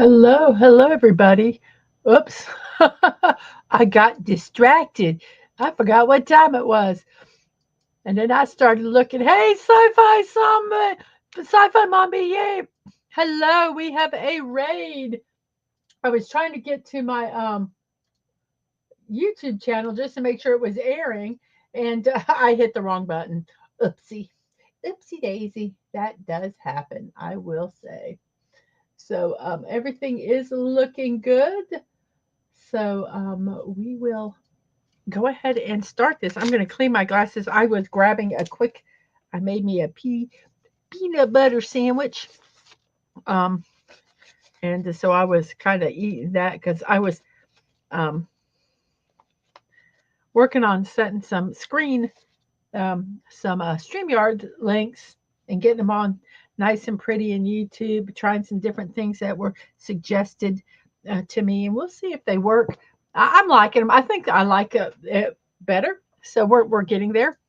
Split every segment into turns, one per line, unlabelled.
Hello, everybody. Oops, I got distracted. I forgot what time it was. And then I started looking, hey, sci-fi mommy, yay. Hello, we have a raid. I was trying to get to my YouTube channel just to make sure it was airing, and I hit the wrong button. Oopsie. Oopsie daisy. That does happen, I will say. So everything is looking good. So we will go ahead and start this. I'm going to clean my glasses. I was grabbing I made me a peanut butter sandwich. Um, and so I was kind of eating that because I was um, working on setting some StreamYard links and getting them on nice and pretty in YouTube, trying some different things that were suggested to me, and we'll see if they work. I'm liking them. I think I like it better. So we're getting there.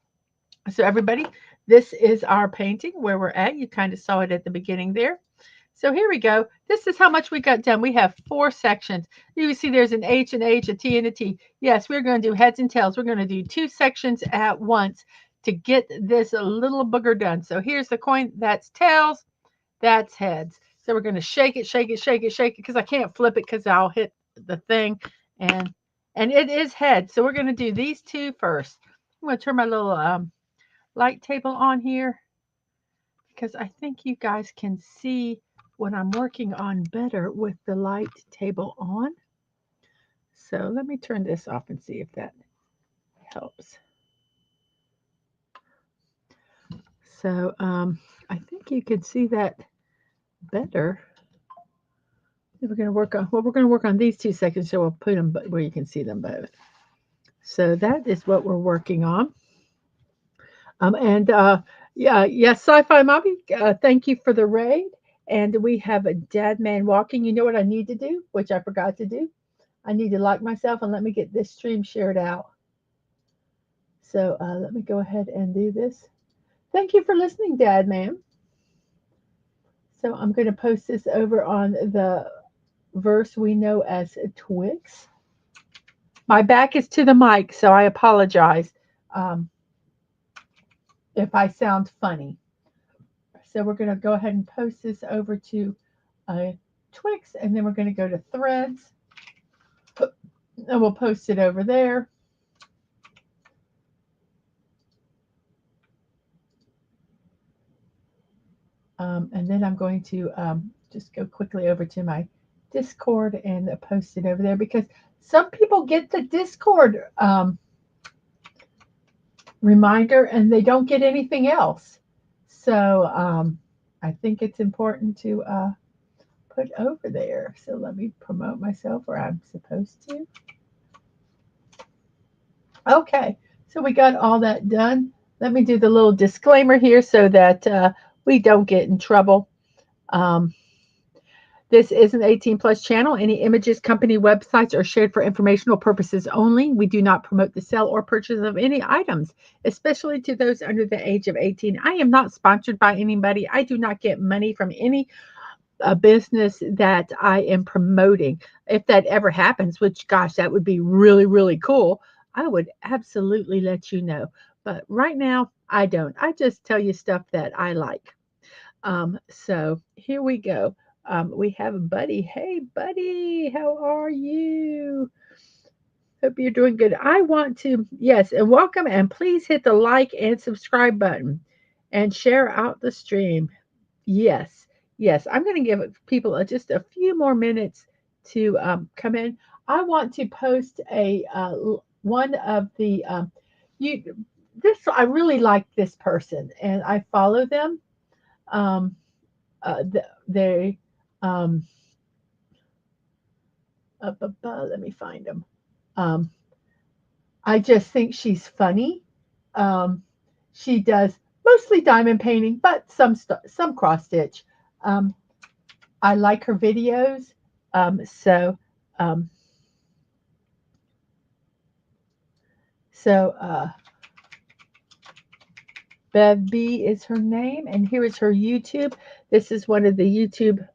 So everybody, this is our painting where we're at. You kind of saw it at the beginning there. So here we go. This is how much we got done. We have 4 sections. You can see there's an H, an H, a T, and a T. Yes, we're going to do heads and tails. We're going to do 2 sections at once to get this little booger done. So here's the coin. That's tails. That's heads. So we're going to shake it, shake it, shake it, shake it, because I can't flip it because I'll hit the thing. And it is heads. So we're going to do these two first. I'm going to turn my little light table on here because I think you guys can see what I'm working on better with the light table on. So let me turn this off and see if that helps. So I think you can see that better. We're going to work on these 2 sections, so we'll put them where you can see them both. So that is what we're working on. And yeah, yes, Sci-Fi Mommy, thank you for the raid. And we have a Dad Man walking. You know what I need to do, which I forgot to do? I need to lock myself and let me get this stream shared out. So let me go ahead and do this. Thank you for listening, Dad Man. So I'm going to post this over on the verse we know as Twix. My back is to the mic, so I apologize if I sound funny. So we're going to go ahead and post this over to Twix, and then we're going to go to Threads, and we'll post it over there. And then I'm going to just go quickly over to my Discord and post it over there because some people get the Discord reminder and they don't get anything else. So I think it's important to put over there. So let me promote myself where I'm supposed to. Okay, so we got all that done. Let me do the little disclaimer here so that we don't get in trouble. This is an 18 plus channel. Any images, company websites are shared for informational purposes only. We do not promote the sale or purchase of any items, especially to those under the age of 18. I am not sponsored by anybody. I do not get money from any business that I am promoting. If that ever happens, which gosh, that would be really, really cool, I would absolutely let you know. But right now, I don't. I just tell you stuff that I like. So here we go. We have Buddy. Hey, Buddy, how are you? Hope you're doing good. I want to, yes, and welcome, and please hit the like and subscribe button and share out the stream. Yes, yes, I'm going to give people just a few more minutes to come in. I want to post a one of the you. This I really like this person, and I follow them. Um, they um, let me find them. Um, I just think she's funny. Um, she does mostly diamond painting, but some cross stitch. Um, I like her videos. So um, so Bev B is her name, and here is her YouTube. This is one of the YouTube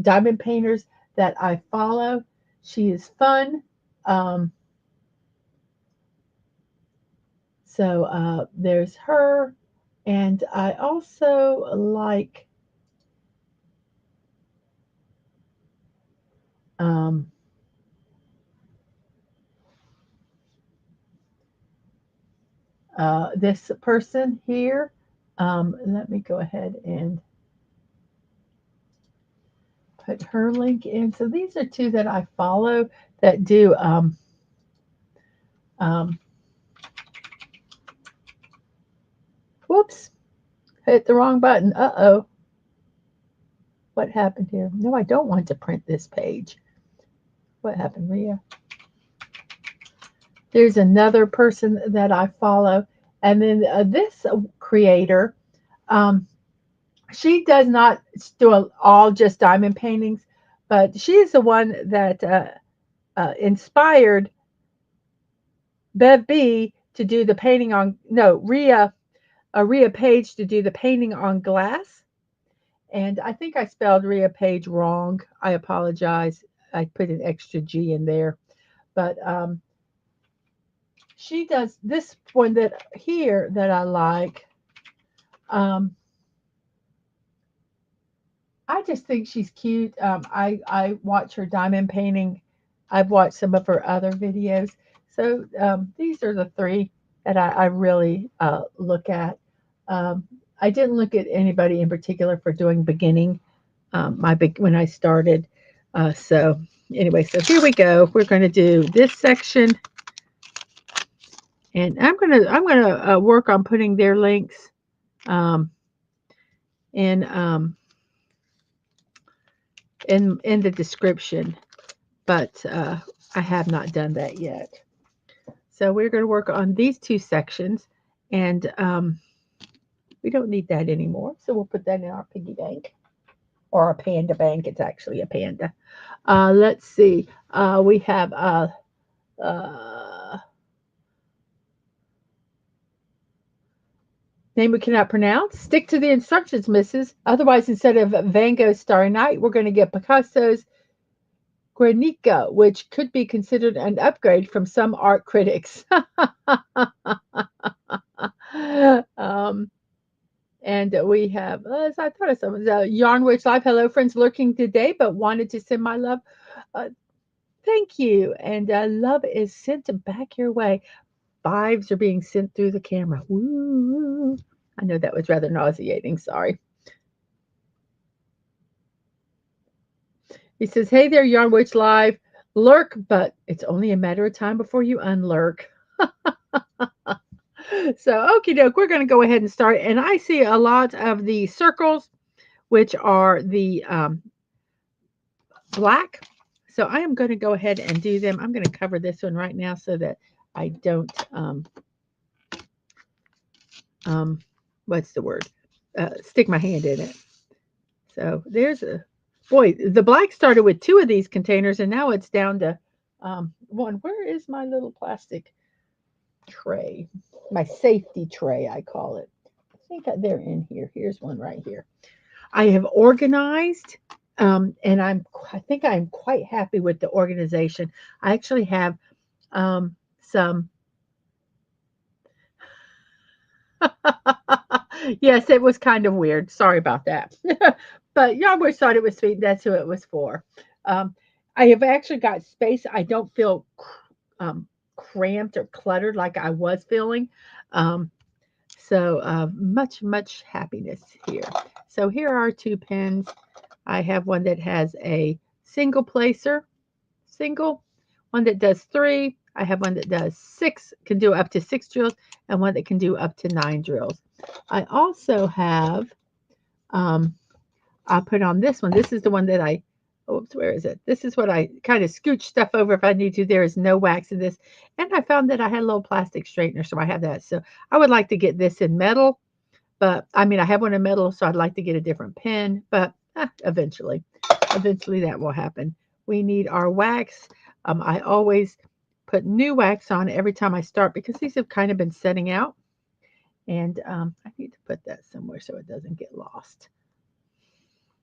diamond painters that I follow. She is fun. Um, so there's her. And I also like um, this person here. Let me go ahead and put her link in. So these are two that I follow that do um, whoops, hit the wrong button. Uh-oh. What happened here? No, I don't want to print this page. What happened, Rhea? There's another person that I follow. And then this creator, um, she does not do all just diamond paintings, but she is the one that inspired Bev B to do the painting on, no, Rhea Page to do the painting on glass. And I think I spelled Rhea Page wrong. I apologize. I put an extra G in there. But she does this one that here that I like. I just think she's cute. I watch her diamond painting. I've watched some of her other videos. So these are the three that I really look at. Um, I didn't look at anybody in particular for doing beginning when I started. So anyway, so here we go. We're going to do this section, and I'm gonna work on putting their links um, in. In the description, but I have not done that yet. So we're going to work on these two sections, and we don't need that anymore. So we'll put that in our piggy bank or a panda bank. It's actually a panda. Let's see. We have name we cannot pronounce. Stick to the instructions, missus. Otherwise, instead of VanGogh Starry Night, we're going to get Picasso's Guernica, which could be considered an upgrade from some art critics. And we have, as I thought of someone, Yarn Witch Live. Hello, friends, lurking today, but wanted to send my love. Thank you. And love is sent back your way. Vibes are being sent through the camera. Woo! I know that was rather nauseating. Sorry. He says, hey there, Yarn Witch Live. Lurk, but it's only a matter of time before you unlurk. So, okie doke, we're going to go ahead and start. And I see a lot of the circles, which are the black. So I am going to go ahead and do them. I'm going to cover this one right now so that I don't, what's the word? Stick my hand in it. So there's boy, the black started with 2 of these containers and now it's down to 1. Where is my little plastic tray? My safety tray, I call it. I think they're in here. Here's one right here. I have organized, and I think I'm quite happy with the organization. I actually have some. Yes, it was kind of weird. Sorry about that. But y'all always thought it was sweet. That's who it was for. I have actually got space. I don't feel cramped or cluttered like I was feeling. So much happiness here. So here are 2 pens. I have one that has a single placer, one that does 3. I have one that does 6, can do up to 6 drills, and one that can do up to 9 drills. I also have, I'll put on this one. This is the one that oops, where is it? This is what I kind of scooch stuff over if I need to. There is no wax in this. And I found that I had a little plastic straightener, so I have that. So I would like to get this in metal, but I mean, I have one in metal, so I'd like to get a different pen, but eventually that will happen. We need our wax. I always put new wax on every time I start because these have kind of been setting out. And I need to put that somewhere so it doesn't get lost.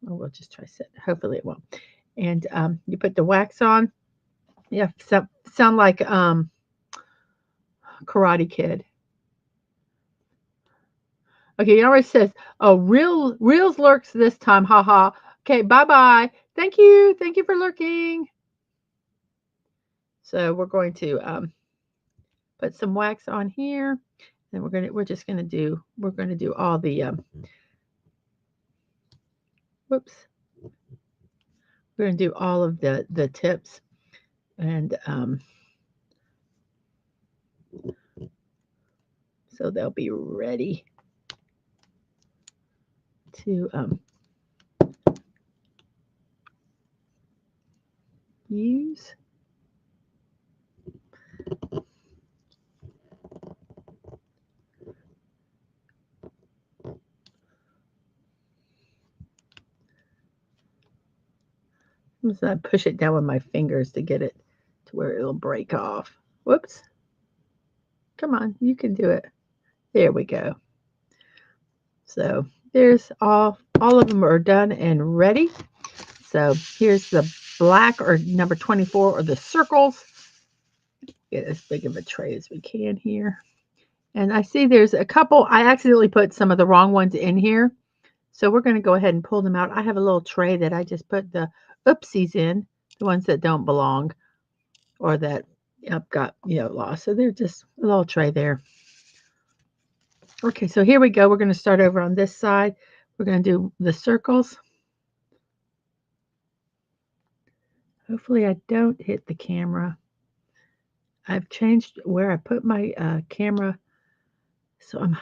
Oh, we'll just try set. Hopefully it won't. And you put the wax on. Yeah, sound like Karate Kid. Okay, he already says, "Oh, reels lurks this time." Haha. Okay, bye bye. Thank you. Thank you for lurking. So we're going to put some wax on here, and we're gonna do all the whoops. We're gonna do all of the tips, and so they'll be ready to use. I'm just gonna push it down with my fingers to get it to where it'll break off. Whoops. Come on, you can do it. There we go. So there's all of them are done and ready. So here's the black or number 24 or the circles. Get as big of a tray as we can here. And I see there's a couple, I accidentally put some of the wrong ones in here. So we're going to go ahead and pull them out. I have a little tray that I just put the oopsies in, the ones that don't belong or that got lost. So they're just a little tray there. Okay, so here we go. We're going to start over on this side. We're going to do the circles. Hopefully I don't hit the camera. I've changed where I put my camera. So I'm,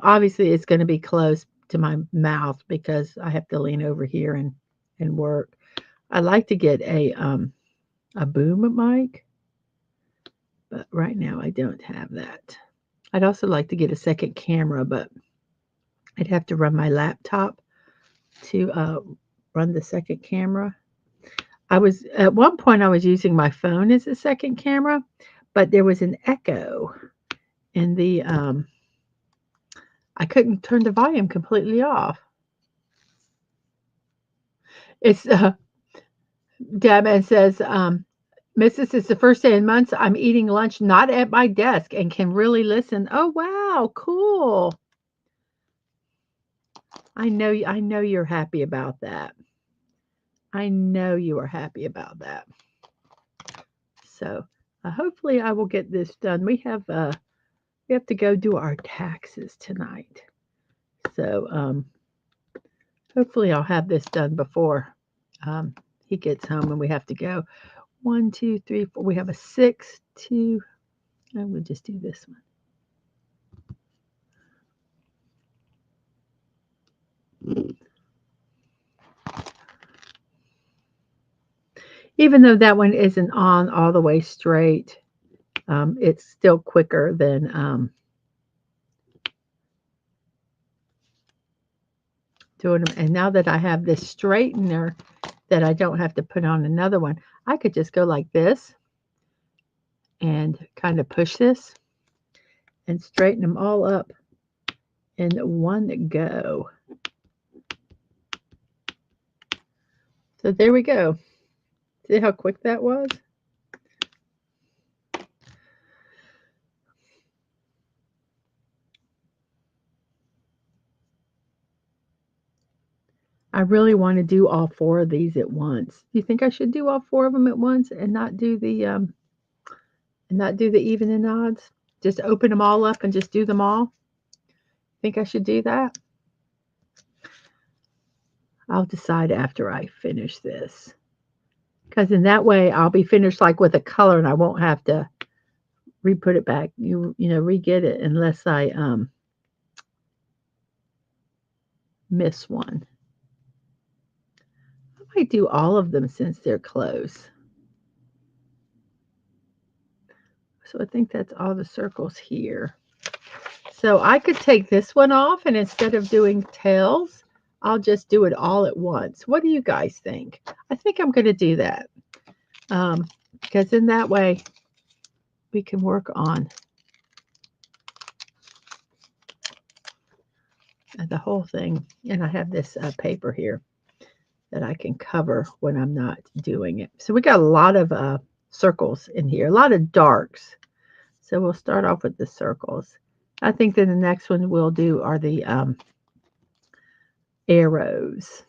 obviously it's going to be close to my mouth because I have to lean over here and work. I like to get a boom mic, but right now I don't have that. I'd also like to get a second camera, but I'd have to run my laptop to run the second camera. At one point I was using my phone as a second camera, but there was an echo in the I couldn't turn the volume completely off. It's Deb says, Mrs. It's the first day in months I'm eating lunch not at my desk and can really listen. Oh wow, cool. I know you're happy about that. I know you are happy about that. So hopefully I will get this done. We have to go do our taxes tonight. So hopefully I'll have this done before he gets home and we have to go. 1, 2, 3, 4. We have a 6, 2. I will just do this one. Even though that one isn't on all the way straight, it's still quicker than doing them. And now that I have this straightener that I don't have to put on another one, I could just go like this and kind of push this and straighten them all up in one go. So there we go. See how quick that was? I really want to do all 4 of these at once. Do you think I should do all 4 of them at once and not do the even and odds? Just open them all up and just do them all? Think I should do that? I'll decide after I finish this. Because in that way I'll be finished like with a color and I won't have to re-put it back, re-get it unless I miss one. I might do all of them since they're close. So I think that's all the circles here. So I could take this one off and instead of doing tails, I'll just do it all at once. What do you guys think? I think I'm going to do that because in that way we can work on the whole thing. And I have this paper here. that I can cover when I'm not doing it. So we got a lot of circles in here, a lot of darks. So we'll start off with the circles. I think then the next one we'll do are the arrows.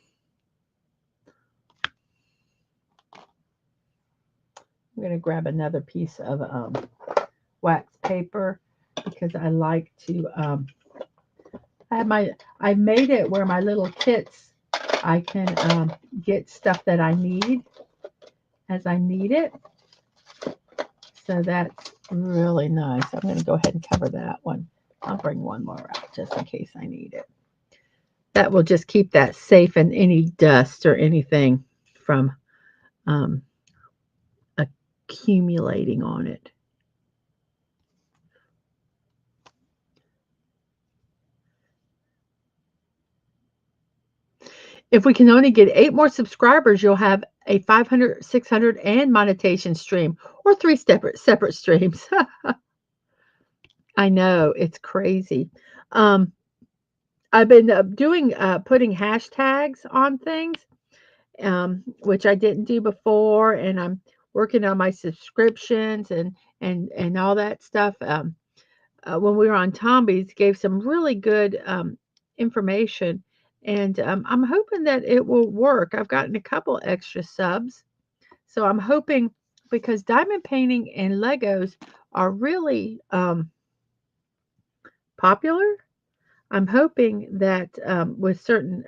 I'm going to grab another piece of wax paper because I like to I made it where my little kits, I can get stuff that I need as I need it. So that's really nice. I'm going to go ahead and cover that one. I'll bring one more out just in case I need it. That will just keep that safe and any dust or anything from um, accumulating on it. If we can only get 8 more subscribers, you'll have a 500, 600, and monetization stream, or 3 separate streams. I know, it's crazy. Um, I've been putting hashtags on things, which I didn't do before, and I'm working on my subscriptions and all that stuff. When we were on Tomby's, gave some really good information, and I'm hoping that it will work. I've gotten a couple extra subs, so I'm hoping because diamond painting and Legos are really popular. I'm hoping that with certain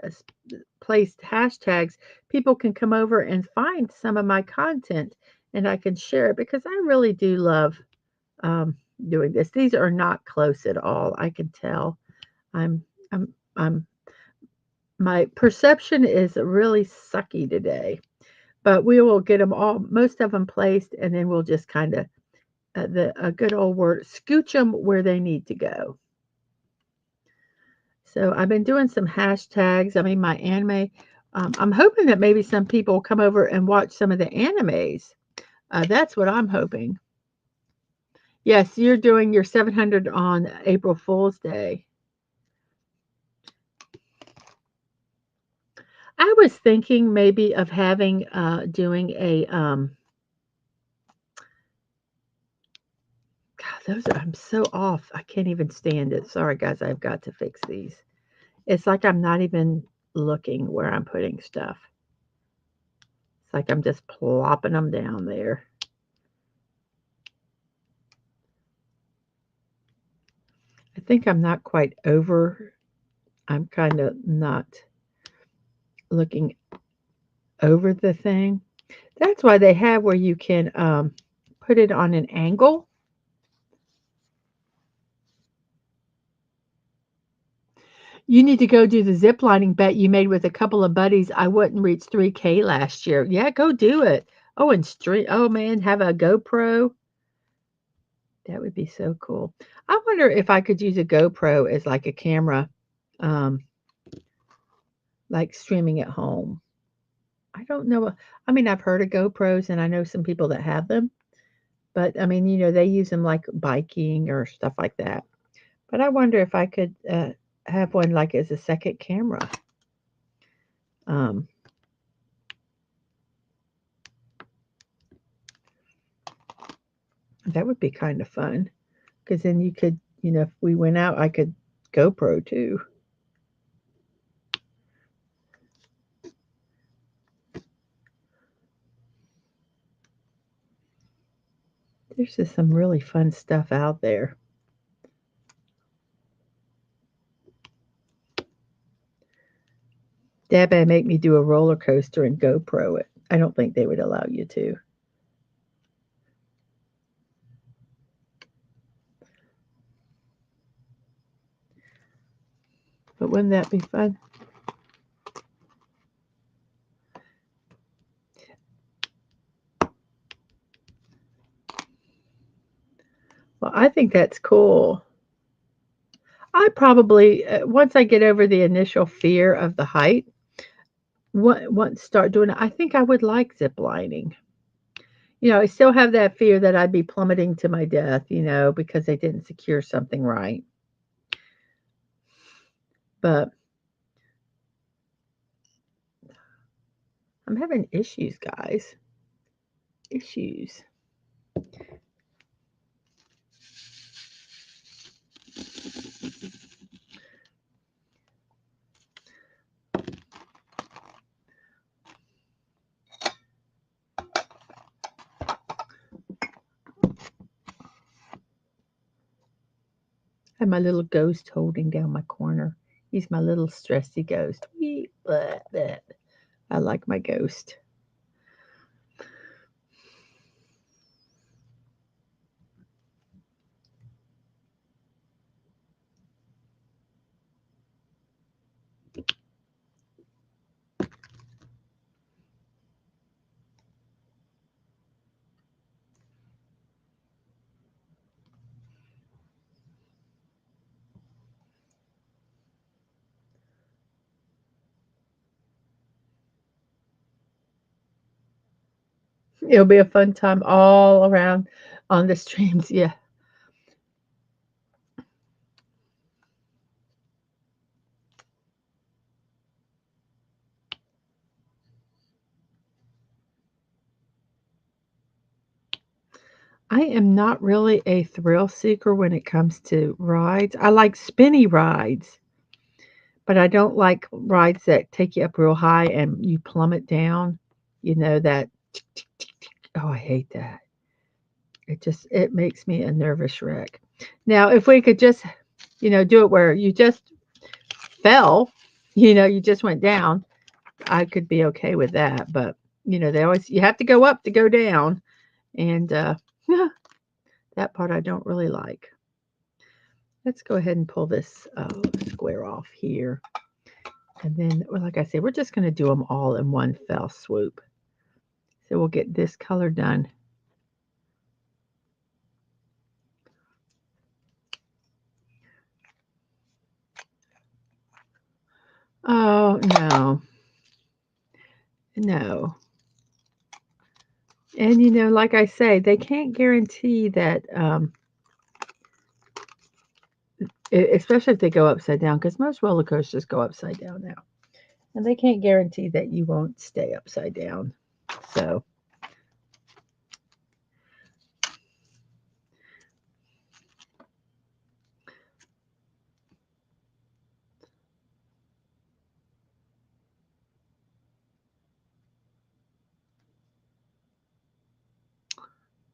placed hashtags, people can come over and find some of my content and I can share it because I really do love um, doing this. These are not close at all. I can tell. I'm, I'm, my perception is really sucky today, but we will get them all, most of them placed, and then we'll just kind of, a good old word, scooch them where they need to go. So I've been doing some hashtags. I mean, my anime. I'm hoping that maybe some people will come over and watch some of the animes. That's what I'm hoping. Yes, you're doing your 700 on April Fool's Day. I was thinking maybe of having doing a God, those are I'm so off. I can't even stand it. Sorry guys, I've got to fix these. It's like I'm not even looking where I'm putting stuff. It's like I'm just plopping them down there. I think I'm not quite over. I'm kind of not looking over the thing. That's why they have where you can put it on an angle. You need to go do the zip lining bet you made with a couple of buddies. I wouldn't reach 3K last year. Yeah, go do it. Oh, and stream. Oh man, have a GoPro. That would be so cool. I wonder if I could use a GoPro as like a camera, um, like streaming at home. I don't know. I mean, I've heard of GoPros and I know some people that have them, but I mean, they use them like biking or stuff like that. But I wonder if I could have one like as a second camera. Um, that would be kind of fun because then you could, if we went out, I could GoPro too. There's just some really fun stuff out there. Dad would make me do a roller coaster and GoPro it. I don't think they would allow you to. But wouldn't that be fun? Well, I think that's cool. I probably, once I get over the initial fear of the height, once start doing it, I think I would like zip lining. I still have that fear that I'd be plummeting to my death, because they didn't secure something right. But I'm having issues, guys. Issues. I have my little ghost holding down my corner. He's my little stressy ghost. Wee, blah, blah. I like my ghost. It'll be a fun time all around on the streams. Yeah. I am not really a thrill seeker when it comes to rides. I like spinny rides, but I don't like rides that take you up real high and you plummet down. You know that. Oh, I hate that. It makes me a nervous wreck. Now, if we could just, do it where you just fell, you just went down, I could be okay with that. But they always you have to go up to go down, and that part I don't really like. Let's go ahead and pull this square off here. And then, well, like I said, we're just going to do them all in one fell swoop. So we'll get this color done. Oh, no. No. And, like I say, they can't guarantee that, especially if they go upside down, because most roller coasters go upside down now. And they can't guarantee that you won't stay upside down. So,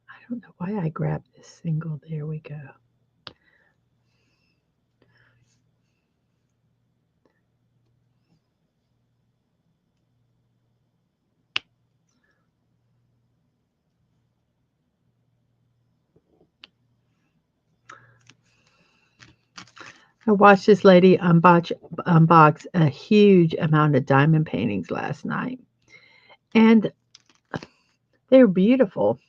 I don't know why I grabbed this single. There we go. I watched this lady unbox a huge amount of diamond paintings last night, and they were beautiful.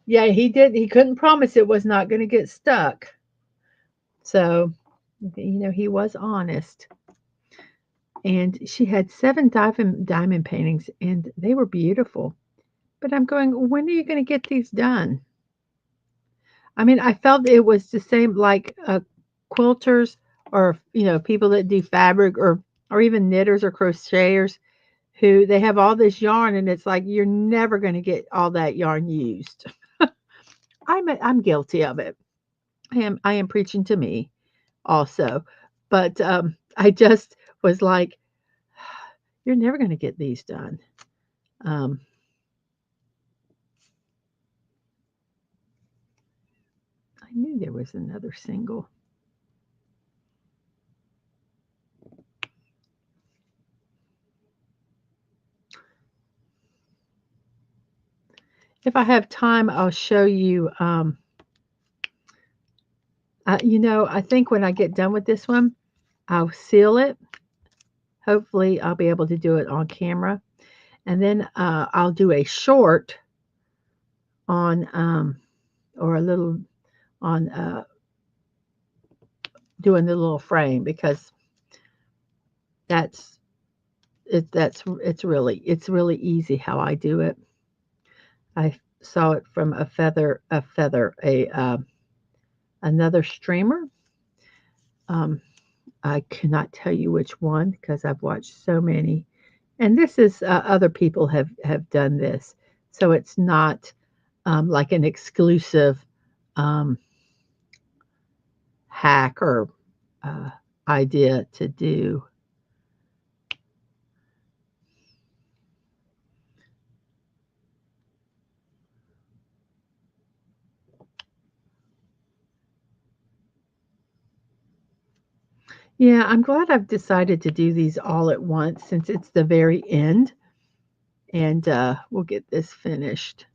Yeah, he did. He couldn't promise it was not going to get stuck. So, he was honest. And she had 7 diamond paintings, and they were beautiful. But I'm going, when are you going to get these done? I mean, I felt it was the same like quilters or people that do fabric or even knitters or crocheters who they have all this yarn and it's like you're never going to get all that yarn used. I'm guilty of it. I am preaching to me also, but I just was like, you're never going to get these done. Um, I knew there was another single. If I have time, I'll show you. I think when I get done with this one, I'll seal it. Hopefully, I'll be able to do it on camera. And then I'll do a short on, or a little on doing the little frame because that's it's really easy how I do it. I saw it from another streamer. Um, I cannot tell you which one because I've watched so many, And this is other people have done this, so it's not like an exclusive um, hack or uh, idea to do. Yeah, I'm glad I've decided to do these all at once since it's the very end, and we'll get this finished.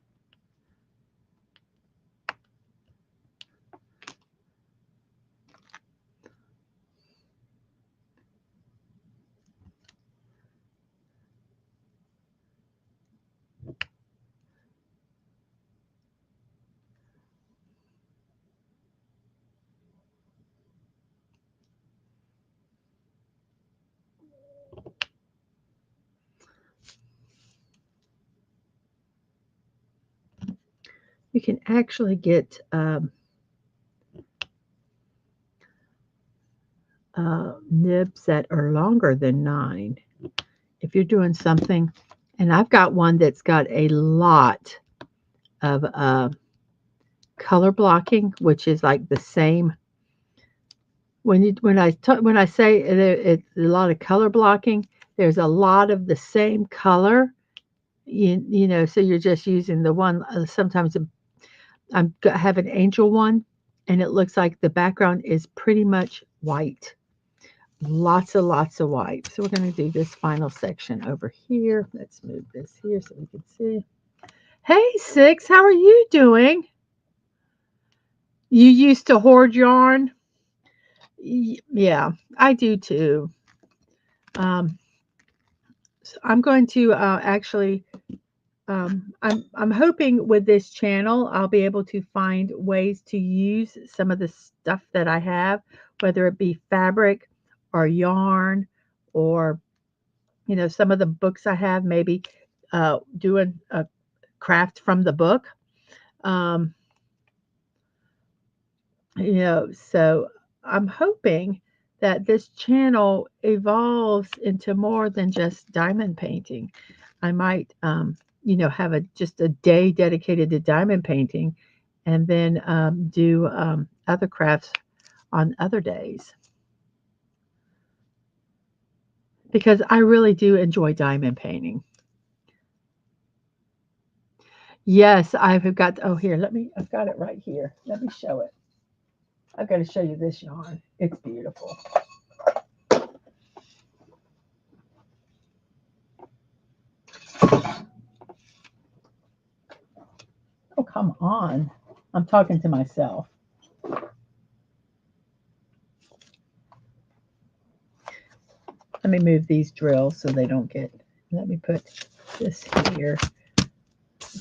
You can actually get nibs that are longer than 9 if you're doing something. And I've got one that's got a lot of color blocking, which is like the same. When I say it's a lot of color blocking, there's a lot of the same color. You know, so you're just using the one. Sometimes I have an angel one, and it looks like the background is pretty much white. Lots of white. So we're going to do this final section over here. Let's move this here so we can see. Hey, Six, how are you doing? You used to hoard yarn? Yeah, I do too. Um, so I'm going to actually, I'm hoping with this channel, I'll be able to find ways to use some of the stuff that I have, whether it be fabric or yarn or, you know, some of the books I have, maybe doing a craft from the book. Um, you know, so I'm hoping that this channel evolves into more than just diamond painting. I might, you know, have a just a day dedicated to diamond painting, and then do other crafts on other days because I really do enjoy diamond painting. Yes, I've got. Oh, here, let me. I've got it right here. Let me show it. I've got to show you this yarn. It's beautiful. Oh, come on. I'm talking to myself. Let me move these drills so they don't get. Let me put this here.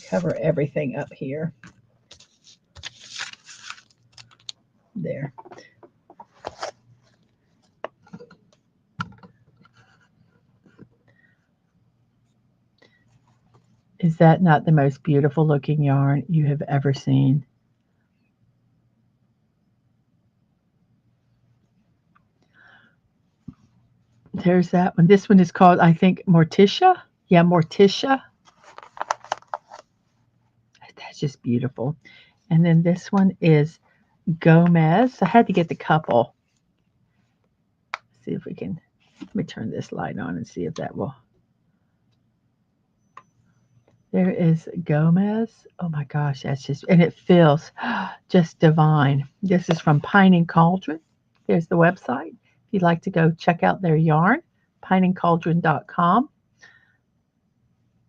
Cover everything up here. There. Is that not the most beautiful looking yarn you have ever seen? There's that one. This one is called, I think, Morticia. Yeah, Morticia. That's just beautiful. And then this one is Gomez. I had to get the couple. See if we can. Let me turn this light on and see if that will. There is Gomez. Oh my gosh, that's just, and it feels just divine. This is from Pine and Cauldron. There's the website. If you'd like to go check out their yarn, pineandcauldron.com.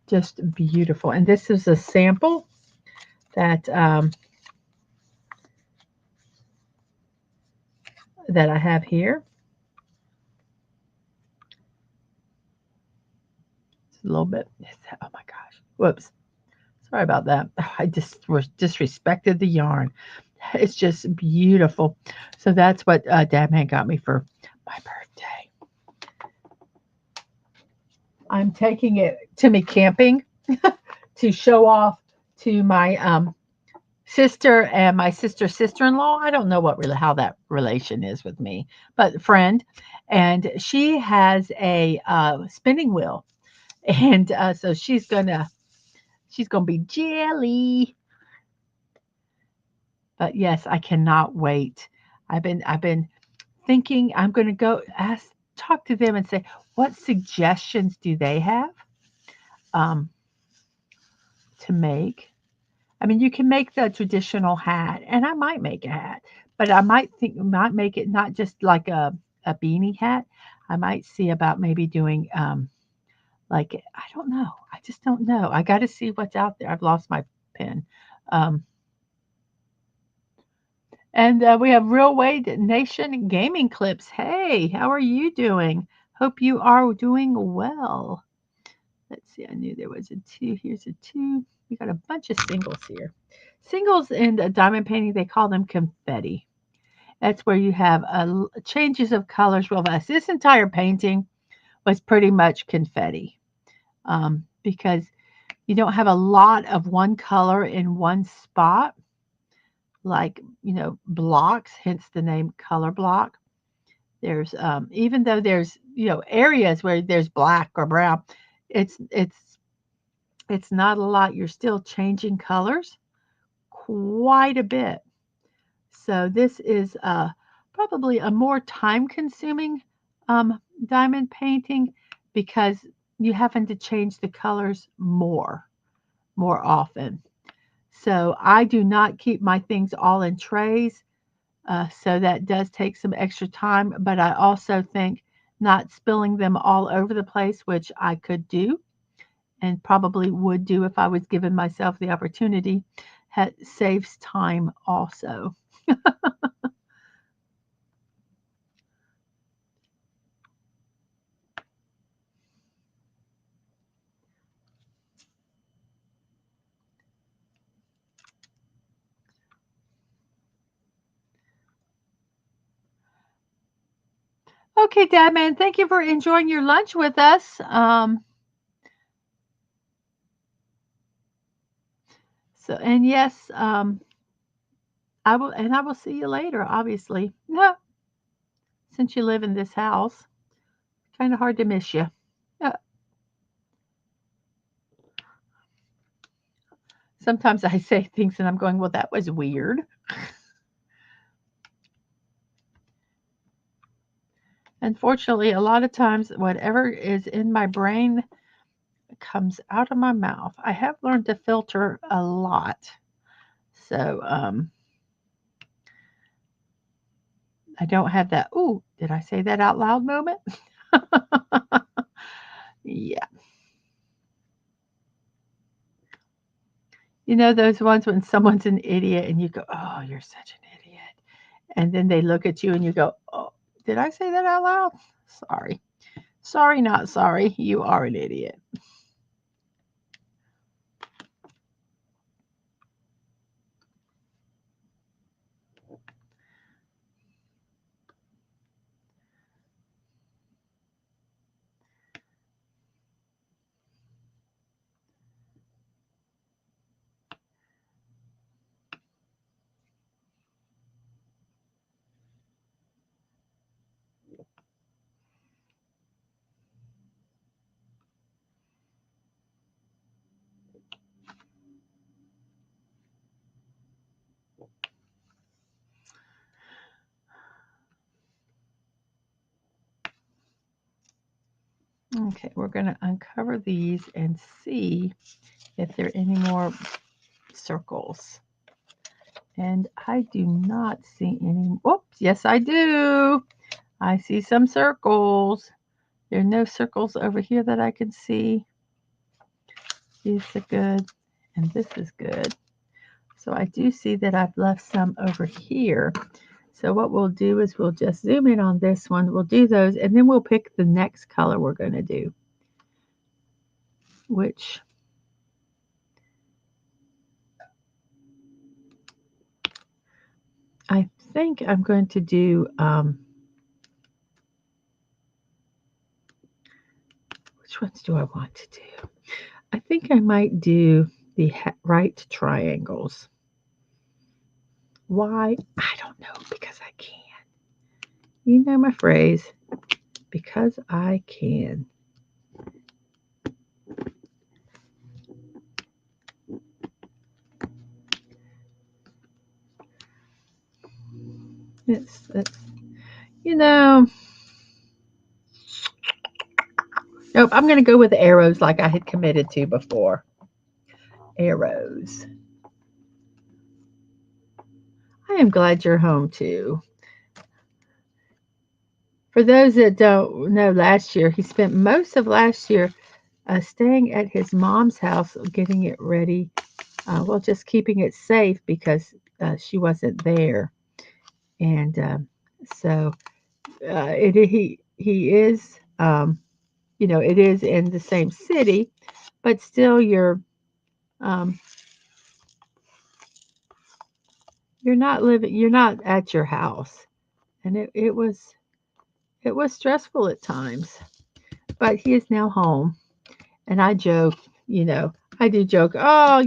Just beautiful. And this is a sample that that I have here. It's a little bit. Oh my gosh. Whoops. Sorry about that. I just disrespected the yarn. It's just beautiful. So that's what Dad Man got me for my birthday. I'm taking it to me camping to show off to my sister and my sister-in-law. I don't know what really how that relation is with me, but friend, and she has a spinning wheel. And so she's gonna be jelly. But yes, I cannot wait. I've been thinking I'm gonna go talk to them and say, what suggestions do they have um, to make? I mean, you can make the traditional hat, and I might make a hat, but might make it not just like a beanie hat. I might see about maybe doing like I don't know. I just don't know. I got to see what's out there. I've lost my pen. Um, and we have Real Wade Nation Gaming Clips. Hey, how are you doing? Hope you are doing well. Let's see. I knew there was a two. Here's a two. We got a bunch of singles here. Singles in diamond painting, they call them confetti. That's where you have changes of colors real fast. This entire painting was pretty much confetti because you don't have a lot of one color in one spot, like, blocks, hence the name color block. There's, even though there's, areas where there's black or brown, it's, it's, it's not a lot. You're still changing colors quite a bit. So this is probably a more time-consuming diamond painting because you having to change the colors more often. So I do not keep my things all in trays. So that does take some extra time, but I also think not spilling them all over the place, which I could do and probably would do if I was given myself the opportunity, saves time also. Okay, Dad, man, thank you for enjoying your lunch with us. And yes, I will see you later, obviously. No, since you live in this house, kind of hard to miss you. Uh, Sometimes I say things and I'm going, well, that was weird. Unfortunately, a lot of times, whatever is in my brain comes out of my mouth. I have learned to filter a lot. So I don't have that, ooh, did I say that out loud moment? Yeah. You know those ones when someone's an idiot and you go, "Oh, you're such an idiot." And then they look at you and you go, "Oh, did I say that out loud? Sorry. Sorry, not sorry. You are an idiot." Okay, we're going to uncover these and see if there are any more circles. And I do not see any. Oops, yes, I do. I see some circles. There are no circles over here that I can see. These are good, and this is good. So I do see that I've left some over here. So what we'll do is we'll just zoom in on this one. We'll do those, and then we'll pick the next color we're going to do, which I think I'm going to do, which ones do I want to do? I think I might do the right triangles. Why? I don't know, because I can. You know my phrase, because I can. It's you know, nope, I'm going to go with arrows like I had committed to before. Arrows. I am glad you're home too. For those that don't know, last year, he spent most of last year staying at his mom's house, getting it ready. Well, just keeping it safe because she wasn't there. And so he is, it is in the same city, but still um, you're not at your house. And it was stressful at times, but he is now home. And I joke, you know, I do joke, oh,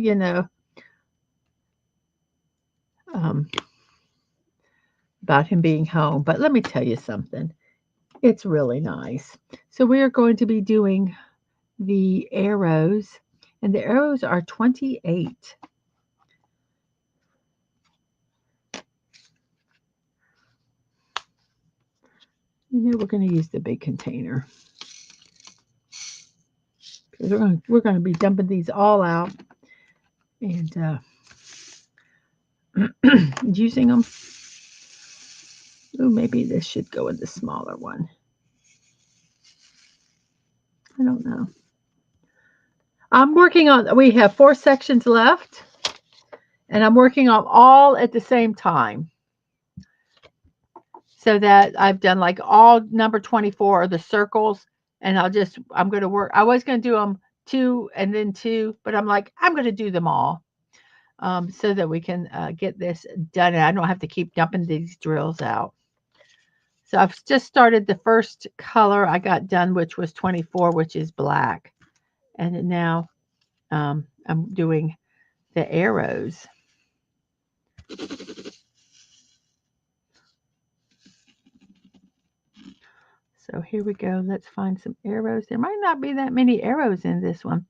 um, about him being home. But let me tell you something. It's really nice. So we are going to be doing the arrows, and the arrows are 28. We're going to use the big container because we're going to be dumping these all out and using them. Ooh, maybe this should go in the smaller one. I don't know. I'm working on. We have 4 sections left, and I'm working on all at the same time. So that I've done like all number 24 are the circles, and I'm going to work. I was going to do them 2 and then 2, but I'm like, I'm going to do them all so that we can get this done, and I don't have to keep dumping these drills out. So I've just started the first color I got done, which was 24, which is black. And now I'm doing the arrows. So here we go. Let's find some arrows. There might not be that many arrows in this one.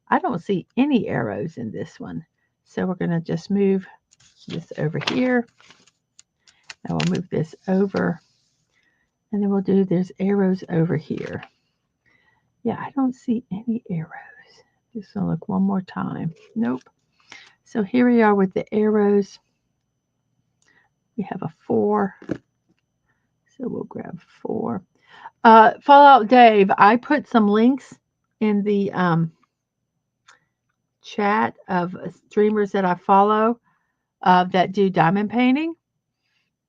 I don't see any arrows in this one. So we're going to just move this over here. And we'll move this over. And then there's arrows over here. Yeah, I don't see any arrows. Just going to look one more time. Nope. So here we are with the arrows. We have a 4. So we'll grab 4. Fallout Dave, I put some links in the chat of streamers that I follow that do diamond painting.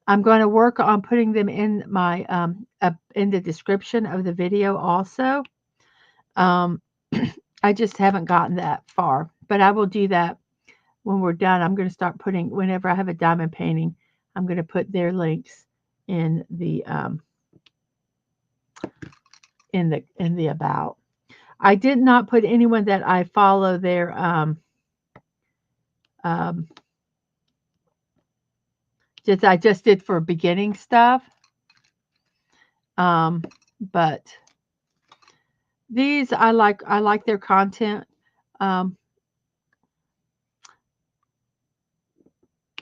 I'm going to work on putting them in my in the description of the video also. I just haven't gotten that far, but I will do that when we're done. I'm going to start putting, whenever I have a diamond painting, I'm going to put their links in the about. I did not put anyone that I follow their I just did for beginning stuff. But these I like their content.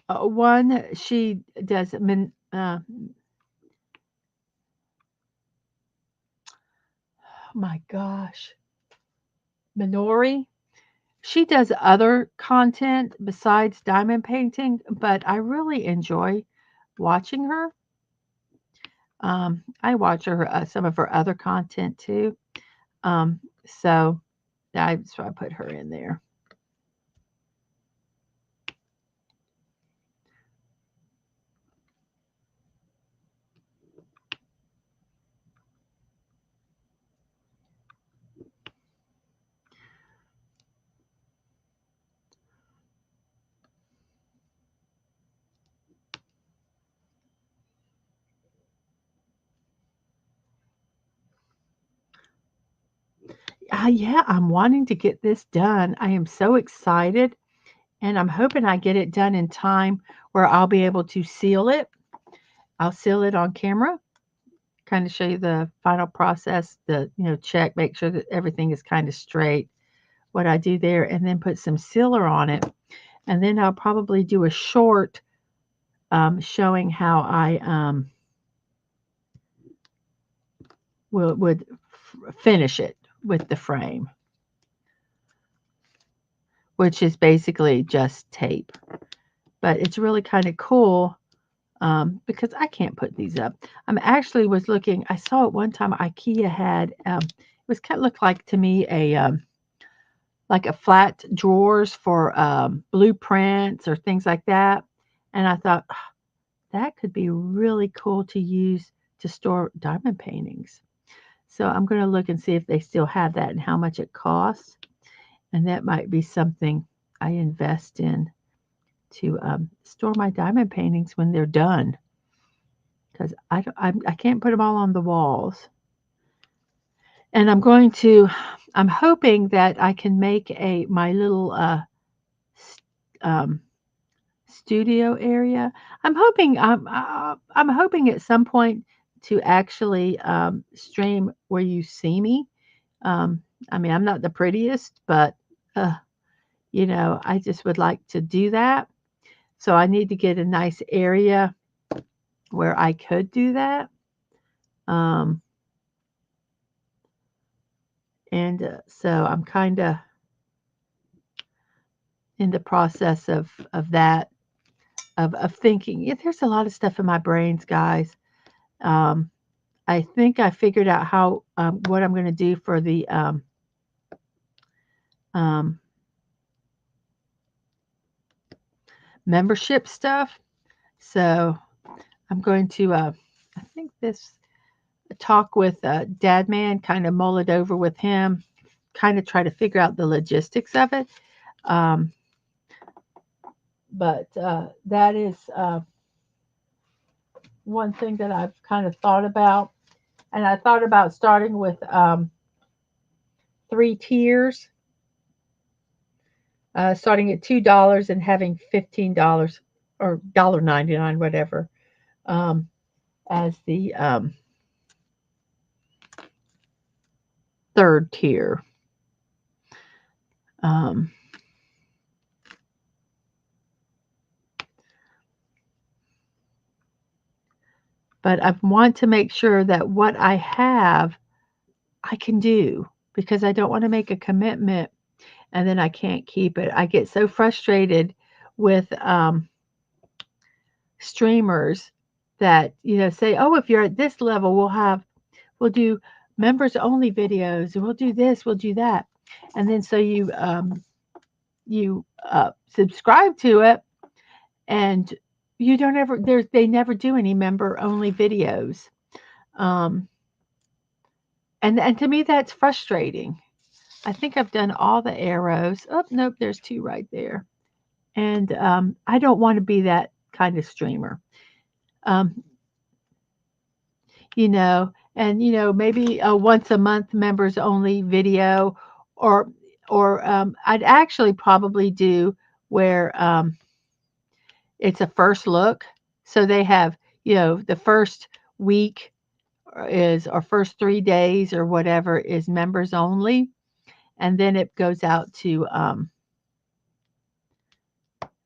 One, she does oh my gosh, Minori. She does other content besides diamond painting, but I really enjoy watching her. I watch her some of her other content too. So I put her in there. Yeah, I'm wanting to get this done. I am so excited, and I'm hoping I get it done in time where I'll be able to seal it. I'll seal it on camera, kind of show you the final process, check, make sure that everything is kind of straight, what I do there, and then put some sealer on it. And then I'll probably do a short showing how I would finish it with the frame, which is basically just tape. But it's really kind of cool because I can't put these up. I'm actually was looking. I saw it one time. IKEA had it was kind of looked like to me like a flat drawers for blueprints or things like that. And I thought that could be really cool to use to store diamond paintings. So I'm going to look and see if they still have that and how much it costs. And that might be something I invest in to store my diamond paintings when they're done. Because I can't put them all on the walls. And I'm hoping that I can make my little um, studio area. I'm hoping at some point to actually stream where you see me. Um, I mean, I'm not the prettiest, but uh, I just would like to do that. So I need to get a nice area where I could do that. Um, and so I'm kind of in the process of that of thinking. Yeah, there's a lot of stuff in my brains, guys. Um, I think I figured out how what I'm going to do for the um, membership stuff. So I'm going to I think this talk with Dad Man, kind of mull it over with him, kind of try to figure out the logistics of it. Um, but that is one thing that I've kind of thought about. And I thought about starting with 3 tiers, starting at $2 and having $15 or $1.99, whatever, um, as the third tier. Um, but I want to make sure that what I have, I can do because I don't want to make a commitment and then I can't keep it. I get so frustrated with streamers that say, "Oh, if you're at this level, we'll do members only videos, and we'll do this, we'll do that," and then so you subscribe to it, and you don't ever they never do any member only videos, um, and to me that's frustrating. I think I've done all the arrows. Oh nope, there's two right there, and I don't want to be that kind of streamer. Um, and maybe a once a month members only video, or I'd actually probably do where it's a first look, so they have the first week or first 3 days or whatever is members only, and then it goes out to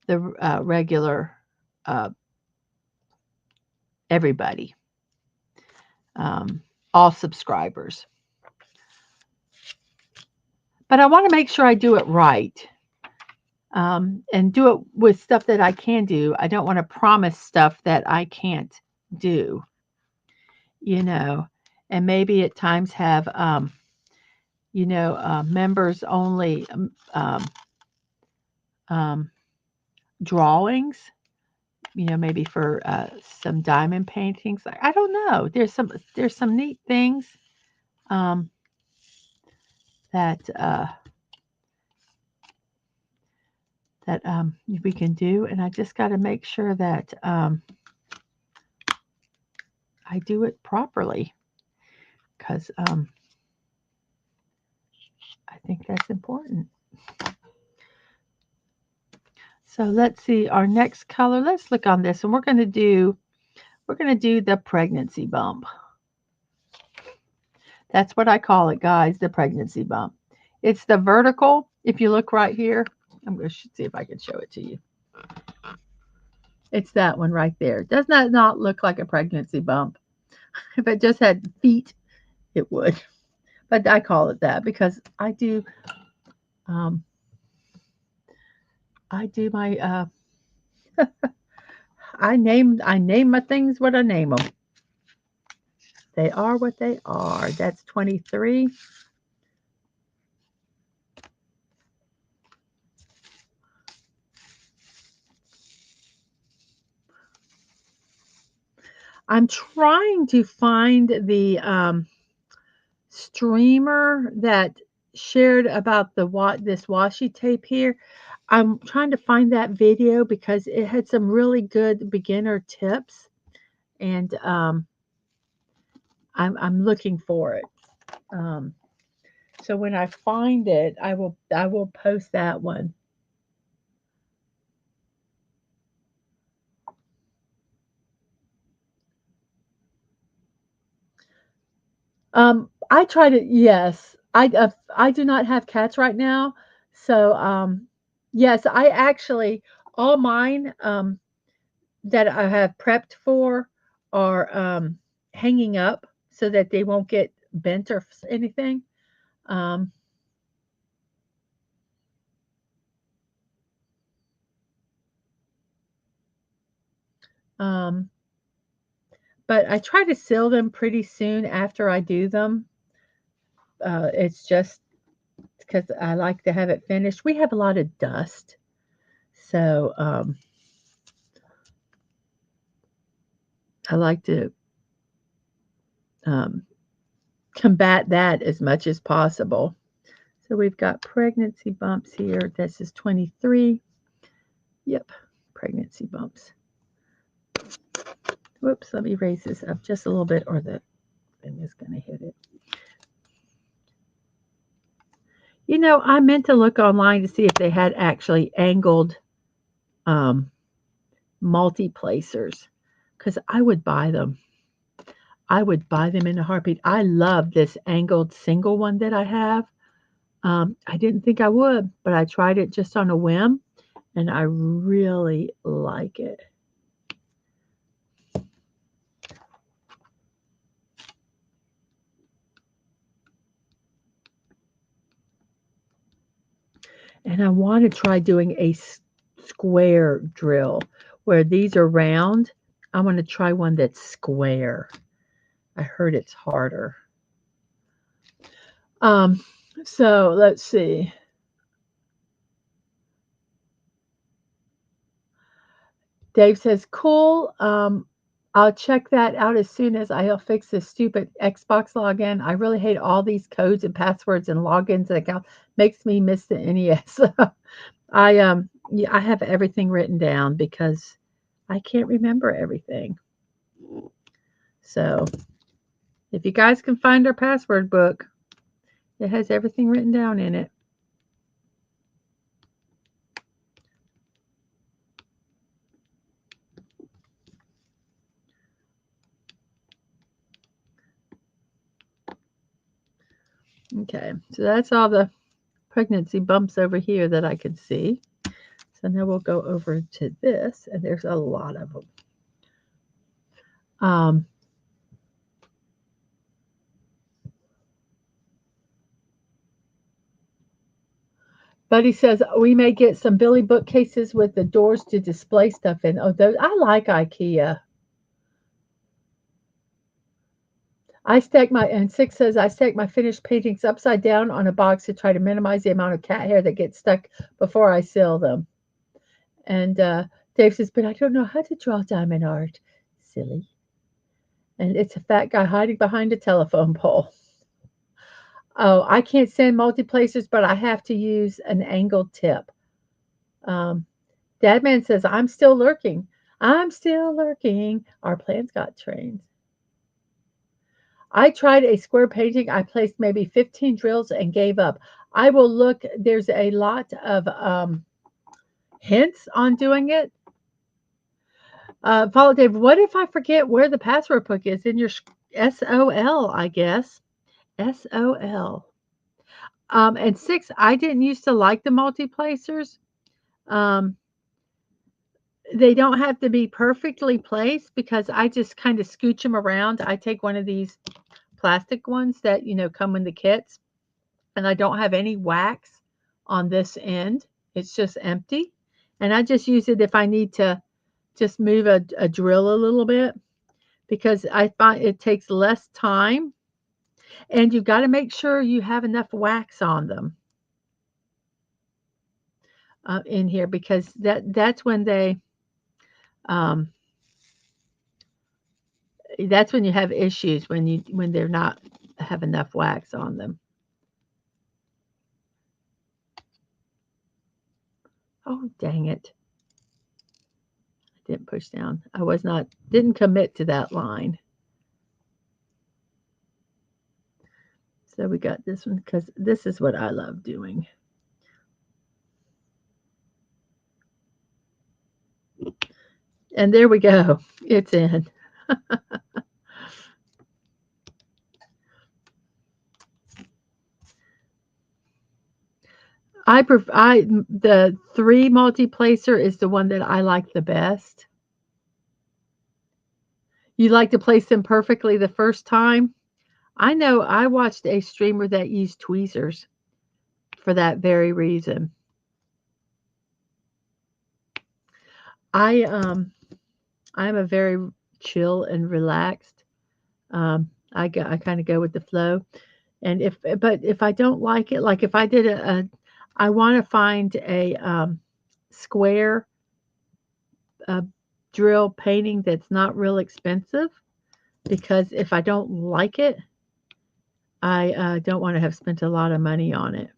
the regular uh, everybody, um, all subscribers. But I want to make sure I do it right, and do it with stuff that I can do. I don't want to promise stuff that I can't do, you know, and maybe at times have, members only um, drawings, maybe for some diamond paintings. I don't know. There's some neat things um, that we can do, and I just got to make sure that I do it properly because I think that's important. So let's see our next color. Let's look on this, and we're going to do the pregnancy bump. That's what I call it, guys, the pregnancy bump. It's the vertical. If you look right here, I'm going to see if I can show it to you. It's that one right there. Does that not look like a pregnancy bump? If it just had feet, it would. But I call it that because um, I do my I name my things what I name them. They are what they are. That's 23. I'm trying to find the streamer that shared about this washi tape here. I'm trying to find that video because it had some really good beginner tips, and I'm looking for it. Um, so when I find it, I will post that one. I try to yes. I do not have cats right now, so yes, I actually all mine that I have prepped for are hanging up so that they won't get bent or anything. Um, um, but I try to seal them pretty soon after I do them. It's just because I like to have it finished. We have a lot of dust, so I like to um, combat that as much as possible. So we've got pregnancy bumps here. This is 23. Yep, pregnancy bumps. Whoops, let me raise this up just a little bit or the thing is going to hit it. I meant to look online to see if they had actually angled um, multi-placers because I would buy them. I would buy them in a heartbeat. I love this angled single one that I have. I didn't think I would, but I tried it just on a whim, and I really like it. And I want to try doing a square drill where these are round. I want to try one that's square. I heard it's harder. Um, so let's see. Dave says, cool. I'll check that out as soon as I'll fix this stupid Xbox login. I really hate all these codes and passwords and logins and account. Makes me miss the NES. I have everything written down because I can't remember everything. So if you guys can find our password book, it has everything written down in it. Okay, so that's all the pregnancy bumps over here that I can see. So now we'll go over to this, and there's a lot of them. Um, Buddy says we may get some Billy bookcases with the doors to display stuff in. Oh, those I like IKEA. And Six says I stack my finished paintings upside down on a box to try to minimize the amount of cat hair that gets stuck before I seal them. And Dave says, but I don't know how to draw diamond art. Silly. And it's a fat guy hiding behind a telephone pole. Oh, I can't stand multi-placers, but I have to use an angled tip. Um, Dadman says, I'm still lurking. I'm still lurking. Our plans got trained. I tried a square painting. I placed maybe 15 drills and gave up. I will look. There's a lot of hints on doing it. Follow Dave. What if I forget where the password book is in your SOL, I guess. SOL. And six, I didn't used to like the multi-placers. Um, They don't have to be perfectly placed because I just kind of scooch them around. I take one of these plastic ones that, come in the kits, and I don't have any wax on this end. It's just empty. And I just use it if I need to just move a drill a little bit because I find it takes less time, and you've got to make sure you have enough wax on them in here because that's when um, that's when you have issues when they're not have enough wax on them. Oh, dang it. I didn't push down. Didn't commit to that line. So we got this one because this is what I love doing. And there we go. It's in. The 3 multi-placer is the one that I like the best. You like to place them perfectly the first time? I know I watched a streamer that used tweezers for that very reason. I'm a very chill and relaxed. I kind of go with the flow. And if I don't like it, like if I did I want to find a square uh, drill painting that's not real expensive because if I don't like it, I don't want to have spent a lot of money on it.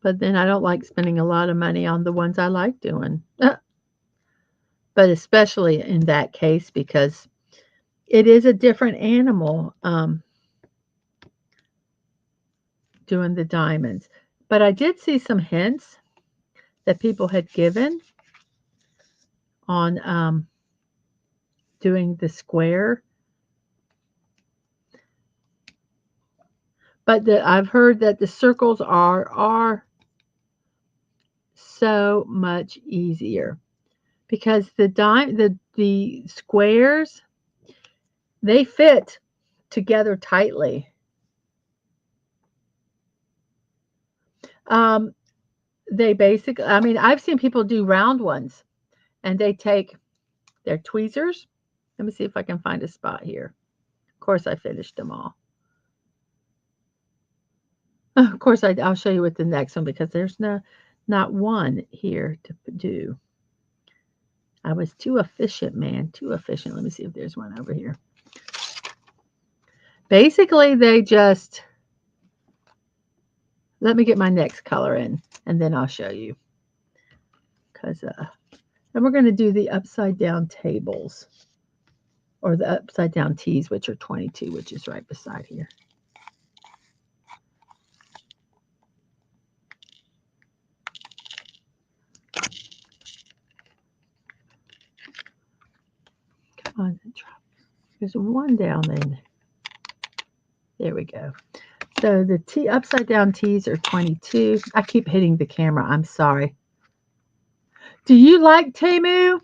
But then I don't like spending a lot of money on the ones I like doing. But especially in that case because it is a different animal doing the diamonds. But I did see some hints that people had given on doing the square. But I've heard that the circles are so much easier because the squares they fit together tightly. Um, they basically, I mean, I've seen people do round ones, and they take their tweezers. Let me see if I can find a spot here. Of course, I finished them all. Of course, I'll show you with the next one because there's not one here to do. I was too efficient, man, too efficient. Let me see if there's one over here. Basically, they just let me get my next color in, and then I'll show you. Because then we're going to do the upside down tables, or the upside down tees, which are 22, which is right beside here. Come on, there's one down there. There we go. So the upside down tees are 22. I keep hitting the camera. I'm sorry. Do you like Temu?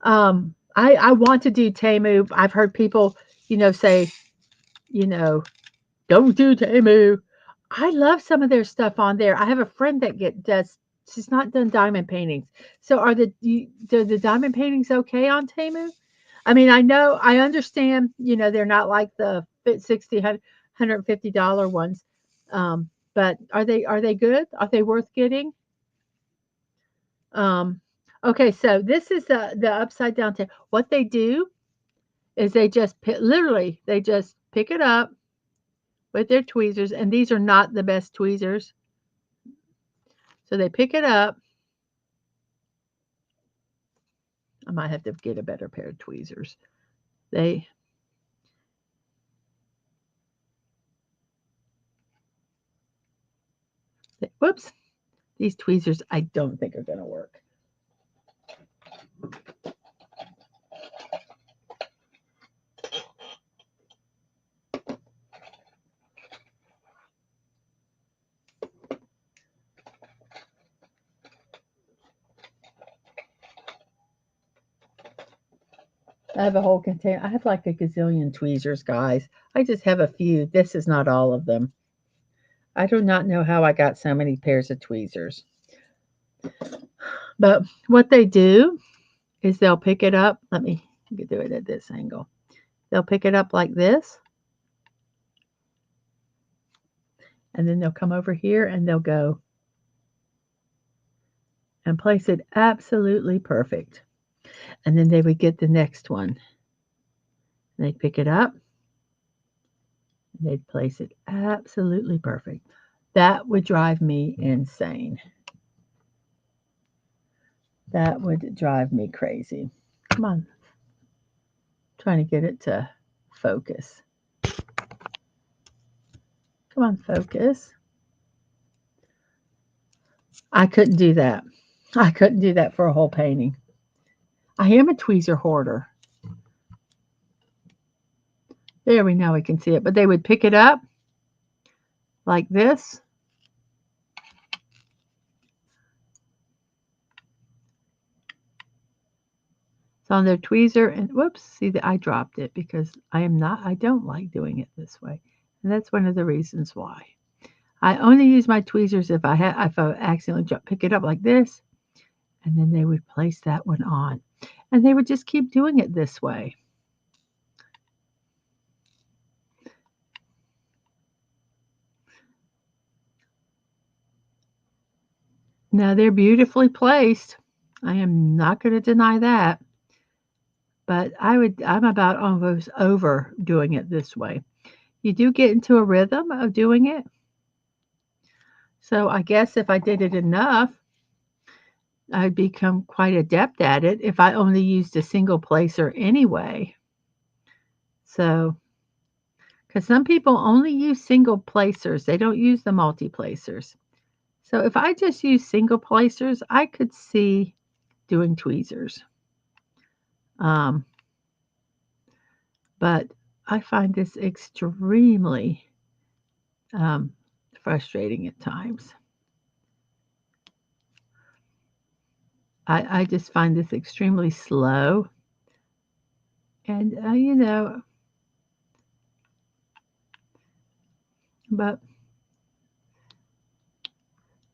I want to do Temu. I've heard people, say, don't do Temu. I love some of their stuff on there. I have a friend that does. She's not done diamond paintings. So are the diamond paintings okay on Temu? I mean, I understand. They're not like the $60, $150 ones. But are they good? Are they worth getting? Um, okay, so this is the upside down table. What they do is literally they just pick it up with their tweezers, and these are not the best tweezers. So they pick it up. I might have to get a better pair of tweezers. Whoops, these tweezers I don't think are going to work. I have a whole container. I have like a gazillion tweezers, guys. I just have a few. This is not all of them. I do not know how I got so many pairs of tweezers. But what they do is they'll pick it up. Let me do it at this angle. They'll pick it up like this. And then they'll come over here and they'll go and place it absolutely perfect. And then they would get the next one. They'd pick it up. And they'd place it absolutely perfect. That would drive me insane. That would drive me crazy. Come on. I'm trying to get it to focus. Come on, focus. I couldn't do that. I couldn't do that for a whole painting. I am a tweezer hoarder. There we now we can see it. But they would pick it up like this. It's on their tweezer and whoops, see that I dropped it because I don't like doing it this way. And that's one of the reasons why. I only use my tweezers if I accidentally pick it up like this, and then they would place that one on. And they would just keep doing it this way. Now they're beautifully placed. I am not going to deny that. But I'm about almost over doing it this way. You do get into a rhythm of doing it. So I guess if I did it enough, I'd become quite adept at it if I only used a single placer anyway. So, because some people only use single placers, they don't use the multi placers. So if I just use single placers, I could see doing tweezers. But I find this extremely frustrating at times. I just find this extremely slow. And, but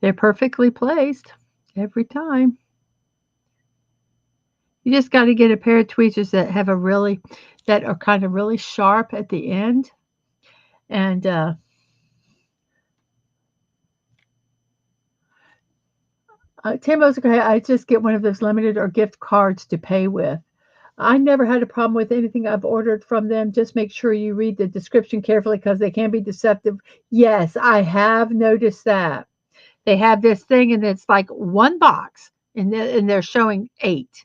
they're perfectly placed every time. You just got to get a pair of tweezers that are kind of really sharp at the end. And Timbo's okay. I just get one of those limited or gift cards to pay with. I never had a problem with anything I've ordered from them. Just make sure you read the description carefully because they can be deceptive. Yes, I have noticed that. They have this thing and it's like one box and they're showing 8.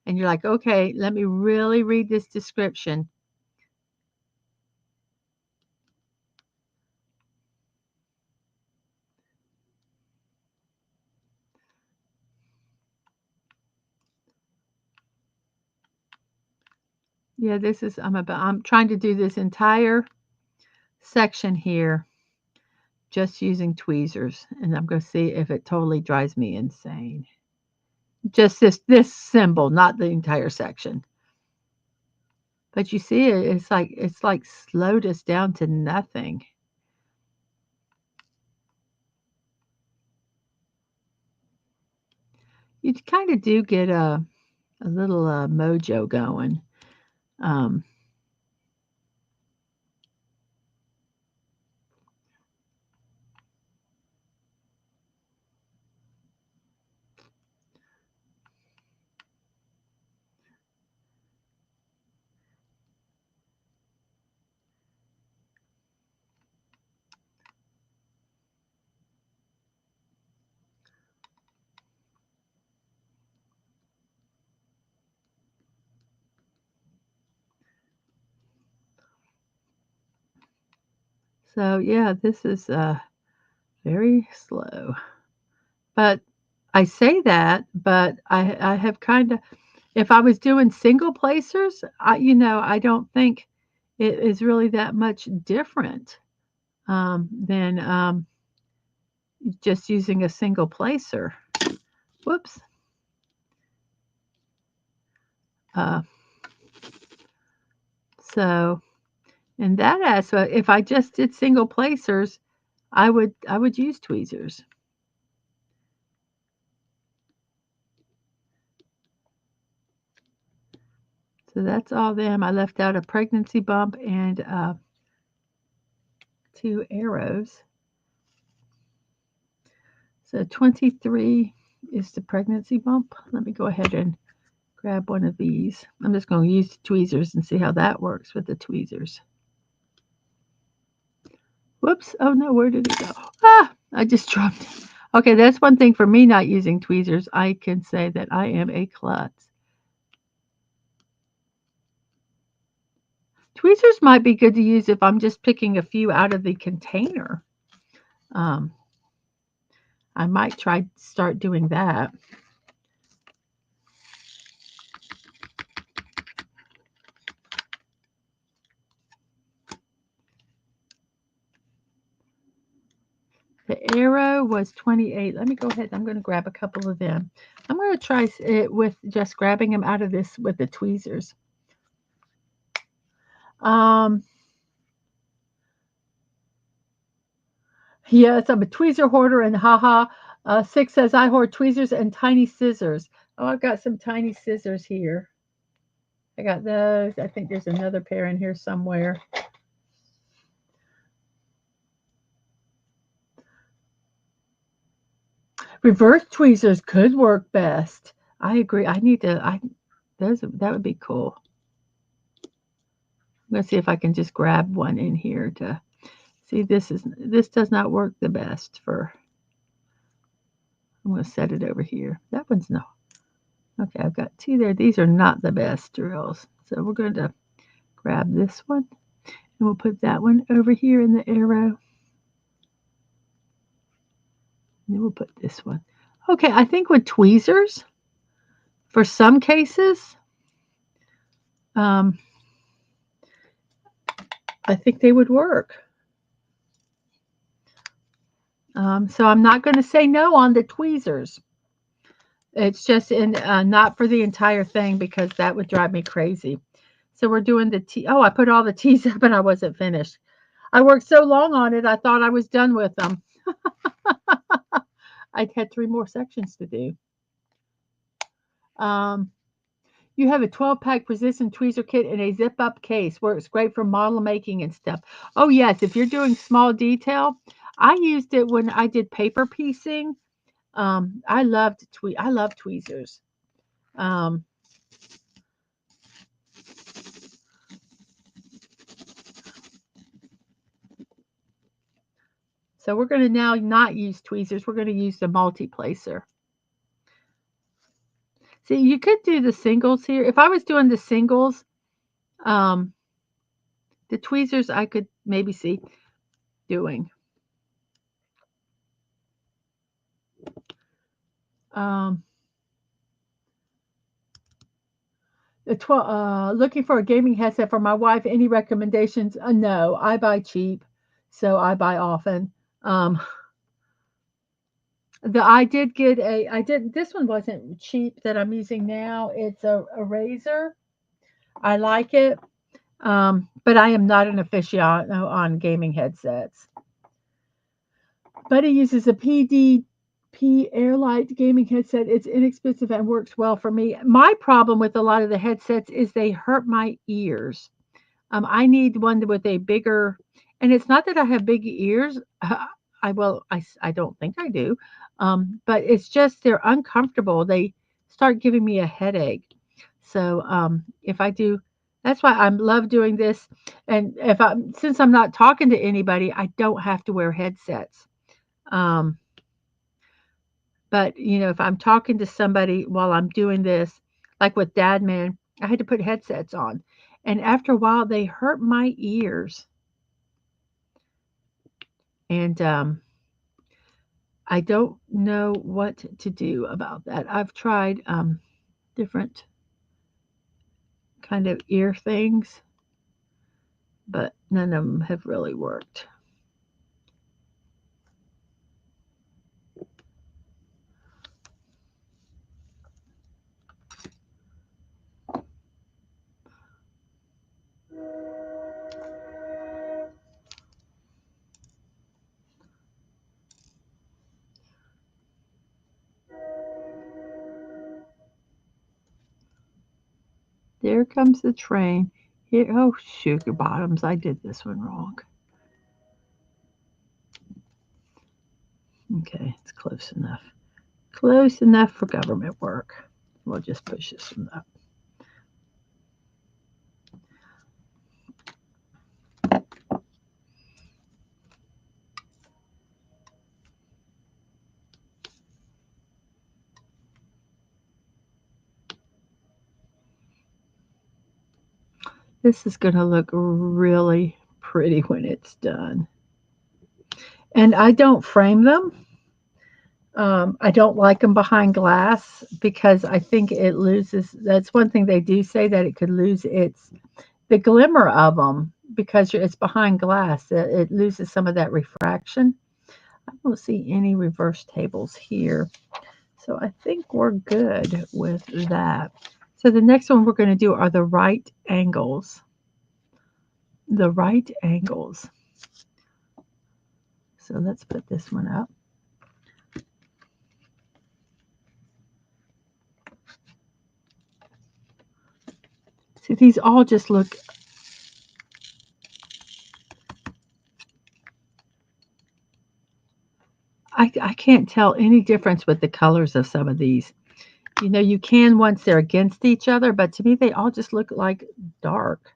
And you're like, okay, let me really read this description. Yeah, I'm trying to do this entire section here just using tweezers, and I'm going to see if it totally drives me insane. Just this symbol, not the entire section. But you see it, it's like slowed us down to nothing. You kind of do get a little mojo going. So yeah, this is very slow. But I say that, but I have kind of, if I was doing single placers, I don't think it is really that much different than just using a single placer. Whoops. Uh, So in that aspect, if I just did single placers, I would use tweezers. So that's all them. I left out a pregnancy bump and 2 arrows. So 23 is the pregnancy bump. Let me go ahead and grab one of these. I'm just going to use the tweezers and see how that works with the tweezers. Whoops. Oh no, where did it go? Ah, I just dropped it. Okay, that's one thing for me not using tweezers. I can say that I am a klutz. Tweezers might be good to use if I'm just picking a few out of the container. Um, I might start doing that. The arrow was 28. Let me go ahead. I'm going to grab a couple of them. I'm going to try it with just grabbing them out of this with the tweezers. Yes, I'm a tweezer hoarder, and haha. 6 says I hoard tweezers and tiny scissors. Oh, I've got some tiny scissors here. I got those. I think there's another pair in here somewhere. Reverse tweezers could work best. I agree. I need to. That would be cool. I'm gonna see if I can just grab one in here to see. This does not work the best for. I'm gonna set it over here. That one's no. Okay, I've got 2 there. These are not the best drills. So we're going to grab this one and we'll put that one over here in the arrow. And then we'll put this one. Okay, I think with tweezers, for some cases, I think they would work. So I'm not going to say no on the tweezers. It's just not for the entire thing because that would drive me crazy. So we're doing the T. Oh, I put all the T's up and I wasn't finished. I worked so long on it, I thought I was done with them. I had 3 more sections to do. You have a 12-pack precision tweezer kit in a zip-up case. Works great for model making and stuff. Oh, yes, if you're doing small detail, I used it when I did paper piecing. I love tweezers. Um, so we're going to now not use tweezers. We're going to use the multi-placer. See, you could do the singles here. If I was doing the singles, the tweezers I could maybe see doing. Looking for a gaming headset for my wife. Any recommendations? No, I buy cheap, so I buy often. Um, I did get a. I did. This one wasn't cheap that I'm using now. It's a razor. I like it, but I am not an aficionado on gaming headsets. Buddy uses a PDP Airlight gaming headset. It's inexpensive and works well for me. My problem with a lot of the headsets is they hurt my ears. I need one with a bigger, and it's not that I have big ears. I don't think I do, but it's just they're uncomfortable. They start giving me a headache. So if I do, that's why I love doing this. And since I'm not talking to anybody, I don't have to wear headsets. Um, but if I'm talking to somebody while I'm doing this, like with Dad Man, I had to put headsets on. And after a while, they hurt my ears. And I don't know what to do about that. I've tried different kind of ear things, but none of them have really worked. There comes the train. Here, oh, sugar bottoms. I did this one wrong. Okay, it's close enough. Close enough for government work. We'll just push this one up. This is going to look really pretty when it's done. And I don't frame them. I don't like them behind glass because I think it loses. That's one thing they do say, that it could lose the glimmer of them because it's behind glass. It loses some of that refraction. I don't see any reverse tables here. So I think we're good with that. So the next one we're going to do are the right angles. The right angles. So let's put this one up. See, these all just look, I can't tell any difference with the colors of some of these. You know, you can once they're against each other, but to me they all just look like dark.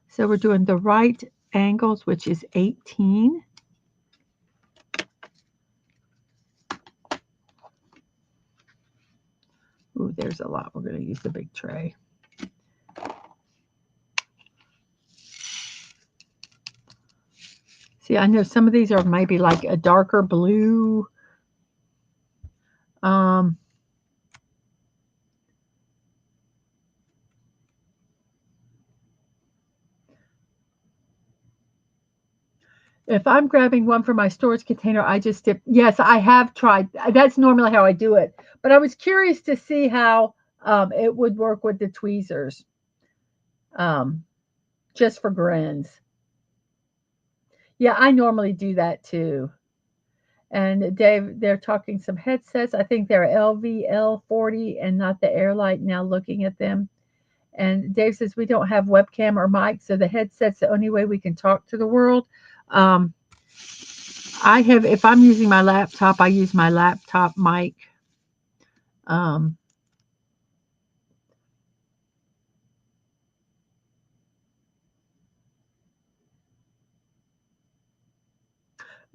So we're doing the right angles, which is 18. Ooh, there's a lot. We're going to use the big tray. See, I know some of these are maybe like a darker blue. Um, if I'm grabbing one for my storage container, I just dip. Yes, I have tried. That's normally how I do it. But I was curious to see how it would work with the tweezers, um, just for grins. Yeah, I normally do that too. And Dave, they're talking some headsets. I think they're LVL40 and not the Airlight now looking at them. And Dave says we don't have webcam or mic, so the headset's the only way we can talk to the world. Um, I have, if I'm using my laptop, I use my laptop mic. Um,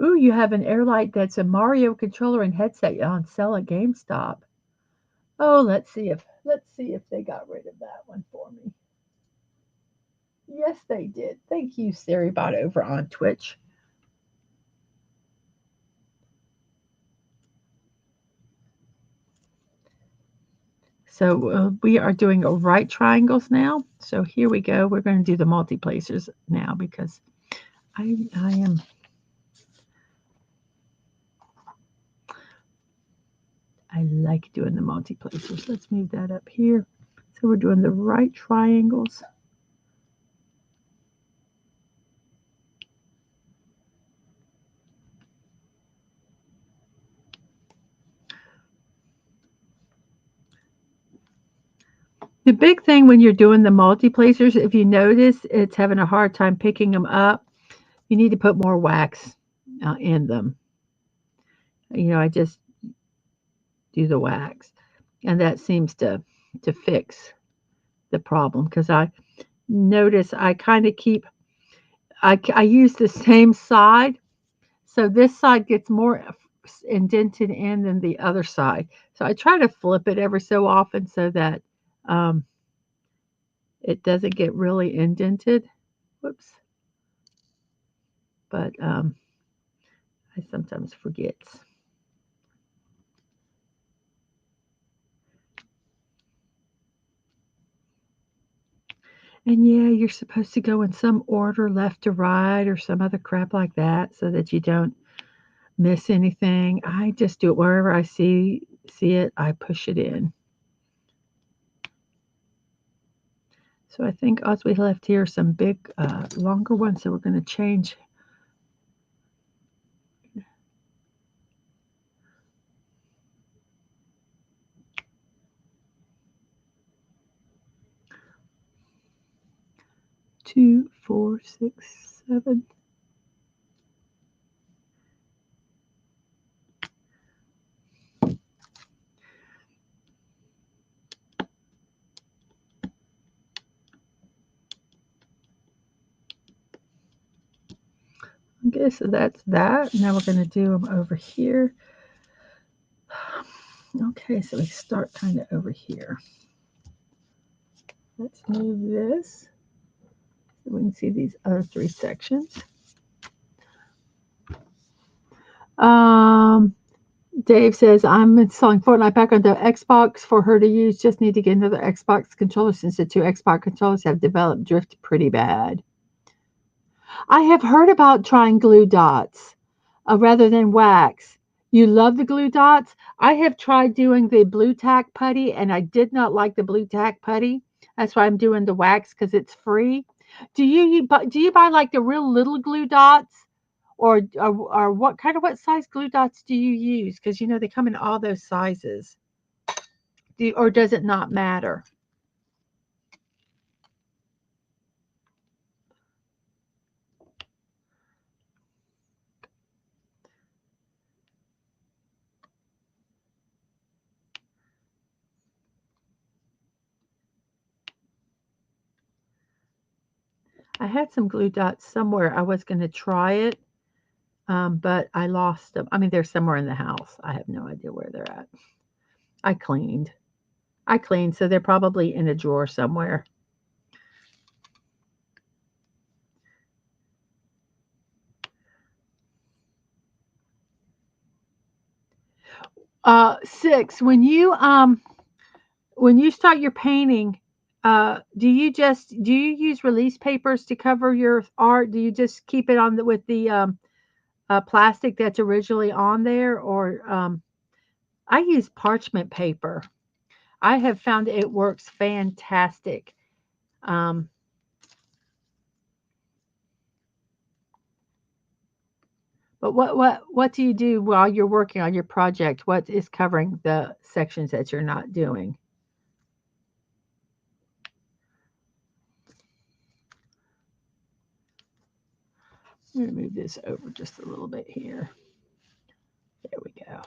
ooh, you have an Airlight that's a Mario controller and headset on sale at GameStop. Oh, let's see if they got rid of that one for me. Yes, they did. Thank you, StarryBot over on Twitch. So we are doing a right triangles now. So here we go. We're going to do the multi-placers now because I am. I like doing the multi-placers. Let's move that up here. So we're doing the right triangles. The big thing when you're doing the multi-placers, if you notice it's having a hard time picking them up, you need to put more wax in them. You know, I just do the wax, and that seems to fix the problem because I notice I kind of keep I use the same side, so this side gets more indented in than the other side. So I try to flip it every so often so that um, it doesn't get really indented. Whoops. But I sometimes forget. And yeah, you're supposed to go in some order, left to right, or some other crap like that, so that you don't miss anything. I just do it wherever I see it. I push it in. So I think as we left here some big, longer ones. So we're going to change. 2, 4, 6, 7. Okay, so that's that. Now we're going to do them over here. Okay, so we start kind of over here. Let's move this so we can see these other 3 sections. Dave says, I'm installing Fortnite back on the Xbox for her to use. Just need to get another Xbox controller since the 2 Xbox controllers have developed drift pretty bad. I have heard about trying glue dots rather than wax. You love the glue dots? I have tried doing the blue tack putty and I did not like the blue tack putty. That's why I'm doing the wax because it's free. Do you buy like the real little glue dots? Or what size glue dots do you use? Because they come in all those sizes. Or does it not matter? I had some glue dots somewhere. I was going to try it, but I lost them. I mean, they're somewhere in the house. I have no idea where they're at. I cleaned. So they're probably in a drawer somewhere. 6. When you start your painting, do you use release papers to cover your art? Do you just keep it on with the plastic that's originally on there, or I use parchment paper. I have found it works fantastic. Um, but what do you do while you're working on your project? What is covering the sections that you're not doing? I'm going to move this over just a little bit here. There we go.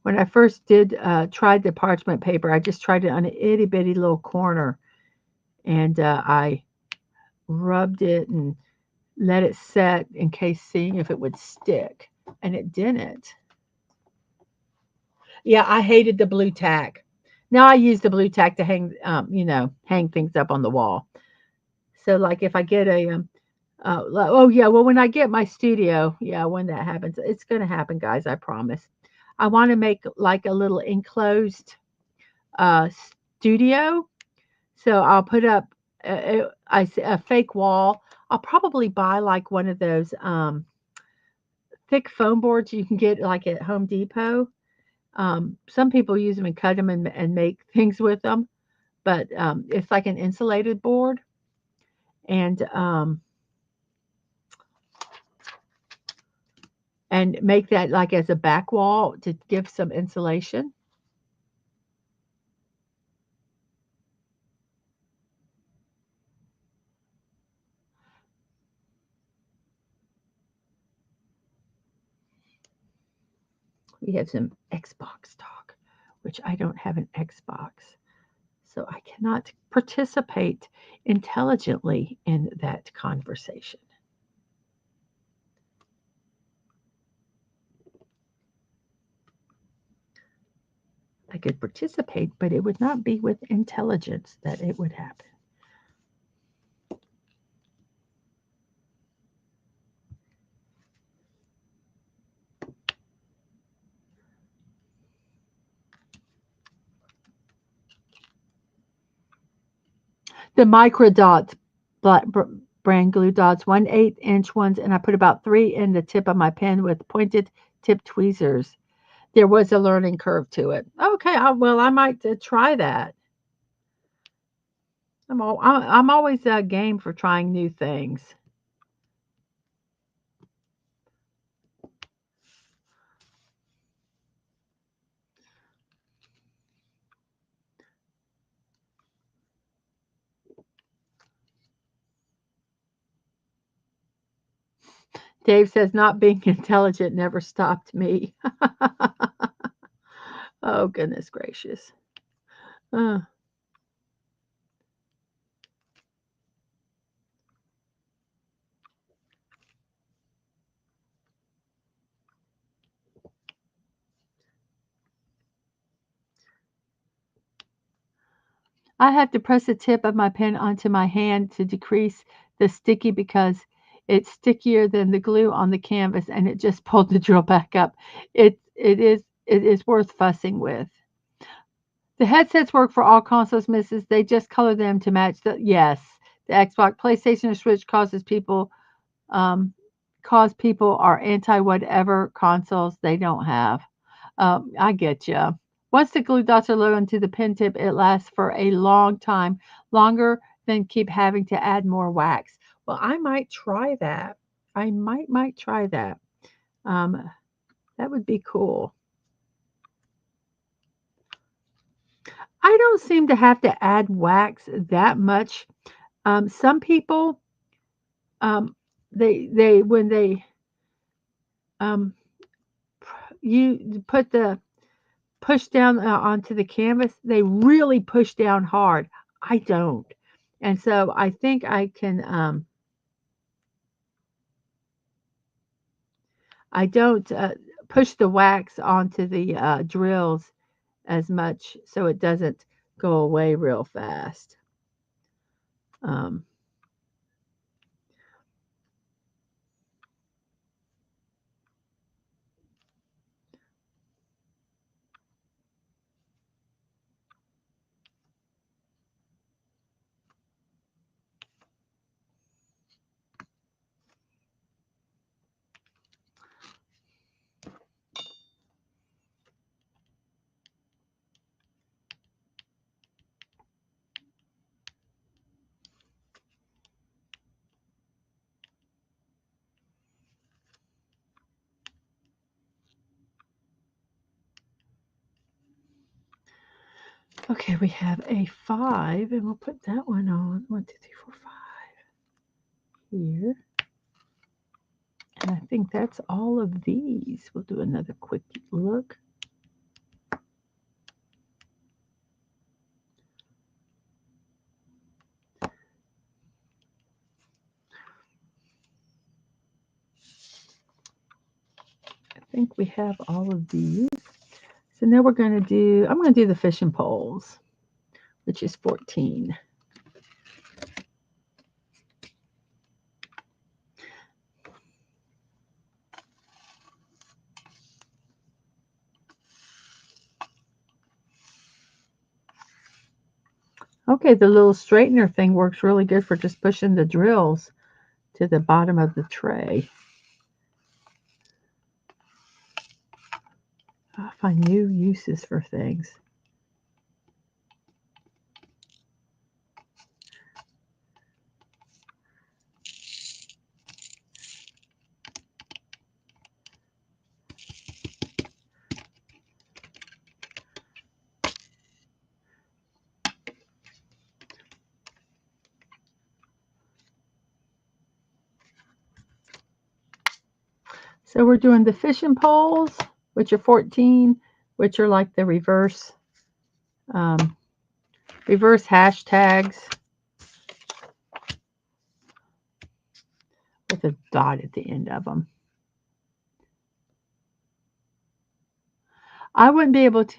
When I first tried the parchment paper, I just tried it on an itty bitty little corner, and I rubbed it and let it set in case seeing if it would stick, and it didn't. Yeah, I hated the blue tack. Now I use the blue tack to hang things up on the wall. So like if I get oh yeah, well when I get my studio, yeah, when that happens, it's going to happen, guys. I promise. I want to make like a little enclosed uh, studio. So I'll put up a fake wall. I'll probably buy like one of those thick foam boards you can get like at Home Depot. Some people use them and cut them and make things with them, but it's like an insulated board, and and make that like as a back wall to give some insulation. We have some Xbox talk, which I don't have an Xbox, so I cannot participate intelligently in that conversation. I could participate, but it would not be with intelligence that it would happen. The micro dots, black brand glue dots, 1/8 inch ones, and I put about 3 in the tip of my pen with pointed tip tweezers. There was a learning curve to it. Okay, well, I might try that. I'm always game for trying new things. Dave says, not being intelligent never stopped me. Oh, goodness gracious. Uh, I have to press the tip of my pen onto my hand to decrease the sticky because it's stickier than the glue on the canvas and it just pulled the drill back up. It is worth fussing with. The headsets work for all consoles, Mrs. They just color them to match the Xbox, PlayStation, or Switch um, cause people are anti whatever consoles they don't have. I get you. Once the glue dots are loaded onto the pen tip, it lasts for a long time, longer than keep having to add more wax. Well, I might try that. I might try that. Um, that would be cool. I don't seem to have to add wax that much. Some people, um, they when they um, you put the push down onto the canvas, they really push down hard. I don't. And so I think I don't push the wax onto the drills as much so it doesn't go away real fast. Um, okay, we have a 5, and we'll put that one on. 1, 2, 3, 4, 5 here. And I think that's all of these. We'll do another quick look. I think we have all of these. So now I'm going to do the fishing poles, which is 14. Okay, the little straightener thing works really good for just pushing the drills to the bottom of the tray. I find new uses for things. So we're doing the fishing poles, which are 14, which are like the um, reverse hashtags with a dot at the end of them. I wouldn't be able to.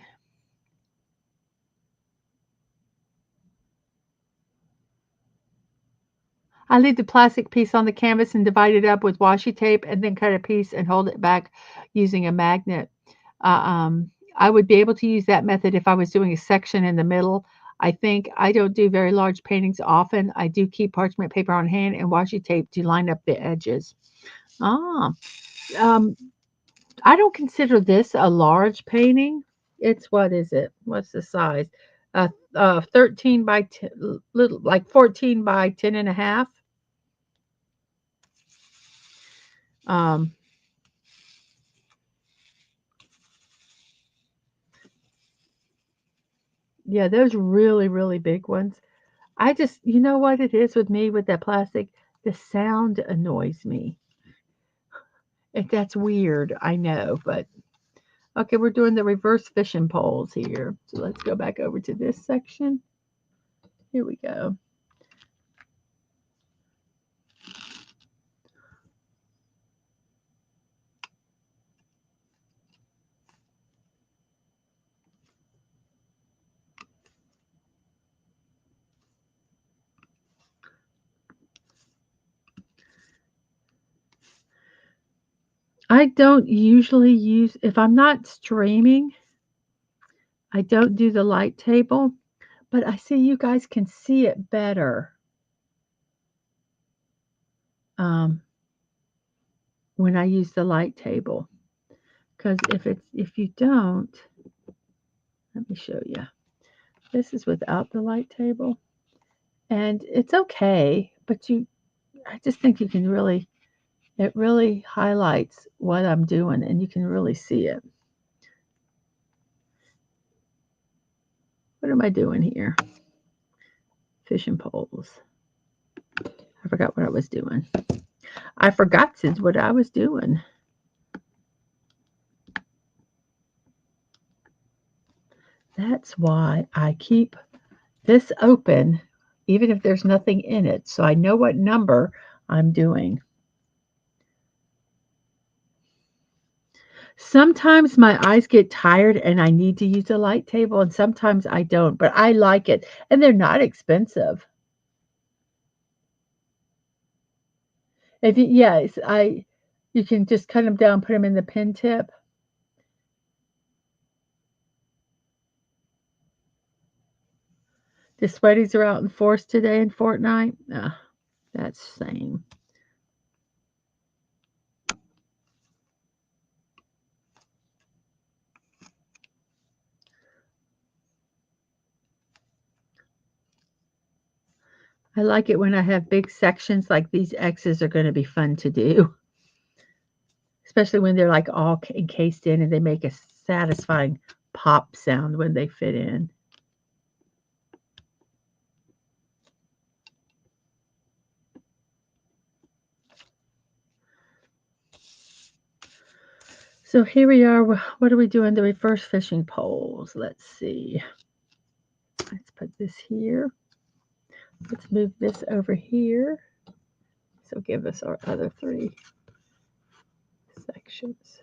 I leave the plastic piece on the canvas and divide it up with washi tape and then cut a piece and hold it back using a magnet. I would be able to use that method if I was doing a section in the middle. I think I don't do very large paintings often. I do keep parchment paper on hand and washi tape to line up the edges. Ah, um, I don't consider this a large painting. It's what is it? What's the size? 13 by 10, little like 14 by 10 and a half. Um, yeah, those really, really big ones. I just, you know what it is with me with that plastic? The sound annoys me. That's weird, I know, but okay, we're doing the reverse fishing poles here. So let's go back over to this section. Here we go. I don't usually use, if I'm not streaming, I don't do the light table, but I see you guys can see it better um, when I use the light table. Because if you don't, let me show you. This is without the light table, and it's okay, but I just think you can really, it really highlights what I'm doing, and you can really see it. What am I doing here? Fishing poles. I forgot what I was doing. I forgot what I was doing. That's why I keep this open, even if there's nothing in it, so I know what number I'm doing. Sometimes my eyes get tired and I need to use a light table, and sometimes I don't, but I like it, and they're not expensive. If you, yes, you can just cut them down, put them in the pin tip. The sweaties are out in force today in Fortnite. That's same. I like it when I have big sections like these X's are going to be fun to do, especially when they're like all encased in and they make a satisfying pop sound when they fit in. So here we are. What are we doing? The reverse fishing poles. Let's see. Let's put this here. Let's move this over here. So give us our other 3 sections.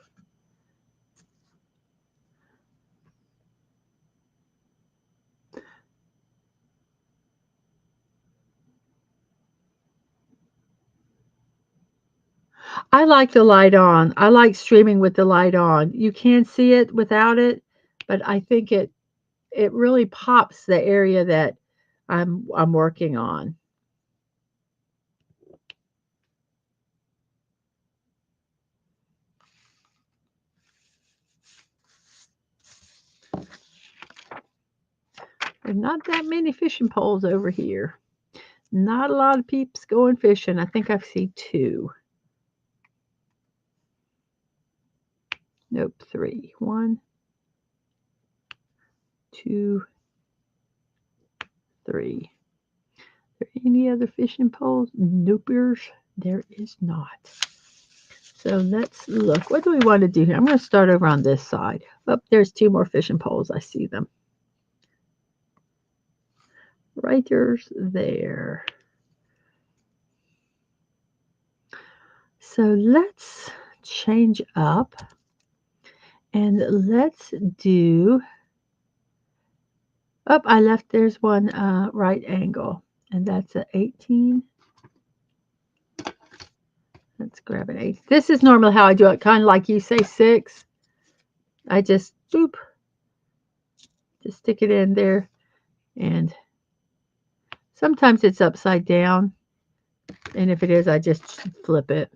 I like the light on. I like streaming with the light on. You can see it without it, but I think it really pops the area that I'm working on. There's not that many fishing poles over here. Not a lot of peeps going fishing. I think I see 2. Nope, 3. 1, 2, 3. Are there any other fishing poles? Nopers. There is not. So let's look. What do we want to do here? I'm going to start over on this side. Oh, there's 2 more fishing poles. I see them. Right there. So let's change up and let's do. Oh, I left. There's one right angle, and that's an 18. Let's grab an 8. This is normally how I do it, kind of like you say 6. I just boop, just stick it in there, and sometimes it's upside down, and if it is, I just flip it.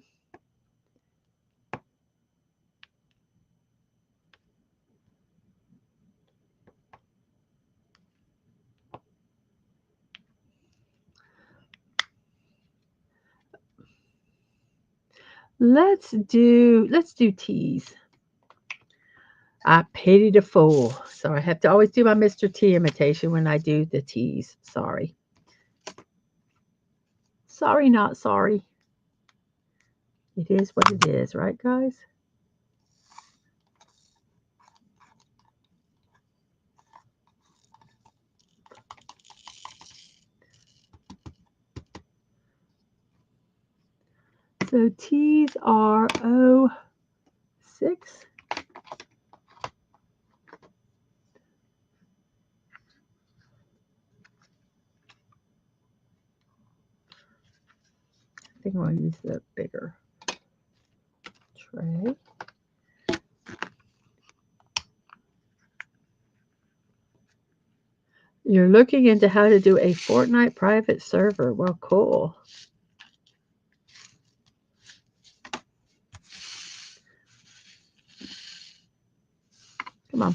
Let's do teas. I pity the fool. So I have to always do my Mr. T imitation when I do the teas. Sorry. Sorry, not sorry. It is what it is, right, guys? So T's are 06. I think I'm going to use the bigger tray. You're looking into how to do a Fortnite private server. Well, cool. Come on.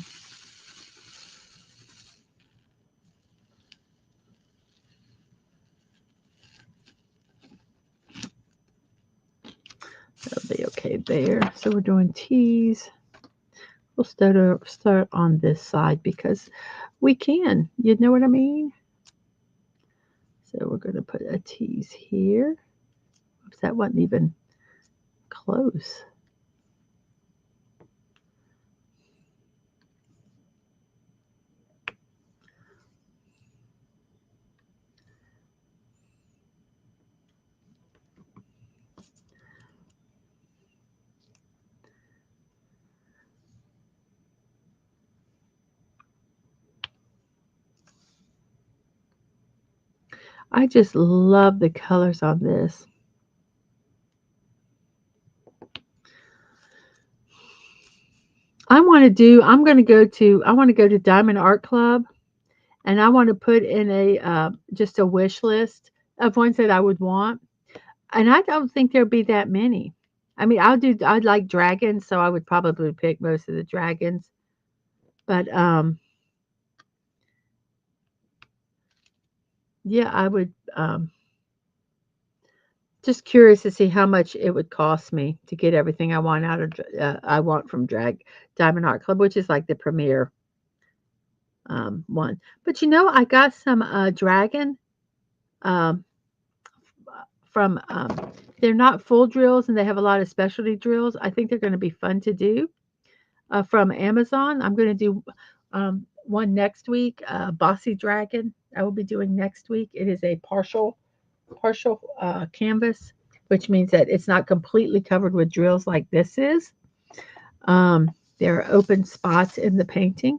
That'll be okay there. So we're doing T's. We'll start on this side because we can. You know what I mean? So we're going to put a T's here. Oops, that wasn't even close. I just love the colors on this. I'm going to go to Diamond Art Club, and I want to put in just a wish list of ones that I would want. And I don't think there'd be that many. I mean, I'd like dragons, so I would probably pick most of the dragons. But yeah, I would just curious to see how much it would cost me to get everything I want from Diamond Art Club, which is like the premier one. But I got some dragon um, from they're not full drills and they have a lot of specialty drills. I think they're going to be fun to do from Amazon. I'm going to do one next week, Bossy Dragon. I will be doing next week. It is a partial canvas, which means that it's not completely covered with drills like this is. There are open spots in the painting.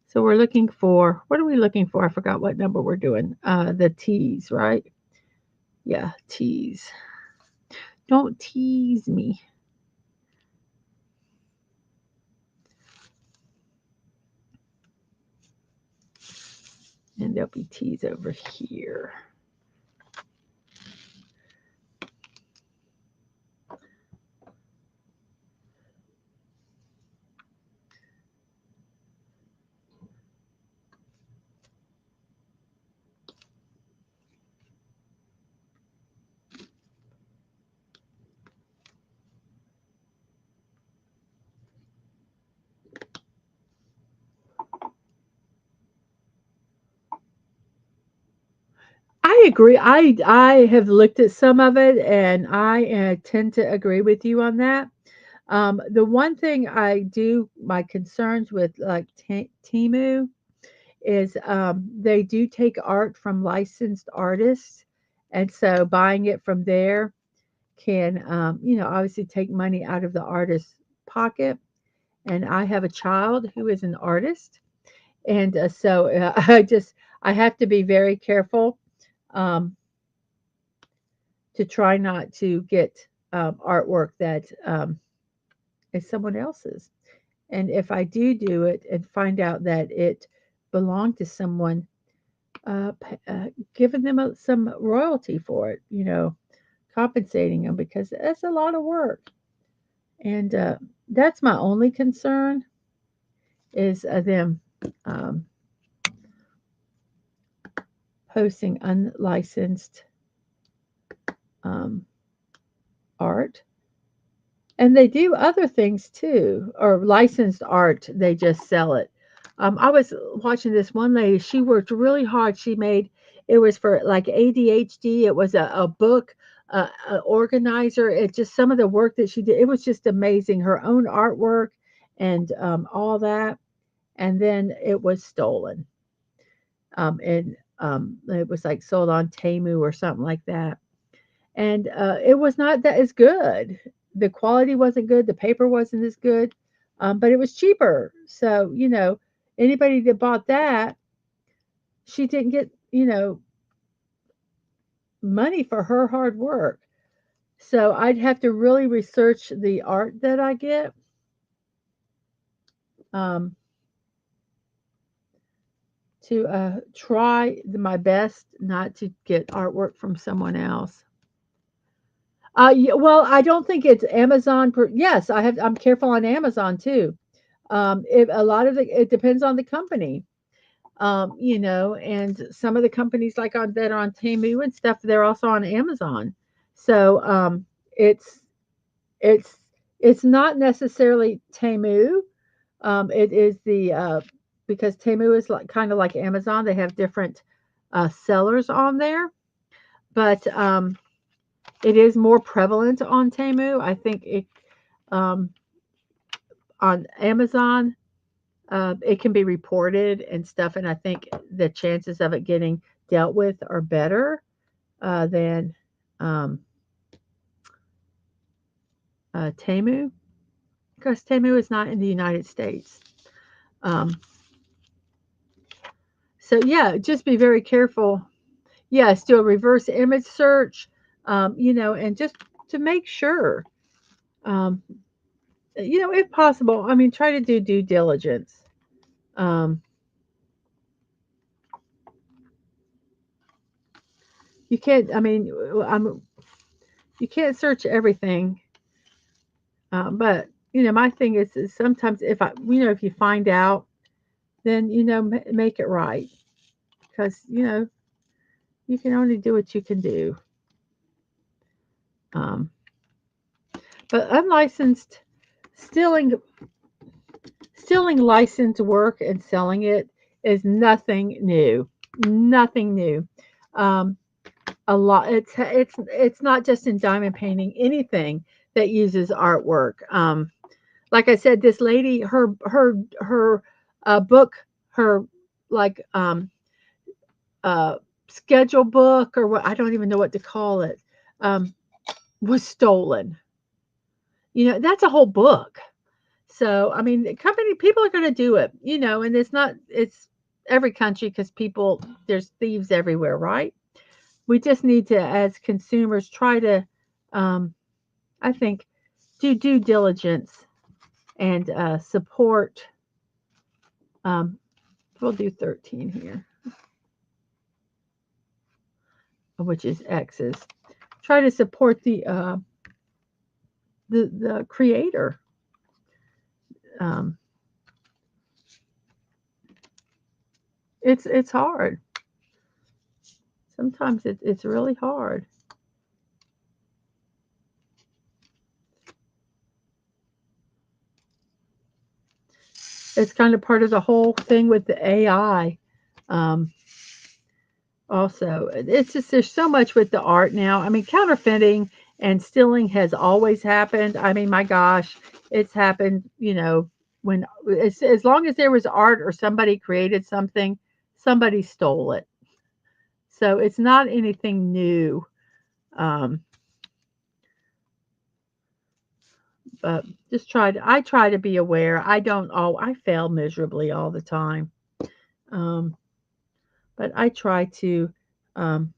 So we're looking for, what are we looking for? I forgot what number we're doing. The T's, right? Yeah, T's. Don't tease me. And there'll be T's over here. I agree. I have looked at some of it, and I tend to agree with you on that. The one thing my concerns with like Timu is they do take art from licensed artists, and so buying it from there can, obviously take money out of the artist's pocket. And I have a child who is an artist, and so I have to be very careful um, to try not to get artwork that is someone else's. And if I do it and find out that it belonged to someone, giving them some royalty for it, compensating them because that's a lot of work. And that's my only concern is them um, posting unlicensed um, art. And they do other things too, or licensed art, they just sell it. I was watching this one lady, she worked really hard. It was for like ADHD. It was a book organizer. It just some of the work that she did. It was just amazing. Her own artwork and all that. And then it was stolen. And it was like sold on Temu or something like that. And it was not that as good. The quality wasn't good. The paper wasn't as good, but it was cheaper. So anybody that bought that, she didn't get money for her hard work. So I'd have to really research the art that I get. Um, to try my best not to get artwork from someone else. Yeah, well, I don't think it's Amazon. Yes, I'm careful on Amazon too. If a lot of it depends on the company. And some of the companies like on that are on Temu and stuff, they're also on Amazon. So it's it's it's not necessarily Temu. It is the because Temu is like kind of like Amazon. They have different sellers on there, but it is more prevalent on Temu. I think it um, on Amazon it can be reported and stuff, and I think the chances of it getting dealt with are better than um, Temu because Temu is not in the United States. Um, so yeah, just be very careful. Yes, do a reverse image search, and just to make sure, um, if possible. I mean, try to do due diligence. Um, you can't. I mean, you can't search everything, but my thing is sometimes if you find out, then make it right because you can only do what you can do. Um, but unlicensed stealing stealing licensed work and selling it is nothing new. Nothing new. Um, a lot. It's not just in diamond painting. Anything that uses artwork. Like I said, this lady, her book, her like uh, schedule book or what I don't even know what to call it, um, was stolen. That's a whole book. So I mean, the company people are going to do it, and it's every country because there's thieves everywhere, right? We just need to, as consumers, try to, um, I think, do due diligence and support. Um, we'll do 13 here, which is X's. Try to support the creator. Um, it's hard. Sometimes it's really hard. It's kind of part of the whole thing with the AI. Um, Also, it's just there's so much with the art now. I mean, counterfeiting and stealing has always happened. I mean, my gosh, it's happened, when as long as there was art or somebody created something, somebody stole it. So it's not anything new. Um, but I try to be aware. I fail miserably all the time. Um, but I try to um,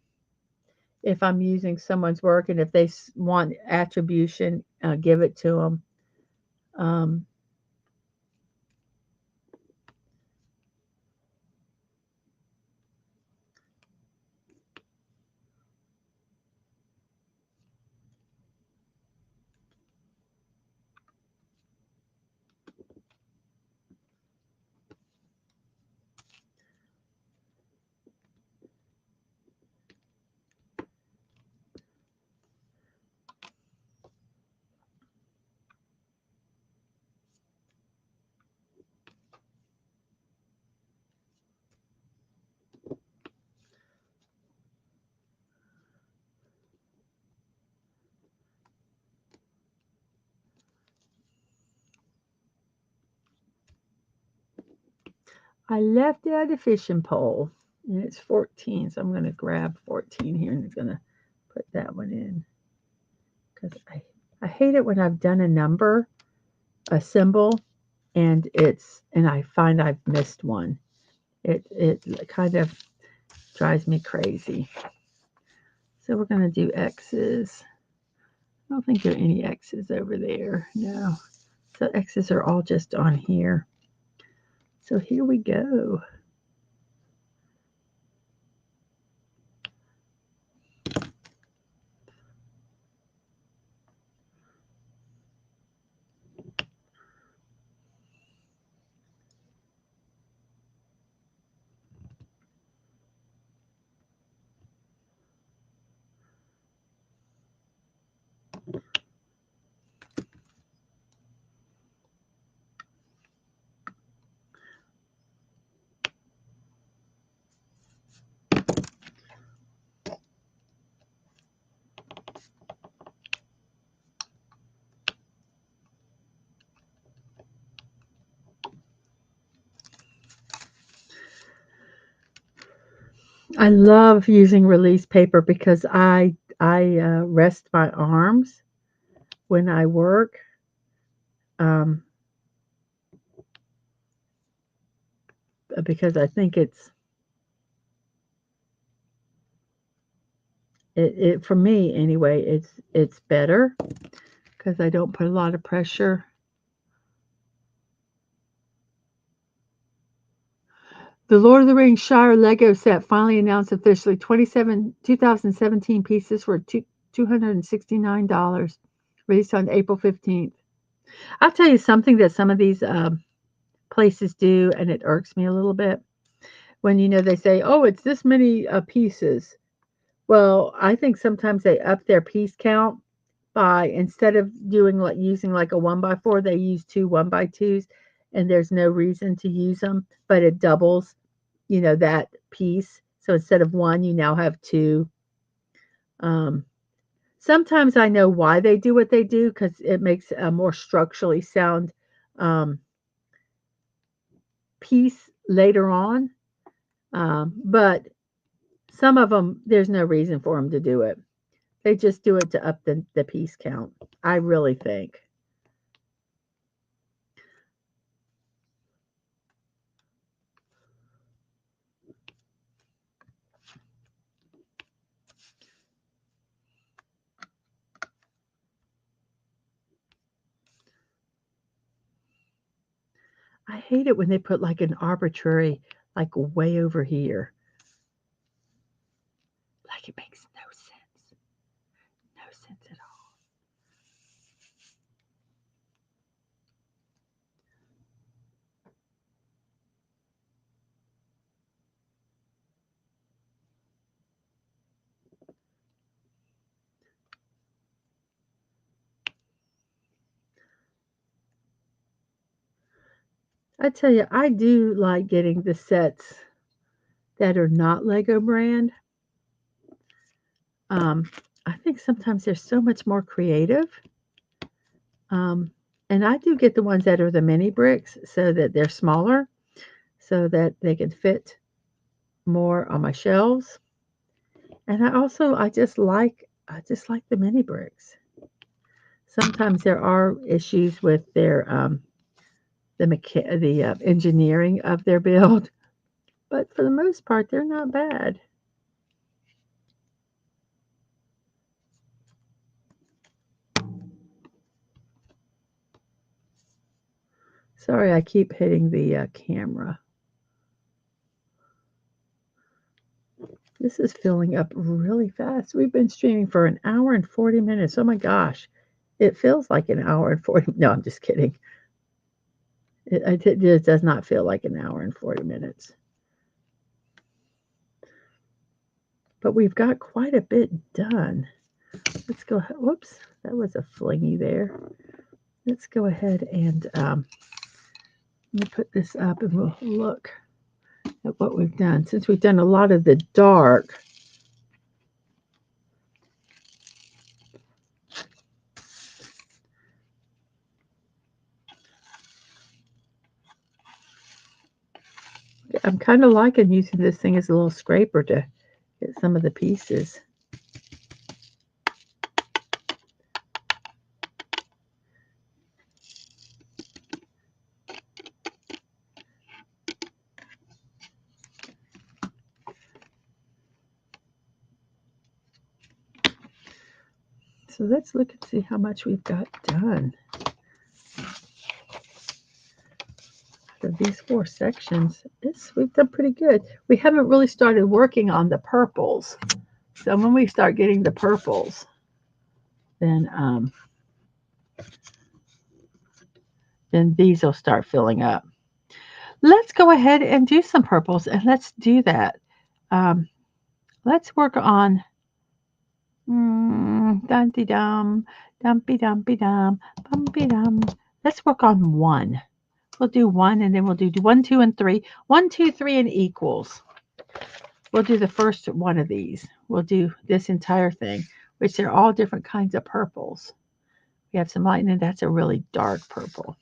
if I'm using someone's work and if they want attribution, give it to them. Um, I left out a fishing pole, and it's 14, so I'm going to grab 14 here and I'm going to put that one in because I hate it when I've done a number, a symbol, and I find I've missed one. It kind of drives me crazy. So we're going to do X's. I don't think there are any X's over there. No. So X's are all just on here. So here we go. I love using release paper because I rest my arms when I work. Um, because I think it for me anyway. It's better because I don't put a lot of pressure. The Lord of the Rings Shire Lego set finally announced officially. 2017 pieces for $269, released on April 15th. I'll tell you something that some of these places do, and it irks me a little bit. When they say, "Oh, it's this many pieces." Well, I think sometimes they up their piece count by instead of doing like using like a 1x4, they use two 1x2s, and there's no reason to use them, but it doubles, that piece. So instead of one, you now have two. Um, Sometimes I know why they do what they do because it makes a more structurally sound um, piece later on. But some of them, there's no reason for them to do it. They just do it to up the piece count, I really think. I hate it when they put like an arbitrary, like way over here. Like it makes no sense. No sense at all. I tell you, I do like getting the sets that are not Lego brand. Um, I think sometimes they're so much more creative. Um, and I do get the ones that are the mini bricks so that they're smaller, so that they can fit more on my shelves. And I just like the mini bricks. Sometimes there are issues with their the engineering of their build, but for the most part, they're not bad. Sorry, I keep hitting the camera. This is filling up really fast. We've been streaming for an hour and 40 minutes. Oh my gosh. It feels like an hour and 40. No, I'm just kidding. It does not feel like an hour and 40 minutes. But we've got quite a bit done. Let's go ahead. Whoops, that was a flingy there. Let's go ahead and let me put this up and we'll look at what we've done. Since we've done a lot of the dark, I'm kind of liking using this thing as a little scraper to get some of the pieces. So let's look and see how much we've got done. Out of these 4 sections, we've done pretty good. We haven't really started working on the purples. So when we start getting the purples, then these will start filling up. Let's go ahead and do some purples, and let's do that. Let's work on dumpy dum, dumpy dumpy dum, bumpy dum. Let's work on 1. We'll do 1, and then we'll do 1, 2, and 3. 1, 2, 3, and equals. We'll do the first one of these. We'll do this entire thing, which they're all different kinds of purples. We have some light, and that's a really dark purple.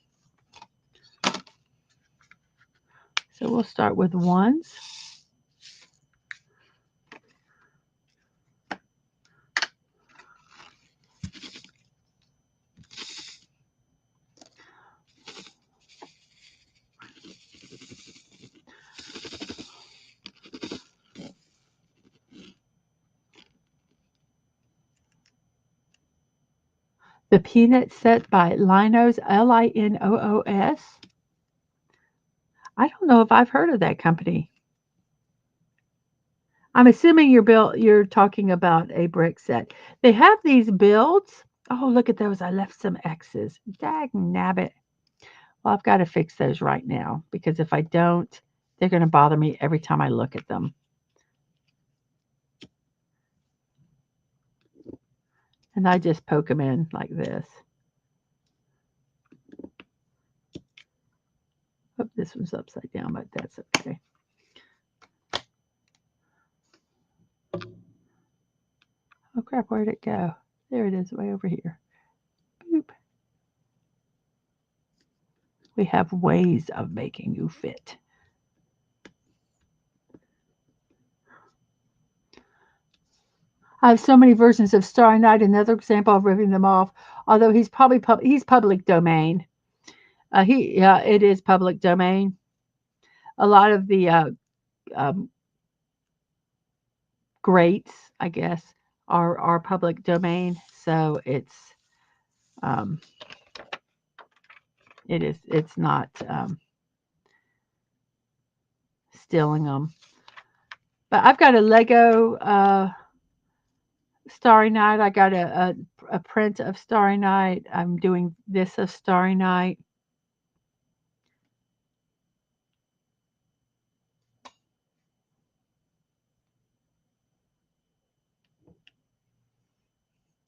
So we'll start with 1s. The Peanut Set by Linos, Linoos. I don't know if I've heard of that company. I'm assuming you're talking about a brick set. They have these builds. Oh, look at those. I left some X's. Dag nabbit. Well, I've got to fix those right now because if I don't, they're going to bother me every time I look at them. And I just poke them in like this. Oh, this one's upside down, but that's okay. Oh, crap, where'd it go? There it is, way over here. Boop. We have ways of making you fit. I have so many versions of StarryNight. Another example of ripping them off. Although he's probably he's public domain. It is public domain. A lot of the greats, I guess, are public domain. So it's not stealing them. But I've got a Lego StarryNight. I got a print of StarryNight. I'm doing this of StarryNight.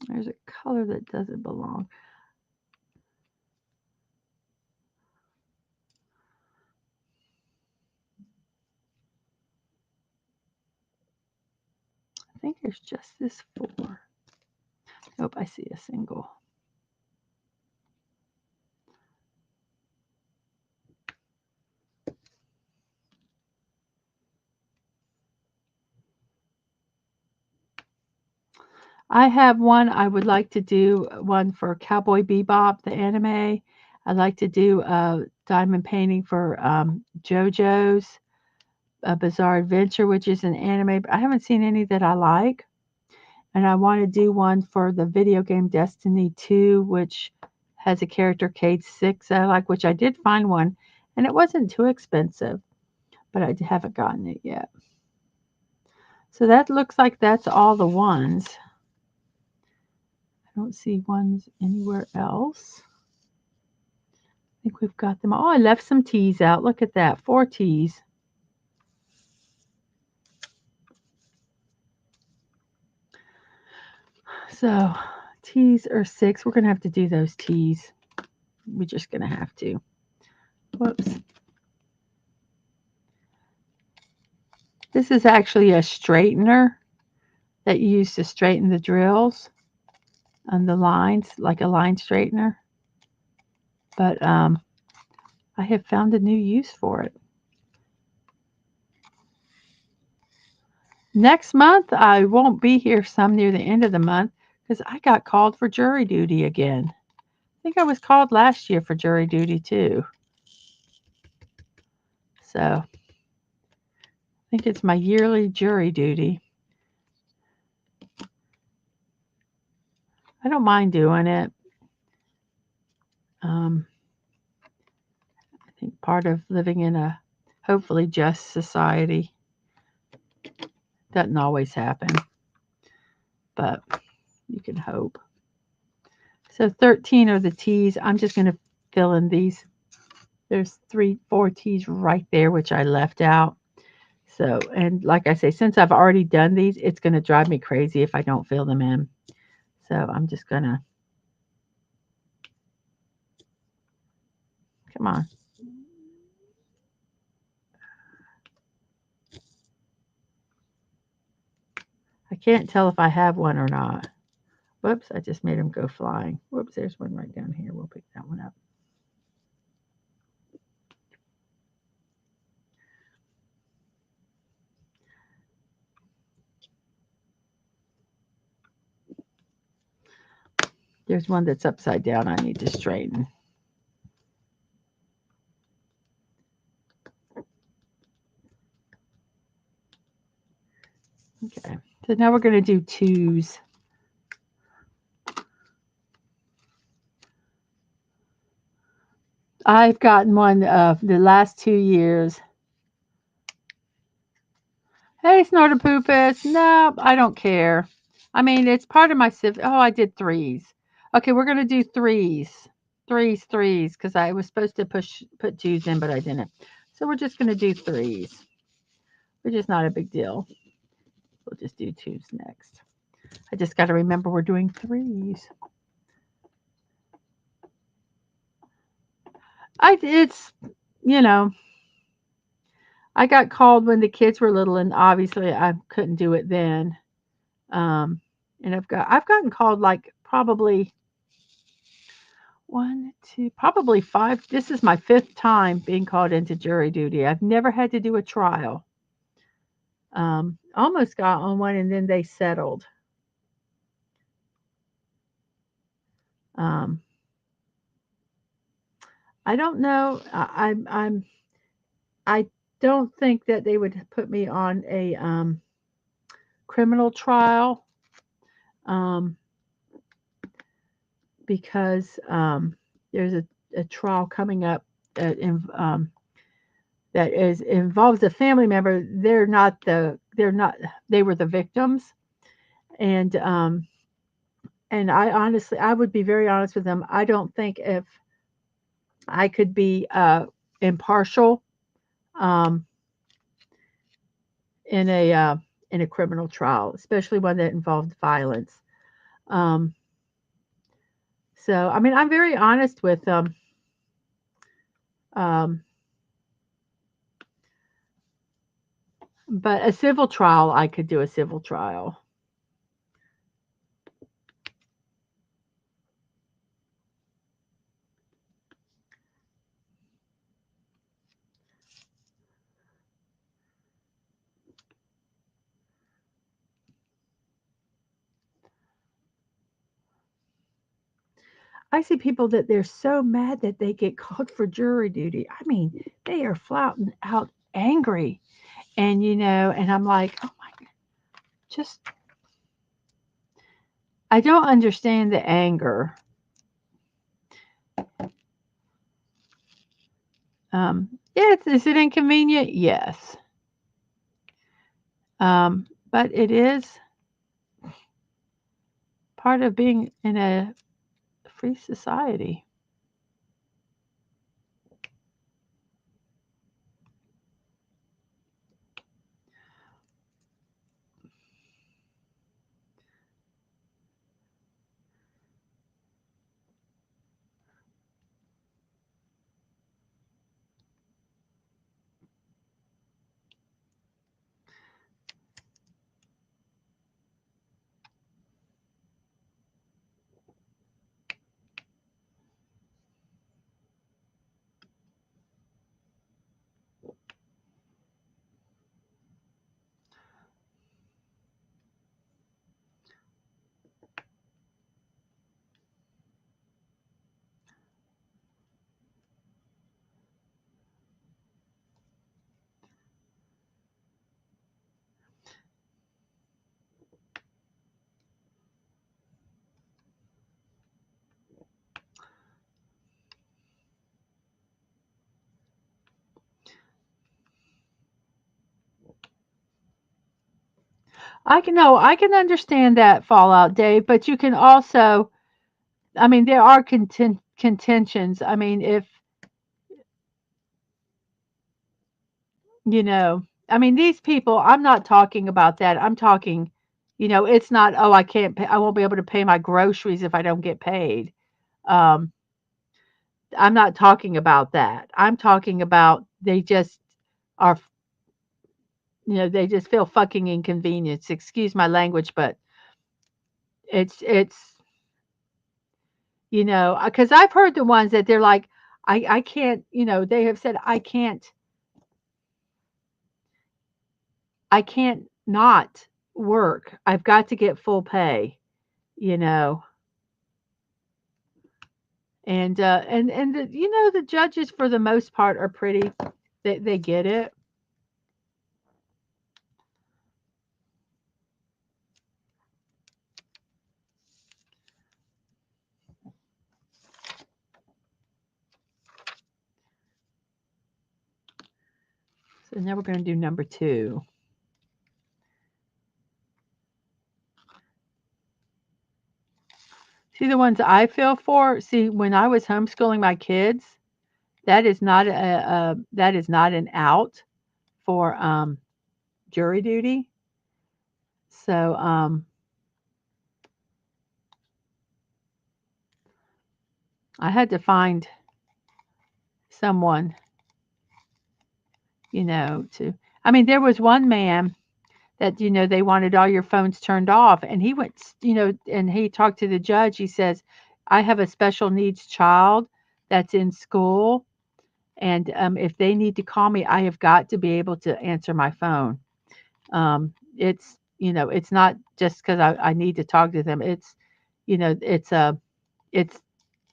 There's a color that doesn't belong. I think there's just this 4. Nope, I see a single. I have one. I would like to do one for Cowboy Bebop, the anime. I'd like to do a diamond painting for JoJo's Bizarre Adventure, which is an anime. But I haven't seen any that I like. And I want to do one for the video game Destiny 2, which has a character Cade 6 I like, which I did find one. And it wasn't too expensive, but I haven't gotten it yet. So that looks like that's all the ones. I don't see ones anywhere else. I think we've got them. Oh, I left some T's out. Look at that. 4 T's. So T's are 6. We're going to have to do those T's. We're just going to have to. Whoops. This is actually a straightener that you use to straighten the drills on the lines, like a line straightener. But I have found a new use for it. Next month, I won't be here some near the end of the month because I got called for jury duty again. I think I was called last year for jury duty too. So I think it's my yearly jury duty. I don't mind doing it. I think part of living in a hopefully just society doesn't always happen, but you can hope. So 13 are the T's. I'm just going to fill in these. There's 4 T's right there, which I left out. So, and like I say, since I've already done these, it's going to drive me crazy if I don't fill them in. So I'm just going to, come on. I can't tell if I have one or not. Whoops, I just made them go flying. Whoops, there's one right down here. We'll pick that one up. There's one that's upside down I need to straighten. Okay, so now we're going to do 2s. I've gotten one the last 2 years. Hey, Snorterpoopus. No, I don't care. I mean, it's part of my civ. Oh, I did 3s. Okay, we're going to do 3s. 3s, because I was supposed to put 2s in, but I didn't. So we're just going to do 3s, which is not a big deal. We'll just do 2s next. I just got to remember we're doing 3s. It's, you know, I got called when the kids were little, and obviously I couldn't do it then. And I've gotten called like probably 1, 2, probably 5. This is my 5th time being called into jury duty. I've never had to do a trial. Almost got on one, and then they settled. Um, I don't know. I don't think that they would put me on a criminal trial um, because there's a trial coming up that involves a family member. They were the victims, and I honestly, I would be very honest with them. I don't think if I could be impartial um, in a criminal trial, especially one that involved violence. Um, so, I mean, I'm very honest with them. Um, but a civil trial, I could do a civil trial. I see people that they're so mad that they get called for jury duty. I mean, they are flouting out angry. And, and I'm like, oh my, just, I don't understand the anger. Yeah, is it inconvenient? Yes. But it is part of being in a free society. I can understand that fallout, Dave, but you can also, I mean, there are contentions. I mean, if you know, I mean, these people, I'm not talking about that. I'm talking, it's not, oh, I can't pay, I won't be able to pay my groceries if I don't get paid. Um, I'm not talking about that. I'm talking about they just are, they just feel fucking inconvenienced. Excuse my language, but it's, because I've heard the ones that they're like, I can't, they have said, I can't not work. I've got to get full pay, you know. And the judges for the most part are pretty, they get it. So now we're going to do number 2. See the ones I feel for? See, when I was homeschooling my kids, that is not an out for jury duty. So I had to find someone, to. I mean, there was one man that they wanted all your phones turned off, and he went, and he talked to the judge. He says, I have a special needs child that's in school, and if they need to call me, I have got to be able to answer my phone. It's it's not just because I need to talk to them. It's it's a it's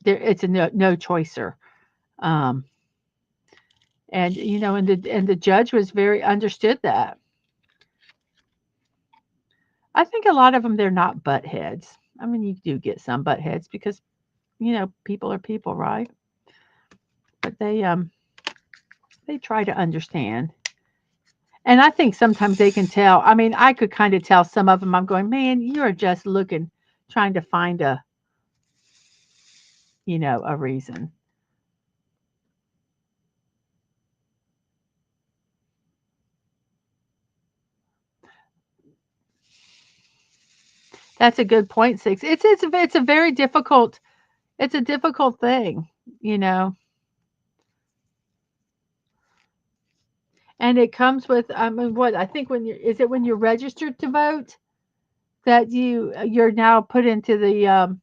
there, it's a no choicer. um and and the judge was very understood that. I think a lot of them, they're not butt heads. I mean, you do get some butt heads because people are people, right? But they try to understand. And I think sometimes they can tell. I mean, I could kind of tell some of them. I'm going, man, you're just looking, trying to find a reason. That's a good point, six. It's a very difficult. It's a difficult thing, you know, and it comes with. I mean, what I think when when you're registered to vote that you're now put into the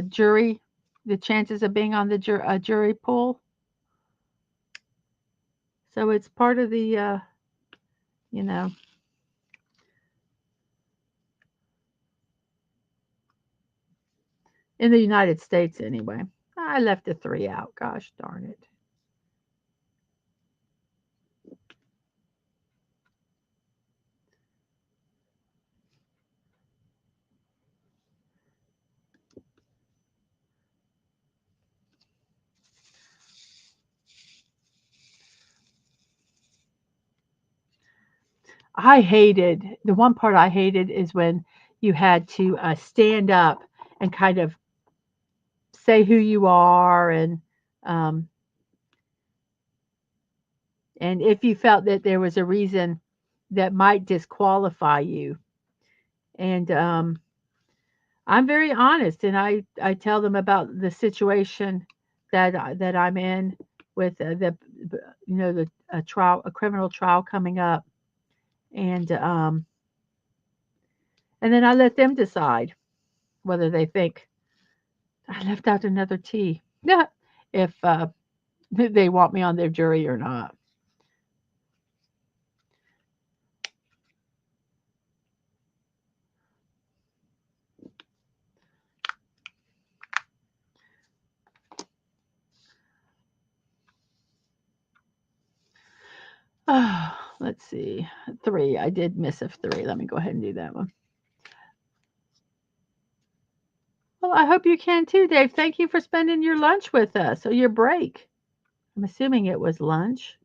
jury, the chances of being on the jury pool. So it's part of the you know in the United States anyway. I left the 3 out. Gosh darn it. I hated the one part I hated is when you had to stand up and kind of say who you are, um, and if you felt that there was a reason that might disqualify you. And I'm very honest, and I tell them about the situation that I'm in with the a criminal trial coming up, and and then I let them decide whether they think I left out another T. Yeah, if they want me on their jury or not. Let's see, 3. I did miss a 3. Let me go ahead and do that one. Well, I hope you can too, Dave. Thank you for spending your lunch with us or your break. I'm assuming it was lunch.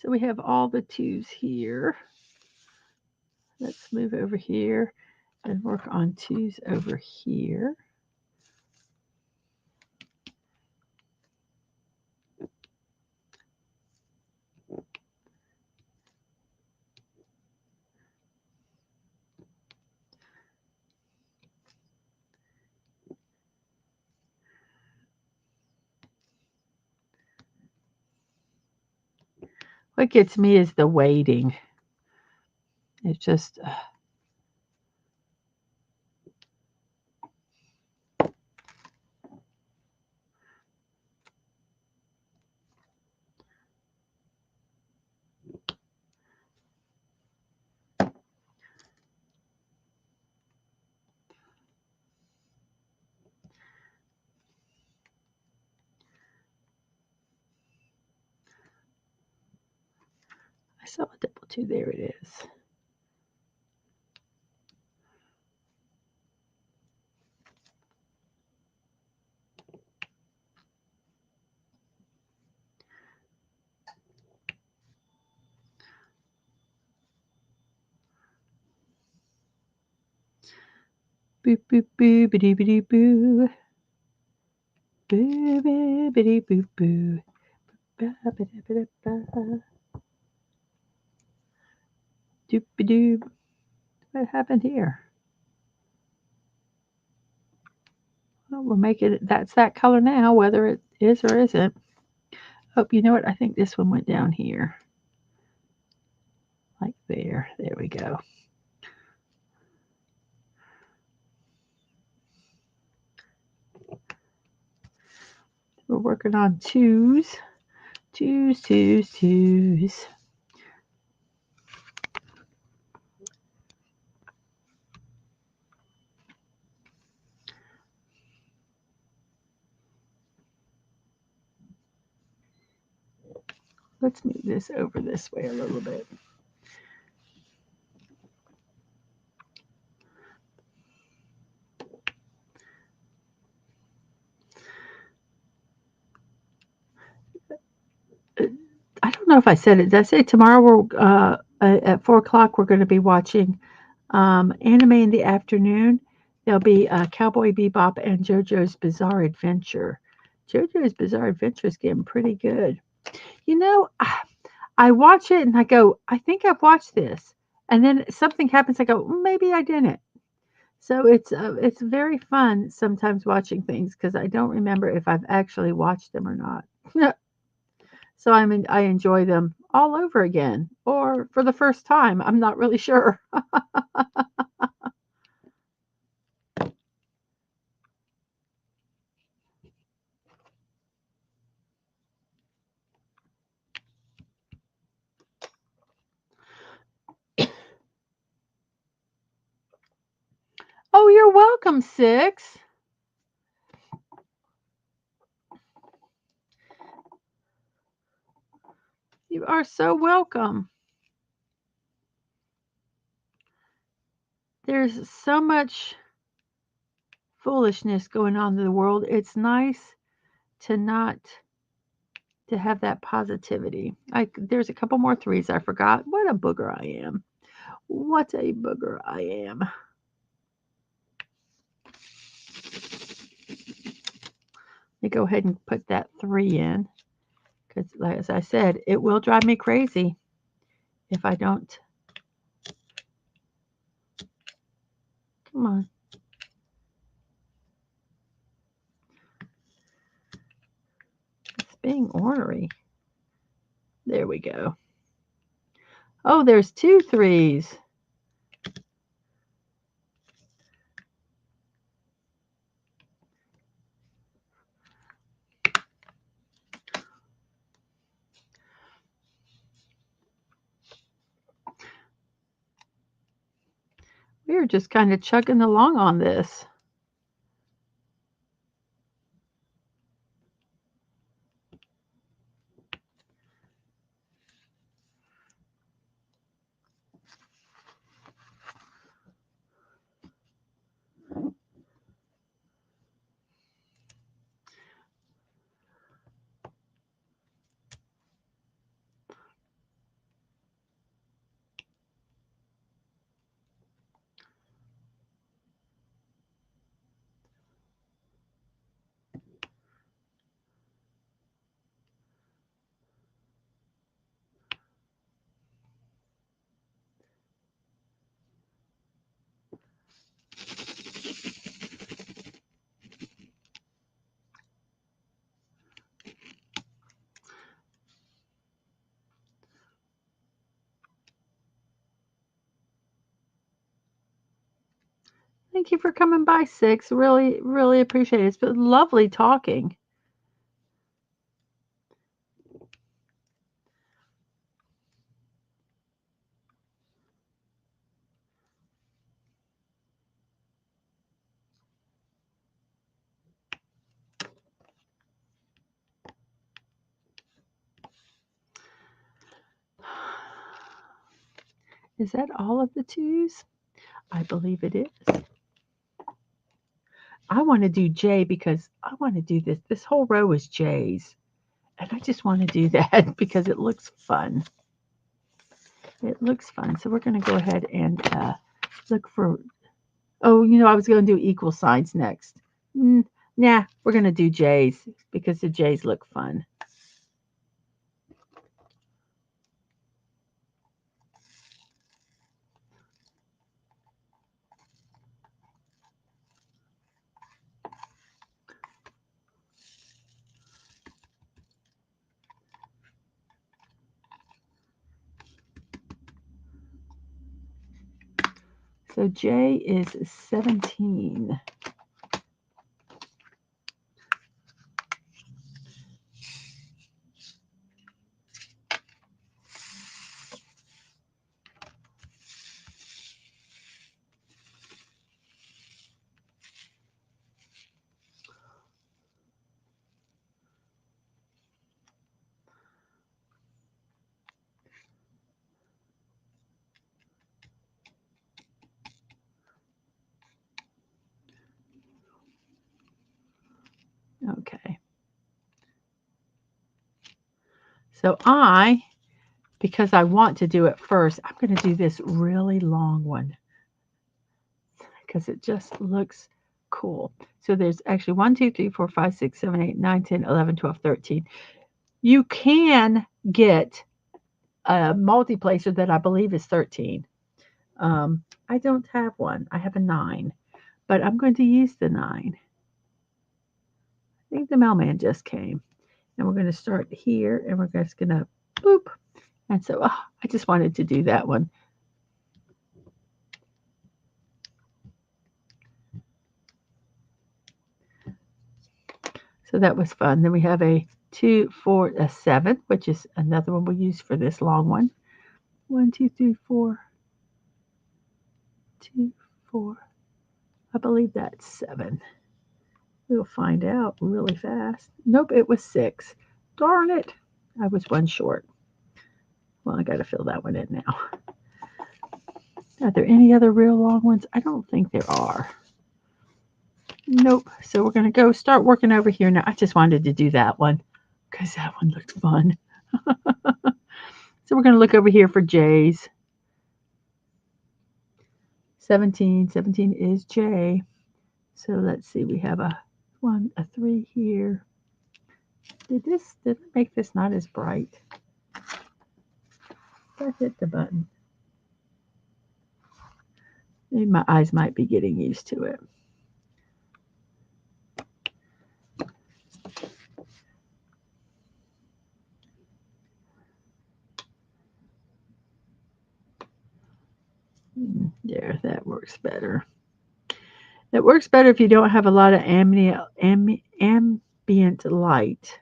So we have all the 2s here. Let's move over here and work on 2s over here. What gets me is the waiting. It's just I saw a double 2. There it is. Boop, boop, boo, bitty, bitty, boo. Boo, boo, bitty, boo, boo. Ba, ba, da, ba, da, ba. Doop, doop. What happened here? Well, we'll make it, that's that color now, whether it is or isn't. Oh, you know what? I think this one went down here. Like there. There we go. We're working on 2s. 2s, 2s, 2s. Let's move this over this way a little bit. I don't know if I said it. Did I say tomorrow we're at 4 o'clock we're going to be watching anime in the afternoon? There'll be Cowboy Bebop and JoJo's Bizarre Adventure. JoJo's Bizarre Adventure is getting pretty good. You know, I watch it and I go, I think I've watched this, and then something happens. I go, maybe I didn't. So it's very fun sometimes watching things because I don't remember if I've actually watched them or not. So I enjoy them all over again or for the first time. I'm not really sure. Oh, you're welcome, Six. You are so welcome. There's so much foolishness going on in the world. It's nice to not to have that positivity. There's a couple more 3s I forgot. What a booger I am. What a booger I am. Let me go ahead and put that 3 in because, as I said, it will drive me crazy if I don't. Come on. It's being ornery. There we go. Oh, there's 2 3s. We're just kind of chugging along on this. Thank you for coming by, Six. Really, really appreciate it. It's been lovely talking. Is that all of the twos? I believe it is. I want to do J because I want to do this. This whole row is J's. And I just want to do that because it looks fun. It looks fun. So we're going to go ahead and look for, oh, I was going to do equal signs next. Nah, we're going to do J's because the J's look fun. So J is 17. Okay. So because I want to do it first, I'm going to do this really long one because it just looks cool. So there's actually 1, 2, 3, 4, 5, 6, 7, 8, 9, 10, 11, 12, 13. You can get a multiplacer that I believe is 13. I don't have one. I have a 9, but I'm going to use the 9. I think the mailman just came. And we're going to start here and we're just going to boop. And so I just wanted to do that one. So that was fun. Then we have a 2, 4, a 7, which is another one we'll use for this long one. 1, 2, 3, 4, 2, 4. I believe that's 7. We'll find out really fast. Nope, it was 6. Darn it. I was one short. Well, I got to fill that one in now. Are there any other real long ones? I don't think there are. Nope. So we're going to go start working over here now. I just wanted to do that one because that one looked fun. So we're going to look over here for J's. 17. 17 is J. So let's see. We have a 1, a 3 here. Did I make this not as bright? I hit the button. Maybe my eyes might be getting used to it. There, that works better. It works better if you don't have a lot of ambient light.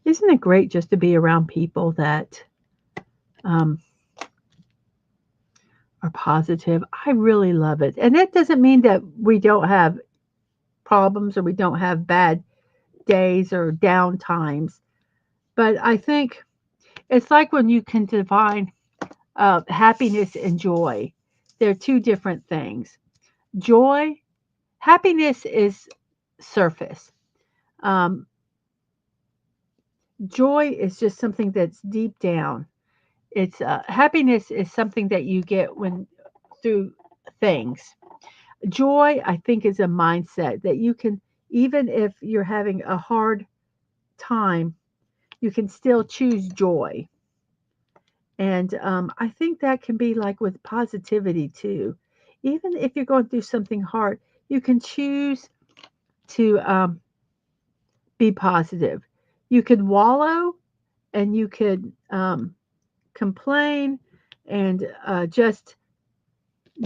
Isn't it great just to be around people that um, are positive? I really love it. And that doesn't mean that we don't have problems or we don't have bad days or down times. But I think it's like when you can define happiness and joy. They're two different things. Joy, happiness is surface. Um, Joy is just something that's deep down. It's happiness is something that you get when through things. Joy, I think, is a mindset that you can, even if you're having a hard time, you can still choose joy. And I think that can be like with positivity too. Even if you're going through something hard, you can choose to be positive. You could wallow and you could complain and just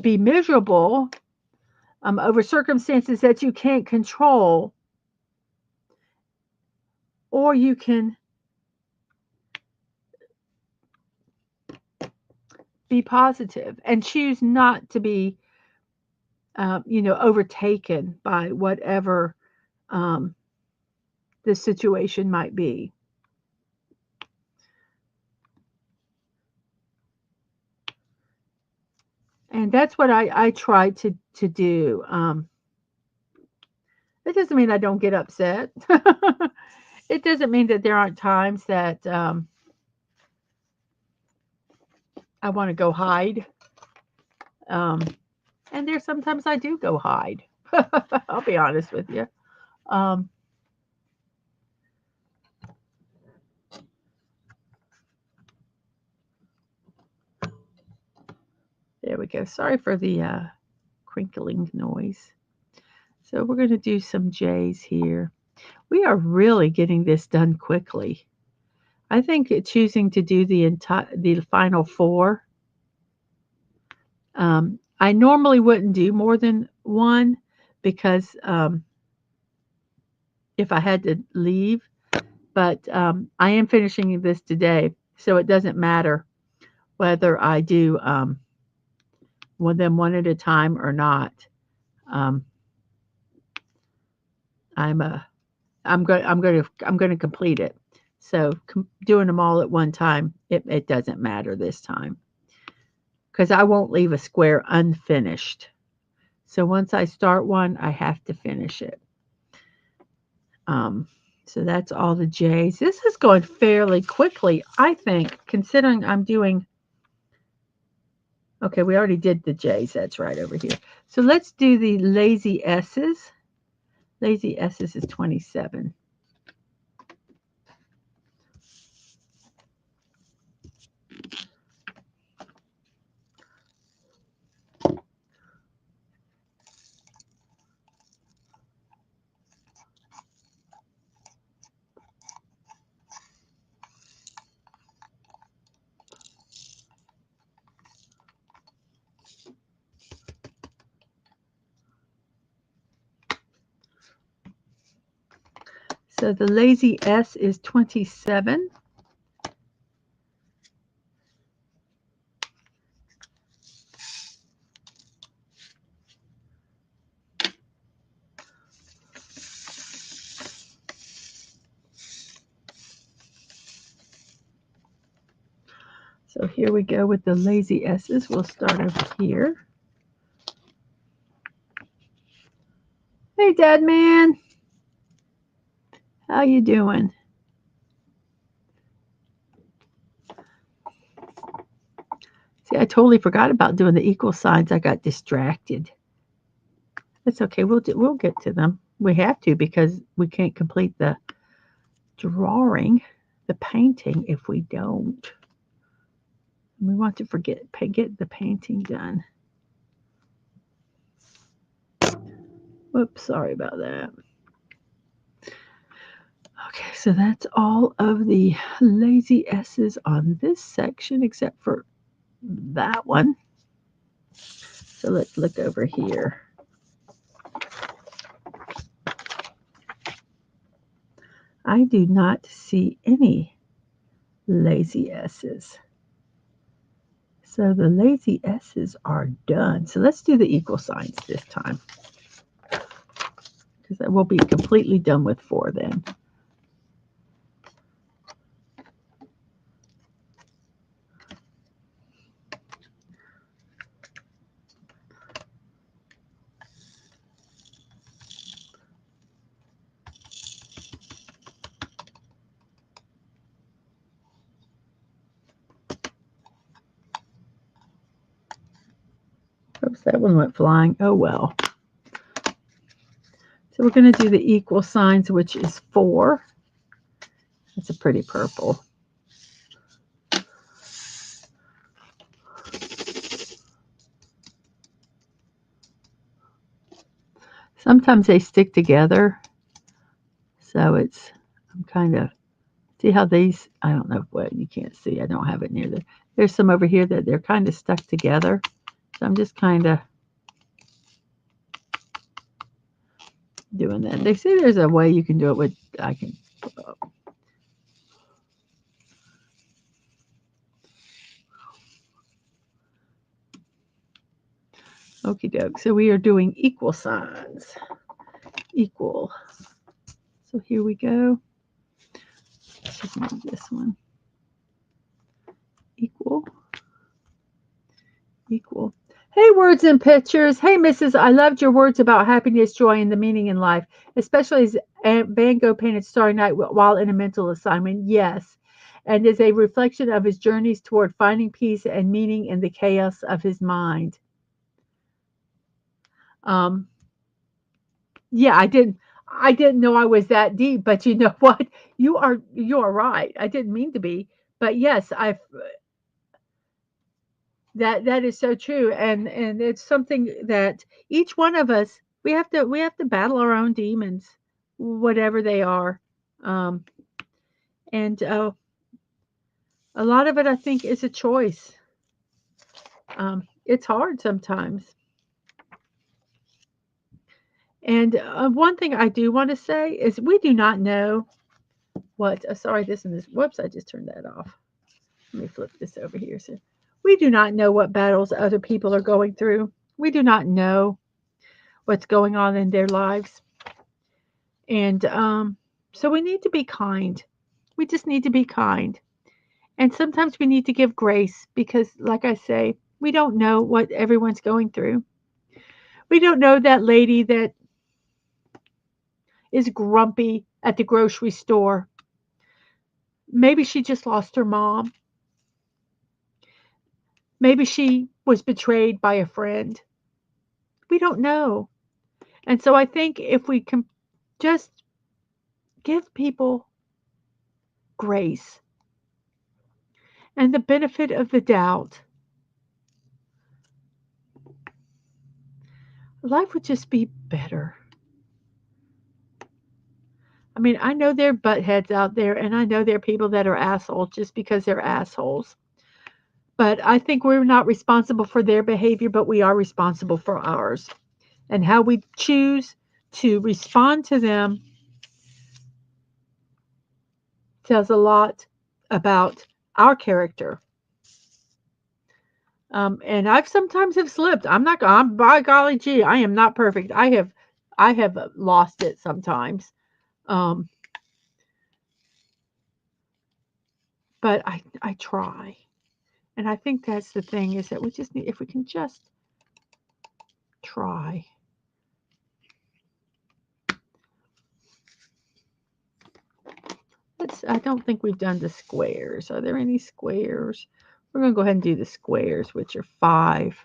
be miserable over circumstances that you can't control, or you can be positive and choose not to be, overtaken by whatever um, the situation might be. And that's what I try to do. It doesn't mean I don't get upset. It doesn't mean that there aren't times that I want to go hide. Um, and there's sometimes I do go hide. I'll be honest with you. Um, there we go. Sorry for the crinkling noise. So we're going to do some J's here. We are really getting this done quickly. I think choosing to do the final four. I normally wouldn't do more than one because if I had to leave, but I am finishing this today, so it doesn't matter whether I do them one at a time or not. Um, I'm a I'm going to complete it. So doing them all at one time, it doesn't matter this time because I won't leave a square unfinished. So once I start one, I have to finish it. Um, so that's all the J's. This is going fairly quickly, I think, considering I'm doing. Okay, we already did the J's. That's right over here. So let's do the lazy S's. Lazy S's is 27. So the lazy S is 27. So here we go with the lazy S's. We'll start over here. Hey, Dad Man. How you doing? See, I totally forgot about doing the equal signs. I got distracted. That's okay. We'll get to them. We have to because we can't complete the drawing, the painting if we don't. We want to get the painting done. Whoops, sorry about that. Okay, so that's all of the lazy S's on this section except for that one. So let's look over here. I do not see any lazy S's. So the lazy S's are done. So let's do the equal signs this time. Because I will be completely done with 4 then. Oops, that one went flying. Oh, well. So we're going to do the equal signs, which is 4. It's a pretty purple. Sometimes they stick together. So I'm kind of, see how these, I don't know what, you can't see. I don't have it near there. There's some over here that they're kind of stuck together. So I'm just kind of doing that. They say there's a way you can do it with, I can, okie doke. So we are doing equal signs. Equal. So here we go. Let's just move this one. Equal. Equal. Hey, words and pictures. Hey, Mrs. I loved your words about happiness, joy, and the meaning in life, especially as Van Gogh painted Starry Night while in a mental assignment. Yes. And is a reflection of his journeys toward finding peace and meaning in the chaos of his mind. Yeah, I didn't know I was that deep, but you know what? You are right. I didn't mean to be, but yes, I've that is so true, and it's something that each one of us we have to battle our own demons, whatever they are, um, and a lot of it I think is a choice. It's hard sometimes, and one thing I do want to say is we do not know what. Sorry, this and this. Whoops, I just turned that off. Let me flip this over here. So we do not know what battles other people are going through. We do not know what's going on in their lives. And so we need to be kind. We just need to be kind. And sometimes we need to give grace because, like I say, we don't know what everyone's going through. We don't know that lady that is grumpy at the grocery store. Maybe she just lost her mom. Maybe she was betrayed by a friend. We don't know. And so I think if we can just give people grace and the benefit of the doubt, life would just be better. I mean, I know there are butt heads out there, and I know there are people that are assholes just because they're assholes. But I think we're not responsible for their behavior, but we are responsible for ours. And how we choose to respond to them tells a lot about our character. And I've sometimes have slipped. I'm by golly gee, I am not perfect. I have lost it sometimes. Um, but I try. And I think that's the thing is that we just need if we can just try. I don't think we've done the squares. Are there any squares? We're going to go ahead and do the squares, which are 5.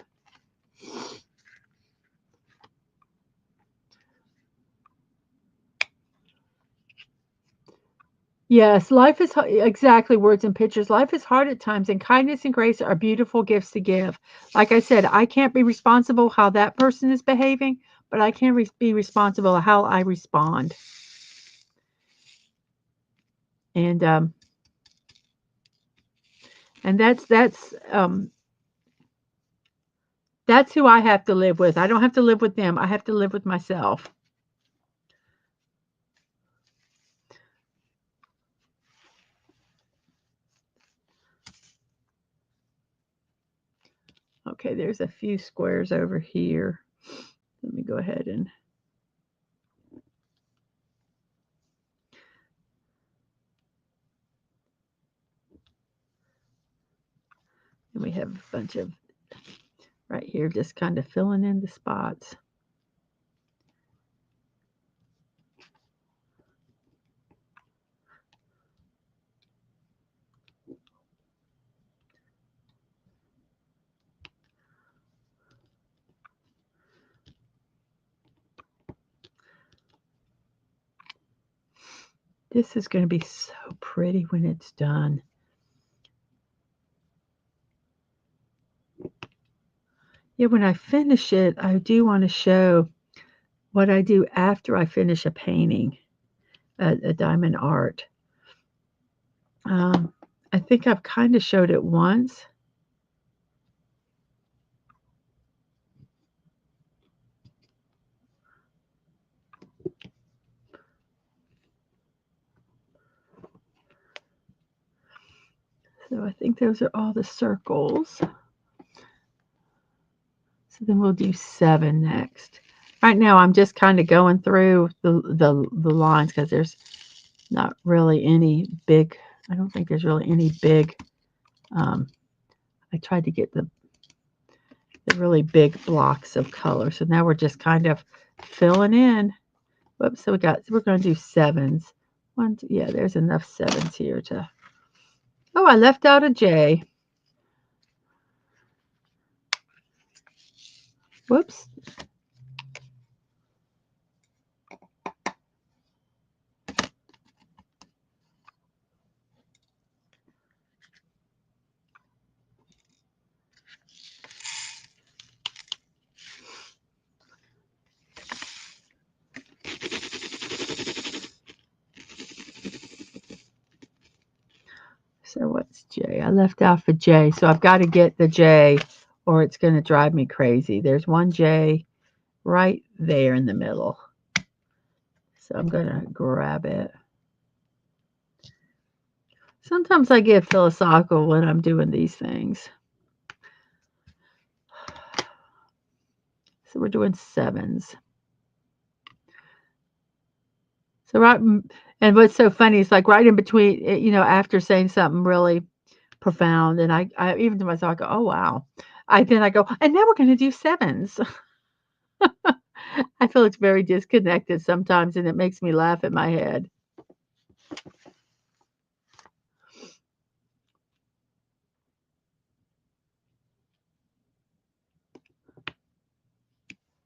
Yes, life is exactly words and pictures. Life is hard at times, and kindness and grace are beautiful gifts to give. Like I said, I can't be responsible how that person is behaving, but I can be responsible how I respond. And that's who I have to live with. I don't have to live with them. I have to live with myself. Okay, there's a few squares over here. Let me go ahead and we have a bunch of right here just kind of filling in the spots. This is going to be so pretty when it's done. Yeah, when I finish it, I do want to show what I do after I finish a painting, a diamond art. I think I've kind of showed it once. So I think those are all the circles. So then we'll do 7 next. Right now I'm just kind of going through the lines because there's not really any big, I don't think there's really any big, I tried to get the really big blocks of color. So now we're just kind of filling in. Whoops, so we're going to do 7s. Yeah, there's enough 7s here to, oh, I left out a J. Whoops. So what's J? I left out for J. So I've got to get the J or it's going to drive me crazy. There's one J right there in the middle. So I'm going to grab it. Sometimes I get philosophical when I'm doing these things. So we're doing 7s. So right, and what's so funny is like right in between, you know, after saying something really profound, and I even to myself, I go, oh wow. Then I go, and now we're going to do 7s. I feel it's very disconnected sometimes, and it makes me laugh in my head.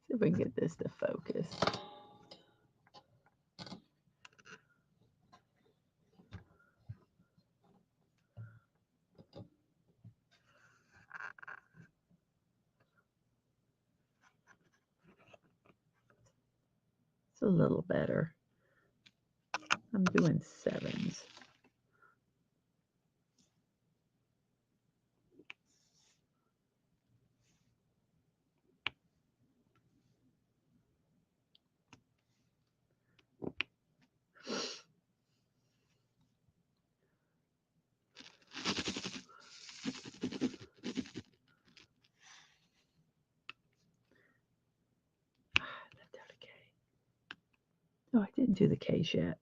See if we can get this to focus. It's a little better. I'm doing 7s. Oh, I didn't do the K's yet.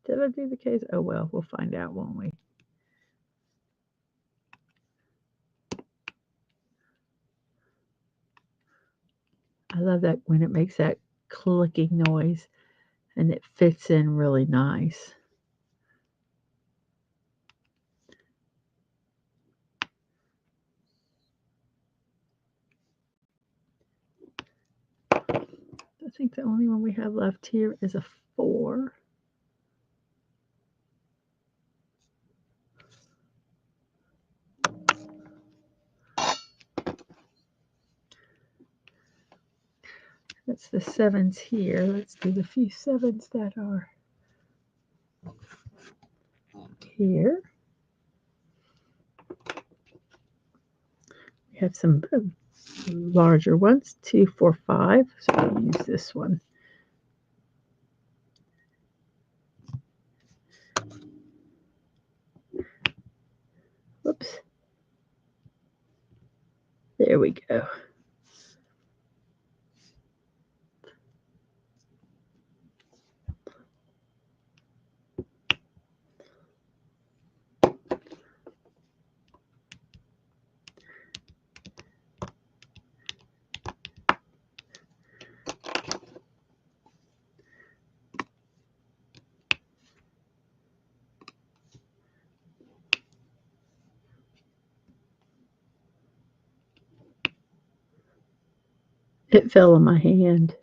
Did I do the K's? Oh, well, we'll find out, won't we? I love that when it makes that clicking noise and it fits in really nice. I think the only one we have left here is a 4. That's the 7s here. Let's do the few 7s that are here. We have some larger ones, 2, 4, 5. So I'll use this one. Whoops. There we go. It fell in my hand.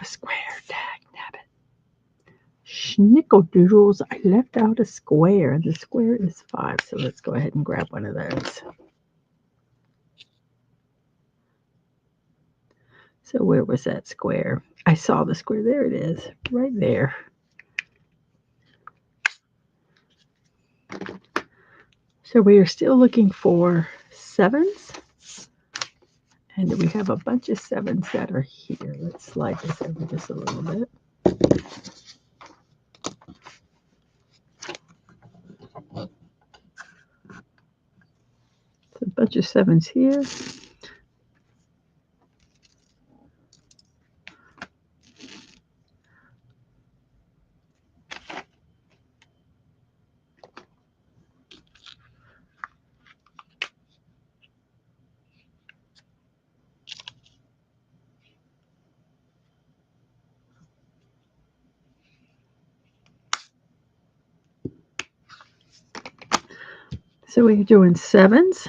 out a square. Dag nabbit. Schnickeldoodles. I left out a square. The square is 5. So let's go ahead and grab one of those. So where was that square? I saw the square. There it is. Right there. So we are still looking for 7s. And we have a bunch of 7s that are here. Let's slide this over just a little bit. So a bunch of 7s here. So we're doing 7s.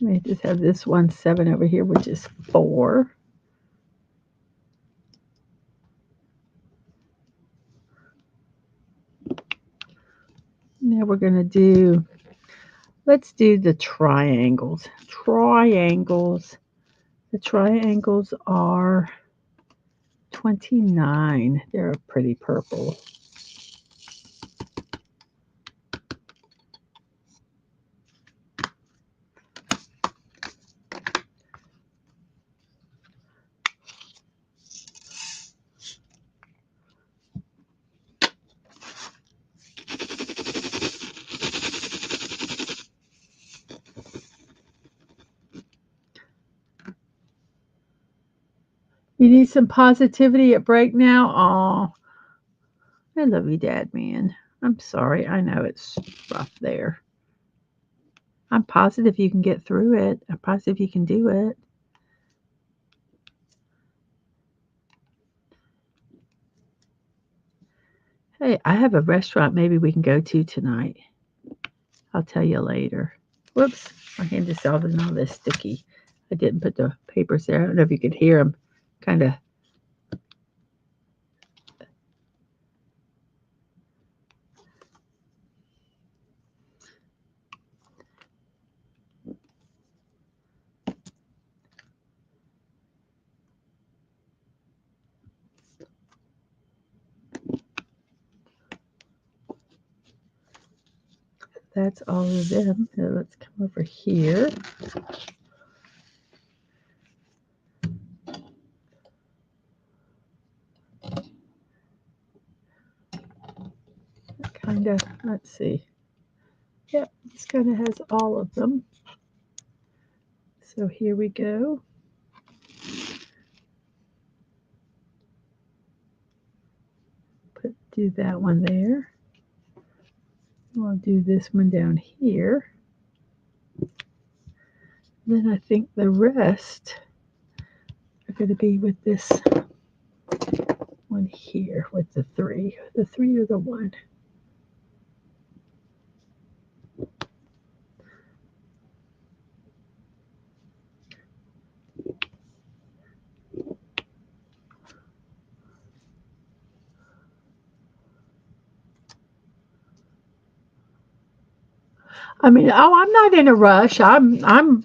Let me just have this one 7 over here, which is 4. Now we're going to do, let's do the triangles. Triangles. The triangles are 29. They're a pretty purple. You need some positivity at break now? Aw, I love you, Dad, man. I'm sorry. I know it's rough there. I'm positive you can get through it. I'm positive you can do it. Hey, I have a restaurant maybe we can go to tonight. I'll tell you later. Whoops, my hand is all this sticky. I didn't put the papers there. I don't know if you could hear them kind of. That's all of them. Now let's come over here. Kind of, let's see. Yep, this kind of has all of them. So here we go. Do that one there. I'll do this one down here. Then I think the rest are going to be with this one here with the 3. The 3 or the 1. I mean, oh, I'm not in a rush. I'm.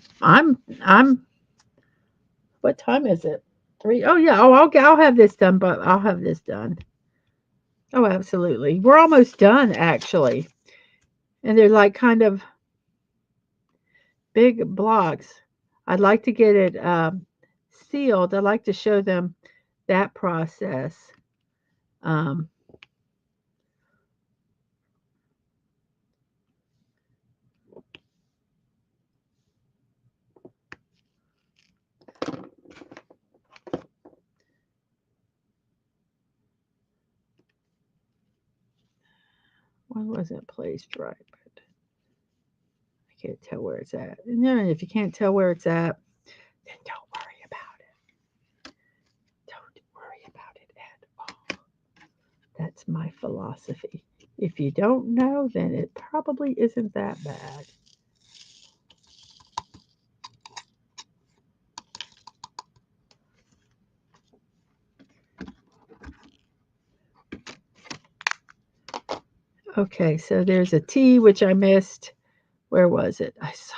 What time is it? 3. Oh yeah. Oh, I'll have this done, but I'll have this done. Oh, absolutely. We're almost done, actually. And they're like kind of big blocks. I'd like to get it sealed. I'd like to show them that process. Um, why wasn't it placed right? But I can't tell where it's at. No, if you can't tell where it's at, then don't worry about it. Don't worry about it at all. That's my philosophy. If you don't know, then it probably isn't that bad. Okay, so there's a T which I missed. Where was it? I saw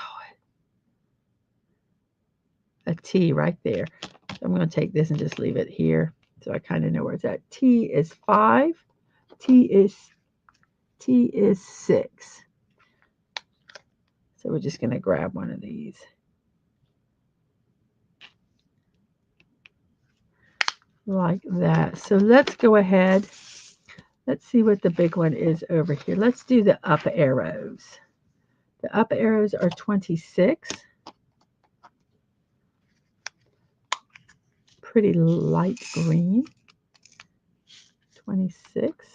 it. A T right there. So I'm going to take this and just leave it here so I kind of know where it's at. T is 5. T is T is 6. So we're just going to grab one of these. Like that. So let's go ahead. Let's see what the big one is over here. Let's do the up arrows. The up arrows are 26. Pretty light green. 26.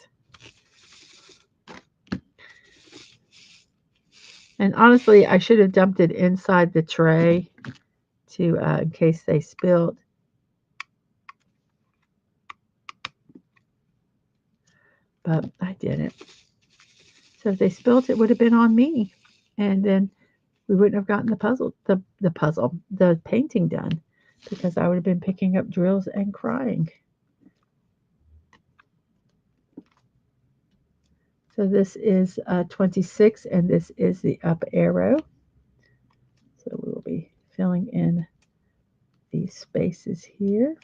And honestly, I should have dumped it inside the tray to in case they spilled. But I didn't. So if they spilled, it would have been on me. And then we wouldn't have gotten the painting done because I would have been picking up drills and crying. So this is 26 and this is the up arrow. So we will be filling in these spaces here.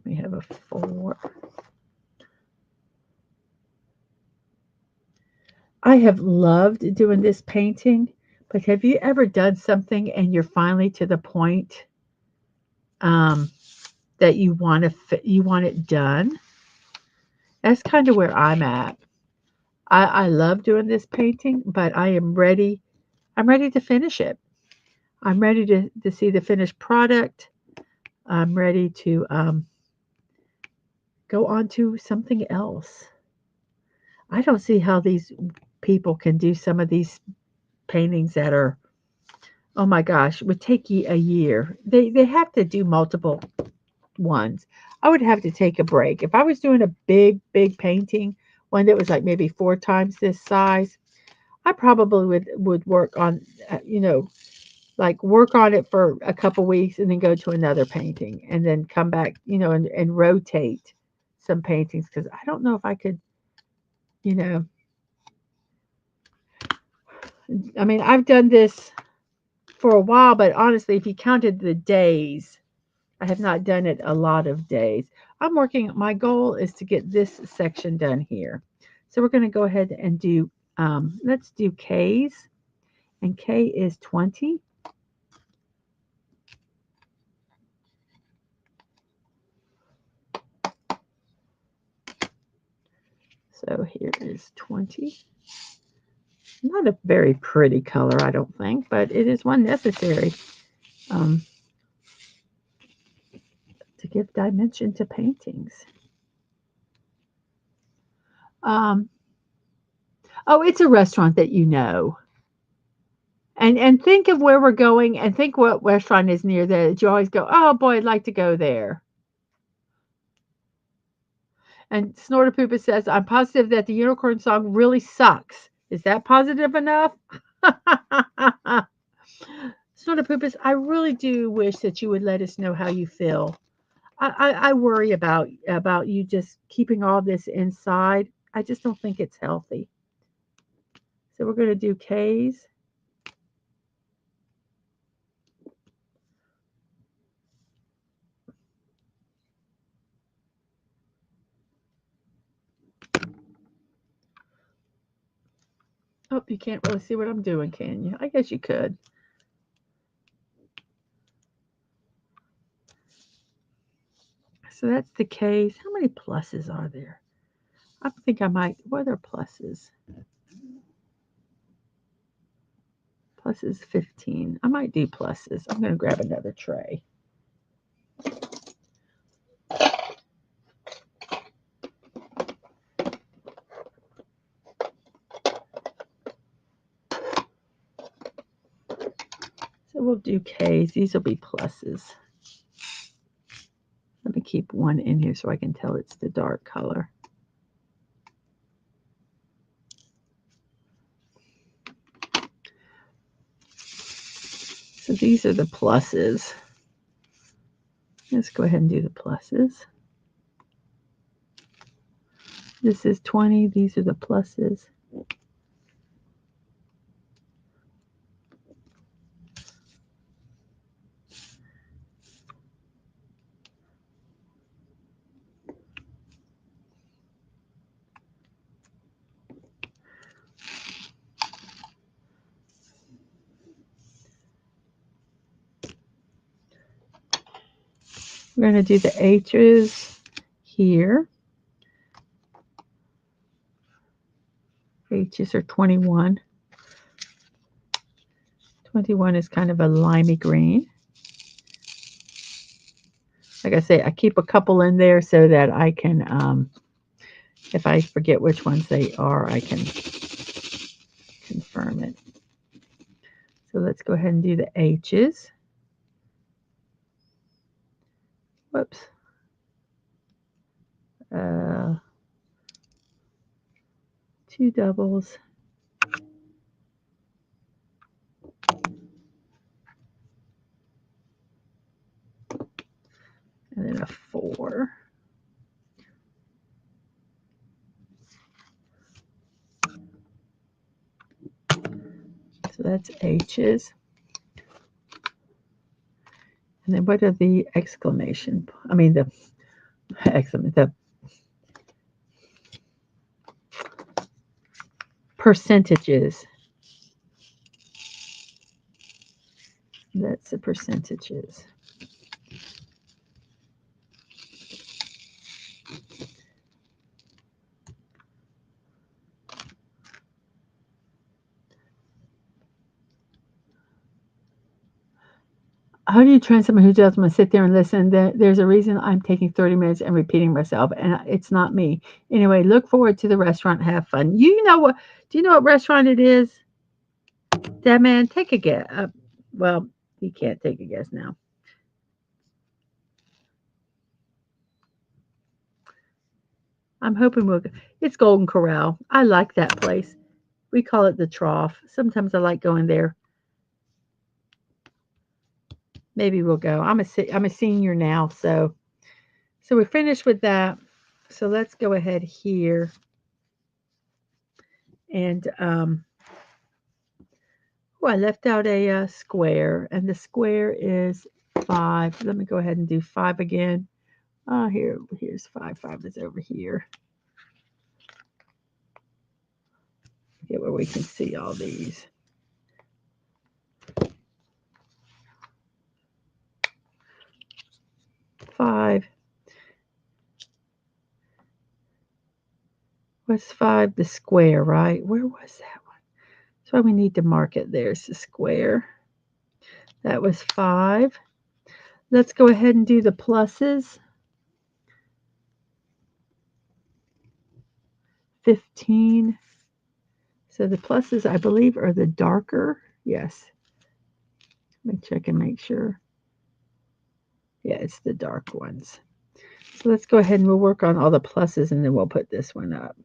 We have a 4. I have loved doing this painting, but have you ever done something and you're finally to the point um, that you want it done? That's kind of where I'm at. I love doing this painting, but I am ready. I'm ready to finish it. I'm ready to see the finished product. I'm ready to go on to something else. I don't see how these people can do some of these paintings that are, oh my gosh, would take you a year. They have to do multiple ones. I would have to take a break. If I was doing a big painting, one that was like maybe 4 times this size, I probably would work on, like work on it for a couple weeks and then go to another painting and then come back, and rotate some paintings because I don't know if I could, you know, I mean, I've done this for a while, but honestly, if you counted the days, I have not done it a lot of days. My goal is to get this section done here. So we're going to go ahead and do, let's do K's, and K is 20. So here is 20. Not a very pretty color, I don't think, but it is one necessary um, to give dimension to paintings. Um, oh, it's a restaurant that you know. And think of where we're going and think what restaurant is near there that you always go, oh boy, I'd like to go there. And Snorterpoopa says, I'm positive that the unicorn song really sucks. Is that positive enough? Snorterpoopas, I really do wish that you would let us know how you feel. I worry about you just keeping all this inside. I just don't think it's healthy. So we're going to do K's. Oh, you can't really see what I'm doing, can you? I guess you could. So that's the K's. How many pluses are there? I think I might. What are pluses? Pluses 15. I might do pluses. I'm going to grab another tray. So we'll do K's. These will be pluses. Let me keep one in here so I can tell it's the dark color. So these are the pluses. Let's go ahead and do the pluses. This is 20. These are the pluses. We're going to do the H's here. H's are 21. 21 is kind of a limey green. Like I say, I keep a couple in there so that I can, if I forget which ones they are, I can confirm it. So let's go ahead and do the H's. Whoops. 2 doubles. And then a 4. So that's H's. And then what are the exclamation? I mean the percentages. That's the percentages. How do you train someone who doesn't want to sit there and listen? There's a reason I'm taking 30 minutes and repeating myself, and it's not me. Anyway, look forward to the restaurant. Have fun. You know what? Do you know what restaurant it is? That man, take a guess. Well, he can't take a guess now. I'm hoping we'll go. It's Golden Corral. I like that place. We call it the Trough. Sometimes I like going there. Maybe we'll go. I'm a senior now, so we're finished with that. So let's go ahead here and oh, I left out a square, and the square is 5. Let me go ahead and do 5 again. Here's 5. 5 is over here. Get where we can see all these. 5. What's 5? The square, right? Where was that one? That's why we need to mark it. There's the square. That was 5. Let's go ahead and do the pluses. 15. So the pluses, I believe, are the darker. Yes. Let me check and make sure. Yeah, it's the dark ones. So let's go ahead and we'll work on all the pluses, and then we'll put this one up.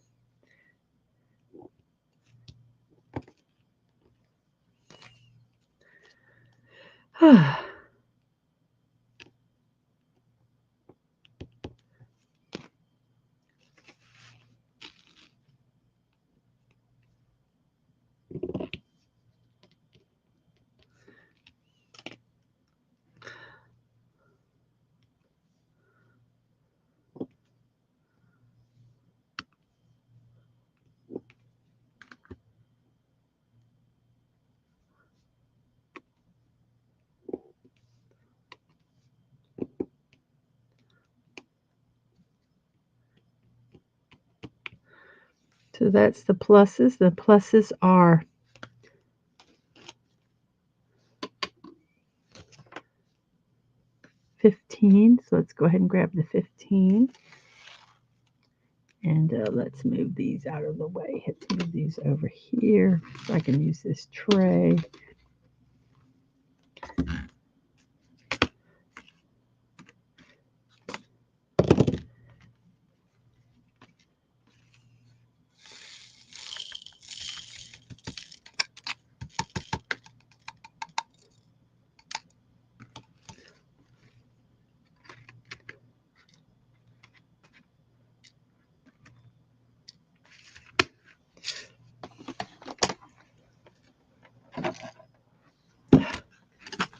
So that's the pluses. The pluses are 15. So let's go ahead and grab the 15. And let's move these out of the way. Let's move these over here so I can use this tray.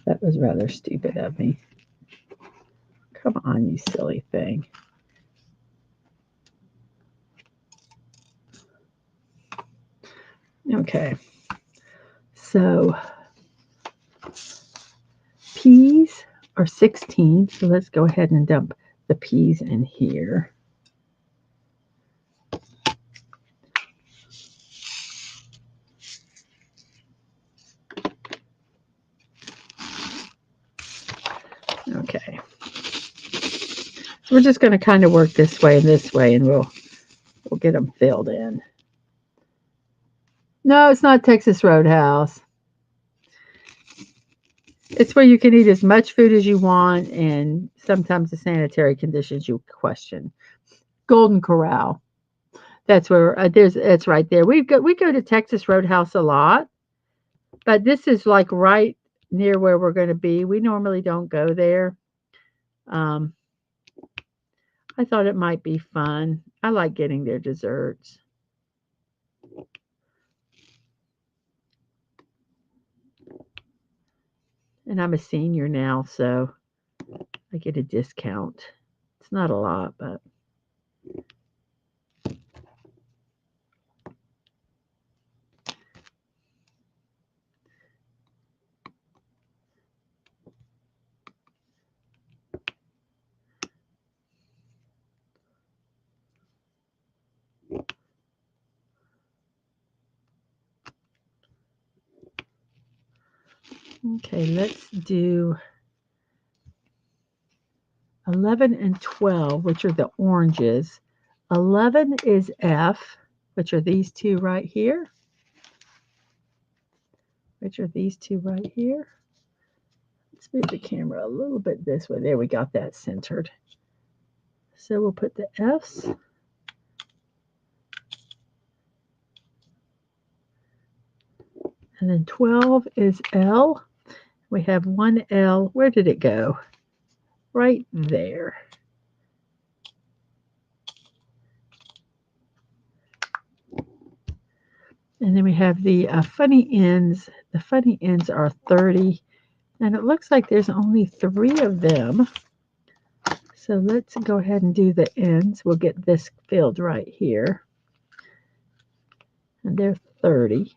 That was rather stupid of me. Come on, you silly thing. Okay. So peas are 16. So let's go ahead and dump the peas in here. Okay. So we're just going to kind of work this way, and we'll get them filled in. No, it's not Texas Roadhouse. It's where you can eat as much food as you want, and sometimes the sanitary conditions you question. Golden Corral. That's where it's right there. We go to Texas Roadhouse a lot, but this is like right near where we're going to be. We normally don't go there. I thought it might be fun. I like getting their desserts. And I'm a senior now, so I get a discount. It's not a lot, but okay, let's do 11 and 12, which are the oranges. 11 is F, which are these two right here. Let's move the camera a little bit this way. There, we got that centered. So we'll put the F's. And then 12 is L. We have one L. Where did it go? Right there. And then we have the funny ends. The funny ends are 30. And it looks like there's only 3 of them. So let's go ahead and do the ends. We'll get this filled right here. And they're 30.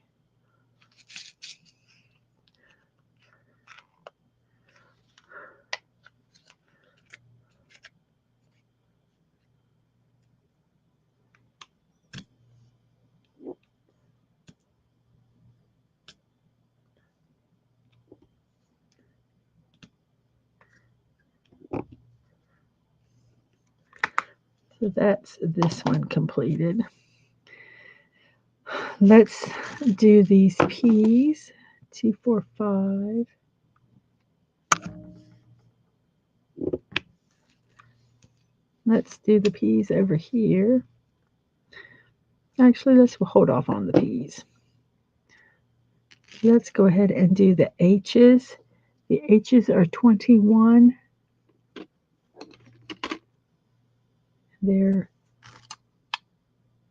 So that's this one completed. Let's do these peas. 2, 4, 5. Let's do the peas over here. Actually, let's hold off on the peas. Let's go ahead and do the H's. The H's are 21. They're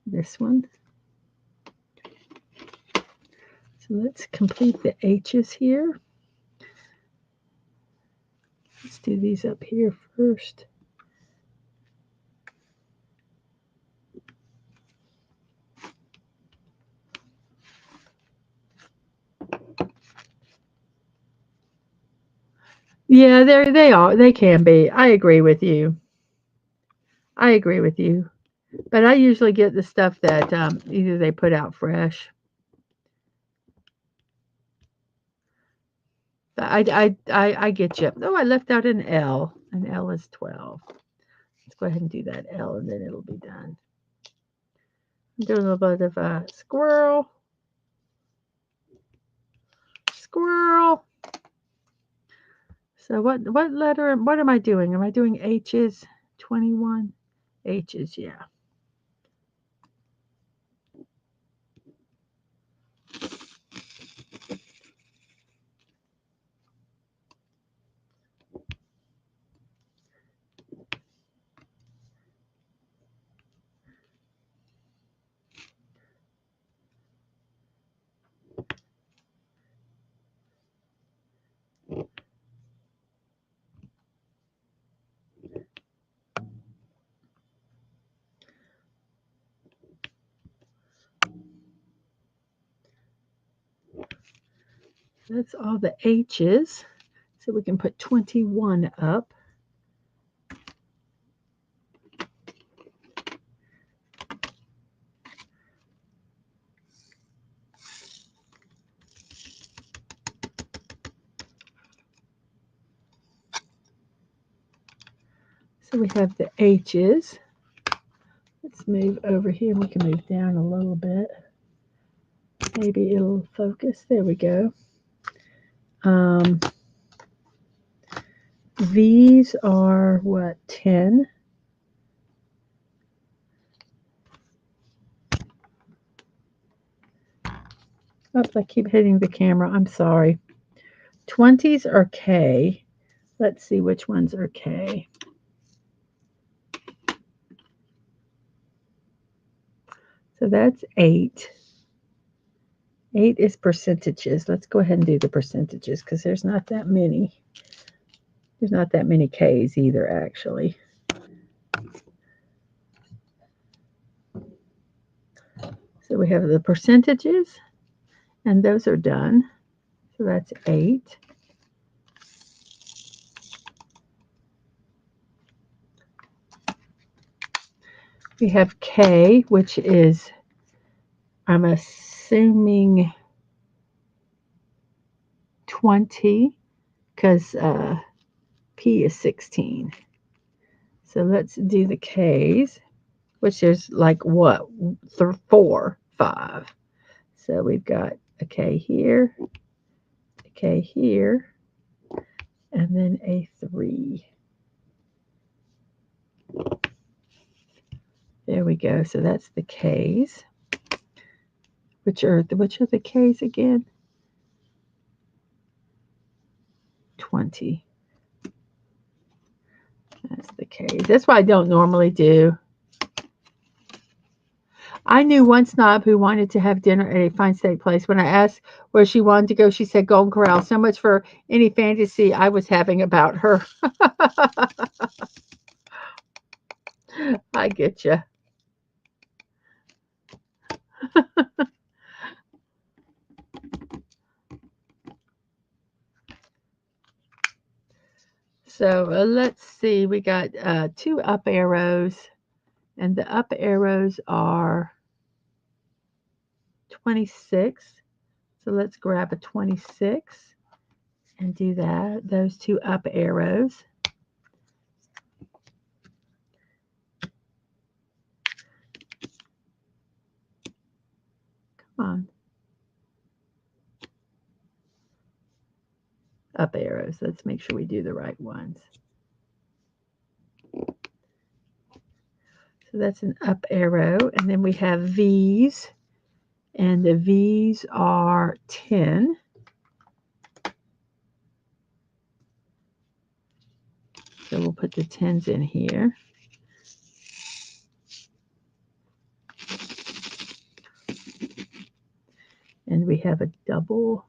this one. So let's complete the H's here. Let's do these up here first. Yeah, they can be. I agree with you. But I usually get the stuff that either they put out fresh. I get you. Oh, I left out an L. An L is 12. Let's go ahead and do that L, and then it'll be done. Do a little bit of a squirrel. Squirrel. So what letter, what am I doing? Am I doing H's? 21? H's, yeah. That's all the H's. So we can put 21 up. So we have the H's. Let's move over here. We can move down a little bit. Maybe it'll focus. There we go. V's are what, 10? Oops, I keep hitting the camera. I'm sorry. 20s are K. Let's see which ones are K. So that's 8. 8 is percentages. Let's go ahead and do the percentages because there's not that many. There's not that many K's either, actually. So we have the percentages, and those are done. So that's 8. We have K, which is, I'm assuming, 20, because P is 16. So let's do the K's, which is like what? 4, 5. So we've got a K here, a K here, and then a 3. There we go. So that's the K's. Which are the K's again? 20. That's the K's. That's what I don't normally do. I knew one snob who wanted to have dinner at a fine steak place. When I asked where she wanted to go, she said Golden Corral. So much for any fantasy I was having about her. I get you. So let's see. We got 2 up arrows, and the up arrows are 26. So let's grab a 26 and do that. Those 2 up arrows. Come on. Up arrows. Let's make sure we do the right ones. So that's an up arrow. And then we have V's. And the V's are 10. So we'll put the 10s in here. And we have a double.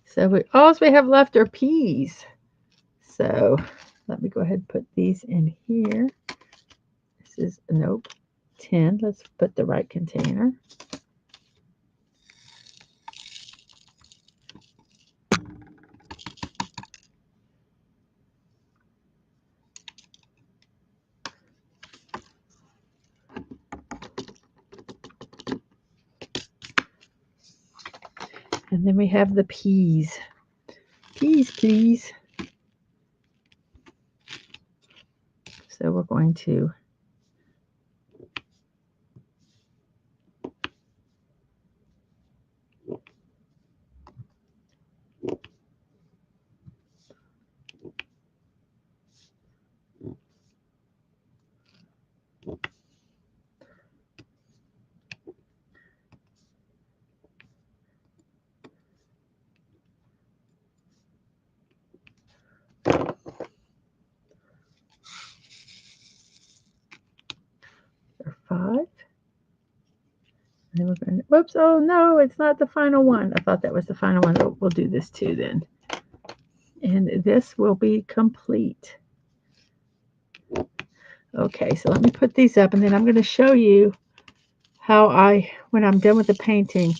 So all we have left are P's. So let me go ahead and put these in here. This is, nope, 10. Let's put the right container. And then we have the peas. Peas, please. So we're going to five. And then we're going to, whoops, oh no, it's not the final one. I thought that was the final one. Oh, we'll do this too then. And this will be complete. Okay, so let me put these up, and then I'm going to show you how when I'm done with the painting,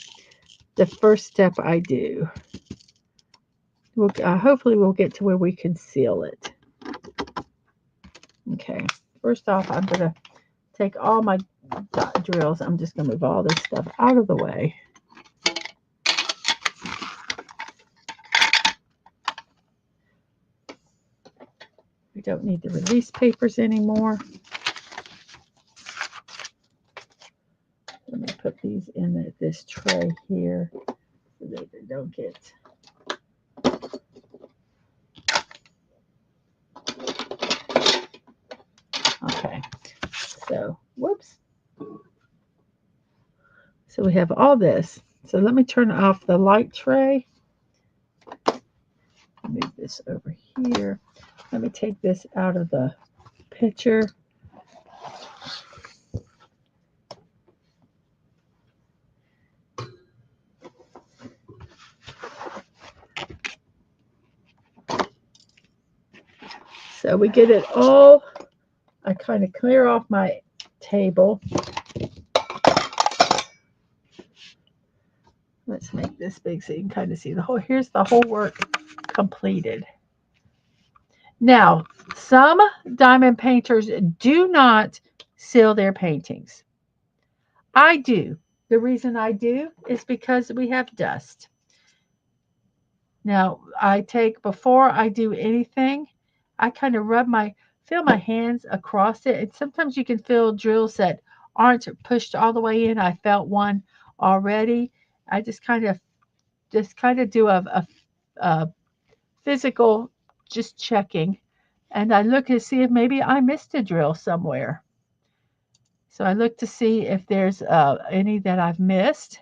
the first step I do. Hopefully we'll get to where we can seal it. Okay, first off, I'm going to take all my dot drills. I'm just going to move all this stuff out of the way. We don't need the release papers anymore. Let me put these in this tray here so that they don't get... Okay, so, whoops. So we have all this. So let me turn off the light tray. Move this over here. Let me take this out of the picture. So we get it all. I kind of clear off my table. Let's make this big so you can kind of see the whole. Here's the whole work completed. Now, some diamond painters do not seal their paintings. I do. The reason I do is because we have dust. Now, before I do anything, I kind of feel my hands across it. And sometimes you can feel drills that aren't pushed all the way in. I felt one already. I just kind of do a physical just checking. And I look to see if maybe I missed a drill somewhere. So I look to see if there's any that I've missed.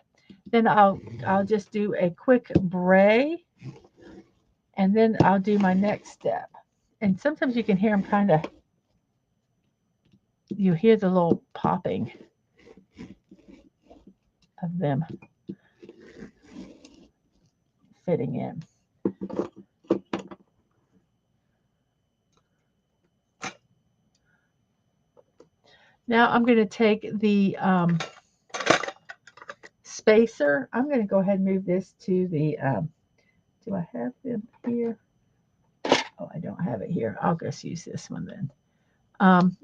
Then I'll just do a quick bray. And then I'll do my next step. And sometimes you can hear them you hear the little popping of them fitting in. Now I'm going to take the spacer. I'm going to go ahead and move this to the, do I have them here? Oh, I don't have it here. I'll just use this one then.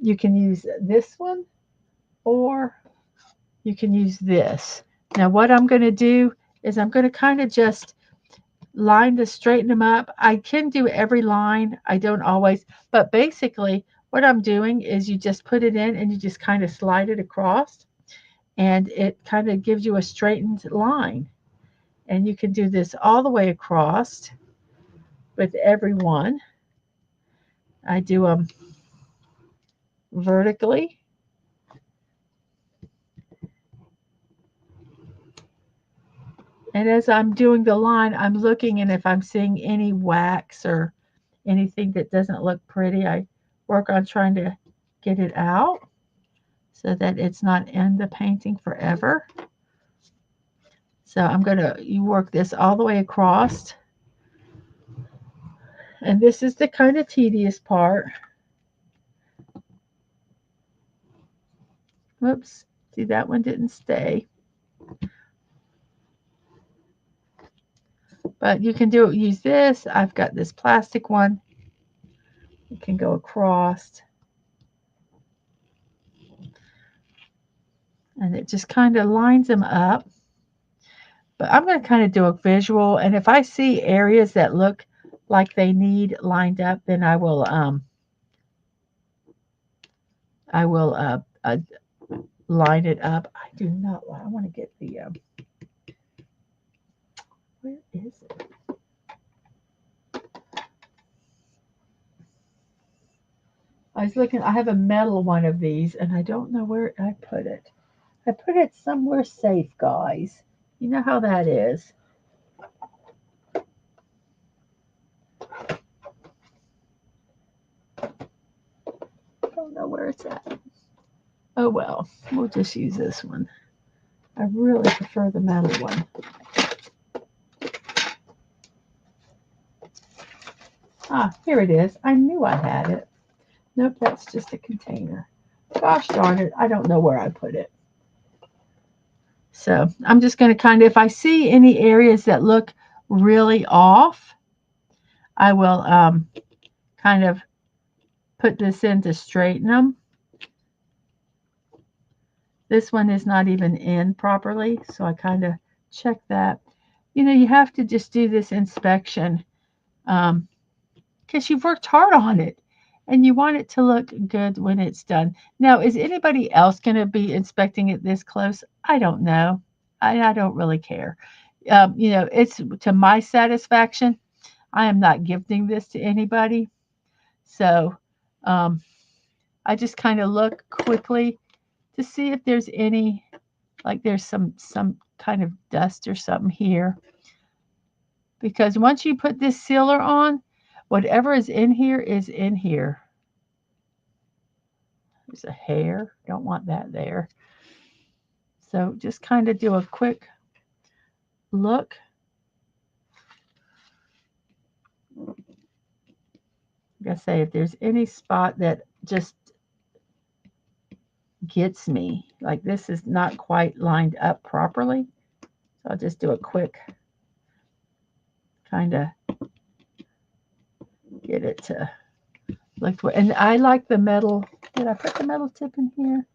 You can use this one or you can use this. Now what I'm going to do is I'm going to kind of just line to straighten them up. I can do every line. I don't always, but basically what I'm doing is you just put it in and you just kind of slide it across and it kind of gives you a straightened line. And you can do this all the way across with every one. I do them vertically. And as I'm doing the line, I'm looking, and if I'm seeing any wax or anything that doesn't look pretty, I work on trying to get it out so that it's not in the painting forever. So you work this all the way across. And this is the kind of tedious part. Whoops. See, that one didn't stay. But you can use this. I've got this plastic one. You can go across. And it just kind of lines them up. But I'm going to kind of do a visual. And if I see areas that look like they need lined up, then I will line it up. I do not want. I want to get the where is it? I was looking. I have a metal one of these, and I don't know where I put it. I put it somewhere safe, guys. You know how that is. I don't know where it's at. Oh well, we'll just use this one. I really prefer the metal one. Ah, here it is. I knew I had it. Nope, that's just a container. Gosh darn it, I don't know where I put it. So I'm just going to kind of, if I see any areas that look really off, I will kind of put this in to straighten them. This one is not even in properly, so I kind of check that. You know, you have to just do this inspection because you've worked hard on it and you want it to look good when it's done. Now, is anybody else going to be inspecting it this close? I don't know. I don't really care. You know, it's to my satisfaction. I am not gifting this to anybody. So I just kind of look quickly to see if there's any, like there's some kind of dust or something here. Because once you put this sealer on, whatever is in here is in here. There's a hair. Don't want that there. So just kind of do a quick look. Like I say, if there's any spot that just gets me, like this is not quite lined up properly, so I'll just do a quick kind of get it to look. And I like the metal. Did I put the metal tip in here?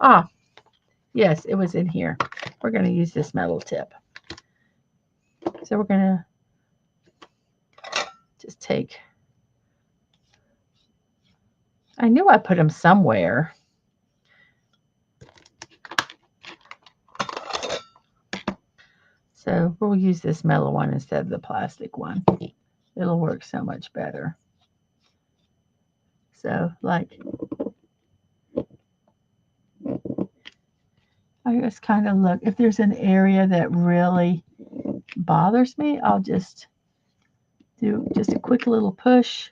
Ah, yes, it was in here. We're going to use this metal tip. So we're going to just take, I knew I put them somewhere. So we'll use this metal one instead of the plastic one. It'll work so much better. So like, I just kind of look, if there's an area that really bothers me, I'll just do just a quick little push.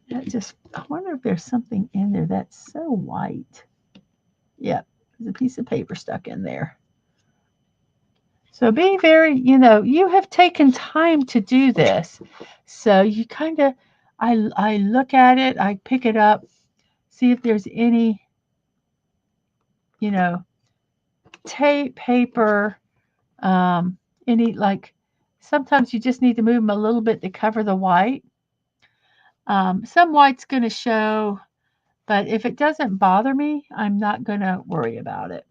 That just, I wonder if there's something in there that's so white. Yep, there's a piece of paper stuck in there. So be very, you know, you have taken time to do this. So you kind of, I look at it, I pick it up, see if there's any, you know, tape, paper, any like, sometimes you just need to move them a little bit to cover the white. Some white's going to show, but if it doesn't bother me, I'm not going to worry about it.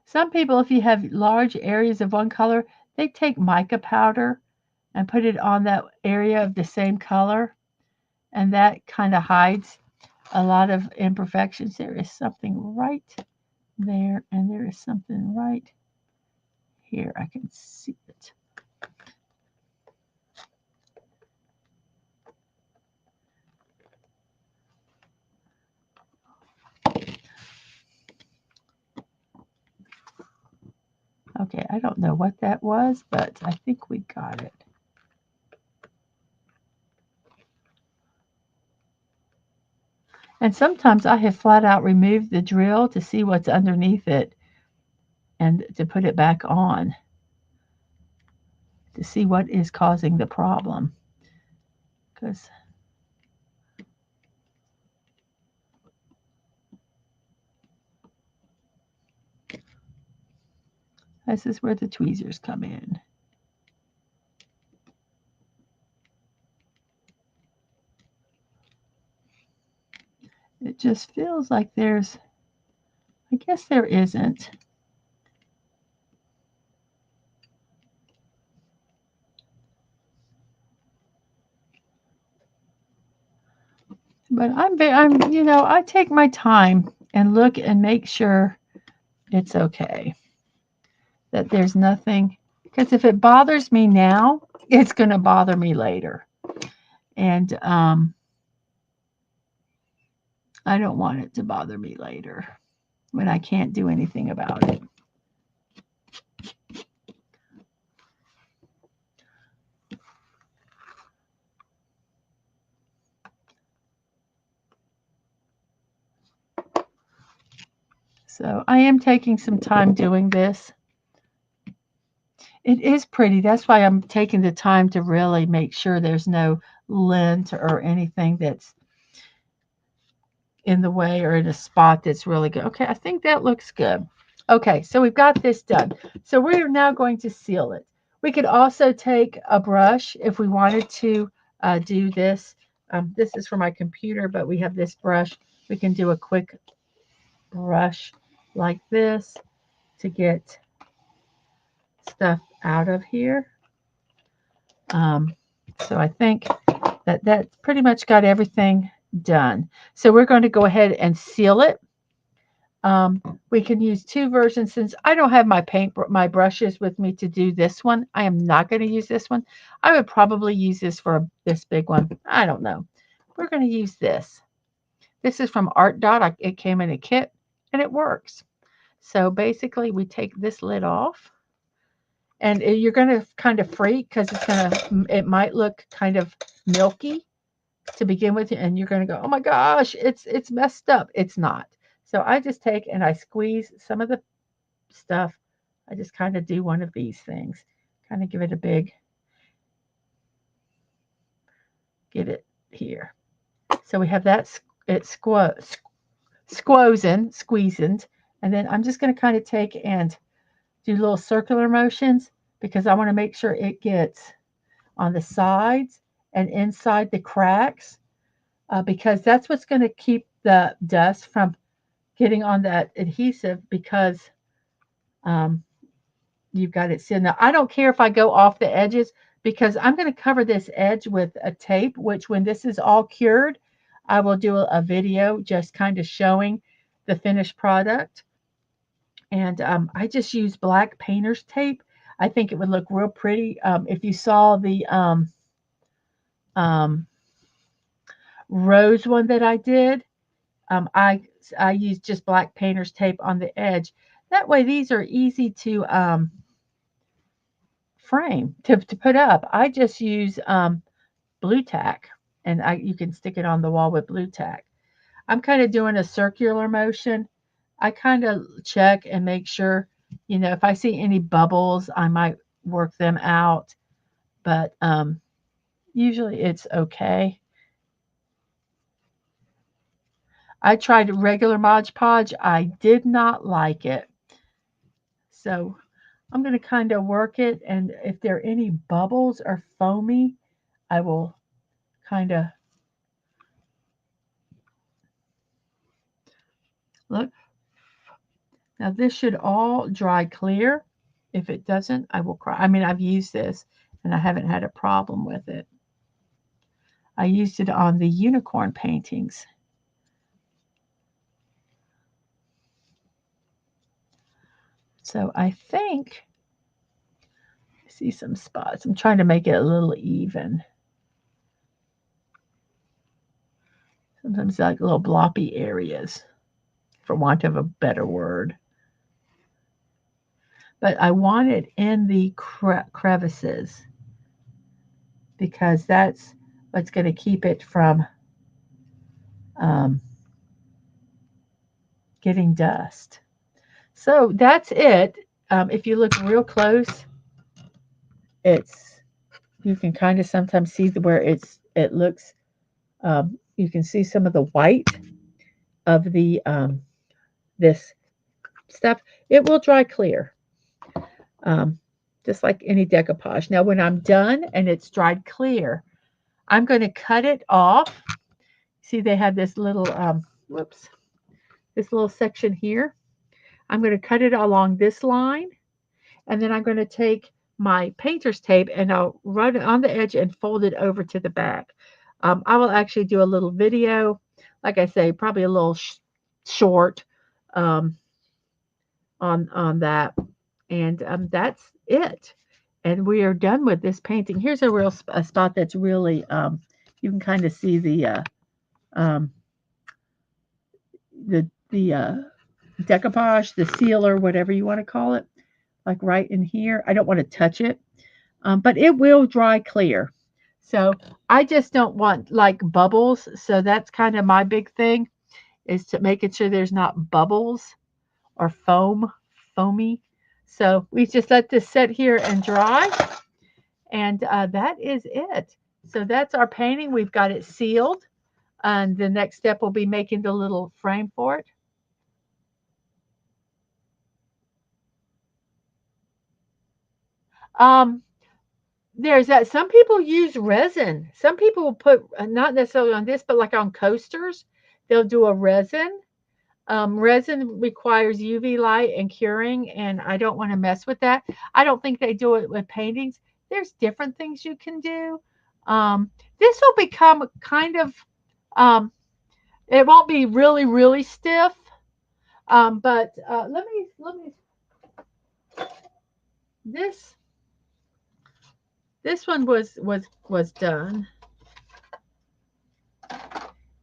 Some people, if you have large areas of one color, they take mica powder and put it on that area of the same color, and that kind of hides a lot of imperfections. There is something right there, and there is something right here. I can see it. Okay, I don't know what that was, but I think we got it. And sometimes I have flat out removed the drill to see what's underneath it and to put it back on. to see what is causing the problem. Because this is where the tweezers come in. It just feels like there's, I guess there isn't. But I take my time and look and make sure it's okay. That there's nothing, because if it bothers me now, it's going to bother me later. And I don't want it to bother me later when I can't do anything about it. So I am taking some time doing this. It is pretty. That's why I'm taking the time to really make sure there's no lint or anything that's in the way or in a spot that's really good. Okay, I think that looks good. Okay, so we've got this done. So we're now going to seal it. We could also take a brush if we wanted to do this. This is for my computer, but we have this brush. We can do a quick brush like this to get stuff out of here. So I think that pretty much got everything done. So we're going to go ahead and seal it. We can use two versions. Since I don't have my brushes with me to do this one, I am not going to use this one. I would probably use this for this big one. I don't know. We're going to use this. This is from Art Dot. It came in a kit and it works. So basically we take this lid off, and you're going to kind of freak because it might look kind of milky to begin with, and you're going to go, oh my gosh, it's messed up. It's not. So I just take and I squeeze some of the stuff. I just kind of do one of these things, kind of give it a big, get it here. So we have that, it's squeezing, and then I'm just going to kind of take and do little circular motions because I want to make sure it gets on the sides and inside the cracks, because that's what's going to keep the dust from getting on that adhesive, because you've got it sealed. Now, I don't care if I go off the edges because I'm going to cover this edge with a tape, which when this is all cured, I will do a video just kind of showing the finished product. And I just use black painter's tape. I think it would look real pretty. If you saw the rose one that I did, I used just black painter's tape on the edge. That way these are easy to frame, to put up. I just use blue tack, and you can stick it on the wall with blue tack. I'm kind of doing a circular motion. I kind of check and make sure, if I see any bubbles, I might work them out. But usually it's okay. I tried regular Mod Podge. I did not like it. So I'm going to kind of work it. And if there are any bubbles or foamy, I will kind of look. Now this should all dry clear. If it doesn't, I will cry. I mean, I've used this and I haven't had a problem with it. I used it on the unicorn paintings. So I think, I see some spots. I'm trying to make it a little even. Sometimes like little bloppy areas, for want of a better word. But I want it in the crevices because that's what's going to keep it from getting dust. So that's it. If you look real close, it's, you can kind of sometimes see where it looks, you can see some of the white of the this stuff. It will dry clear, um, just like any decoupage. Now, when I'm done and it's dried clear, I'm going to cut it off. See, they have this little, whoops, this little section here. I'm going to cut it along this line, and then I'm going to take my painter's tape and I'll run it on the edge and fold it over to the back. I will actually do a little video, like I say, probably a little short um, on that, and that's it. And we are done with this painting. Here's a real a spot that's really, you can kind of see um, the decoupage, the sealer, whatever you want to call it, like right in here. I don't want to touch it, but it will dry clear. So I just don't want like bubbles. So that's kind of my big thing, is to making sure there's not bubbles or foamy. So we just let this sit here and dry, and that is it. So that's our painting. We've got it sealed, and the next step will be making the little frame for it. Um, there's that. Some people use resin. Some people will put, not necessarily on this, but like on coasters, they'll do a resin. Resin requires UV light and curing, and I don't want to mess with that. I don't think they do it with paintings. There's different things you can do. This will become kind of, um, it won't be really, really stiff. But let me, this, this one was done,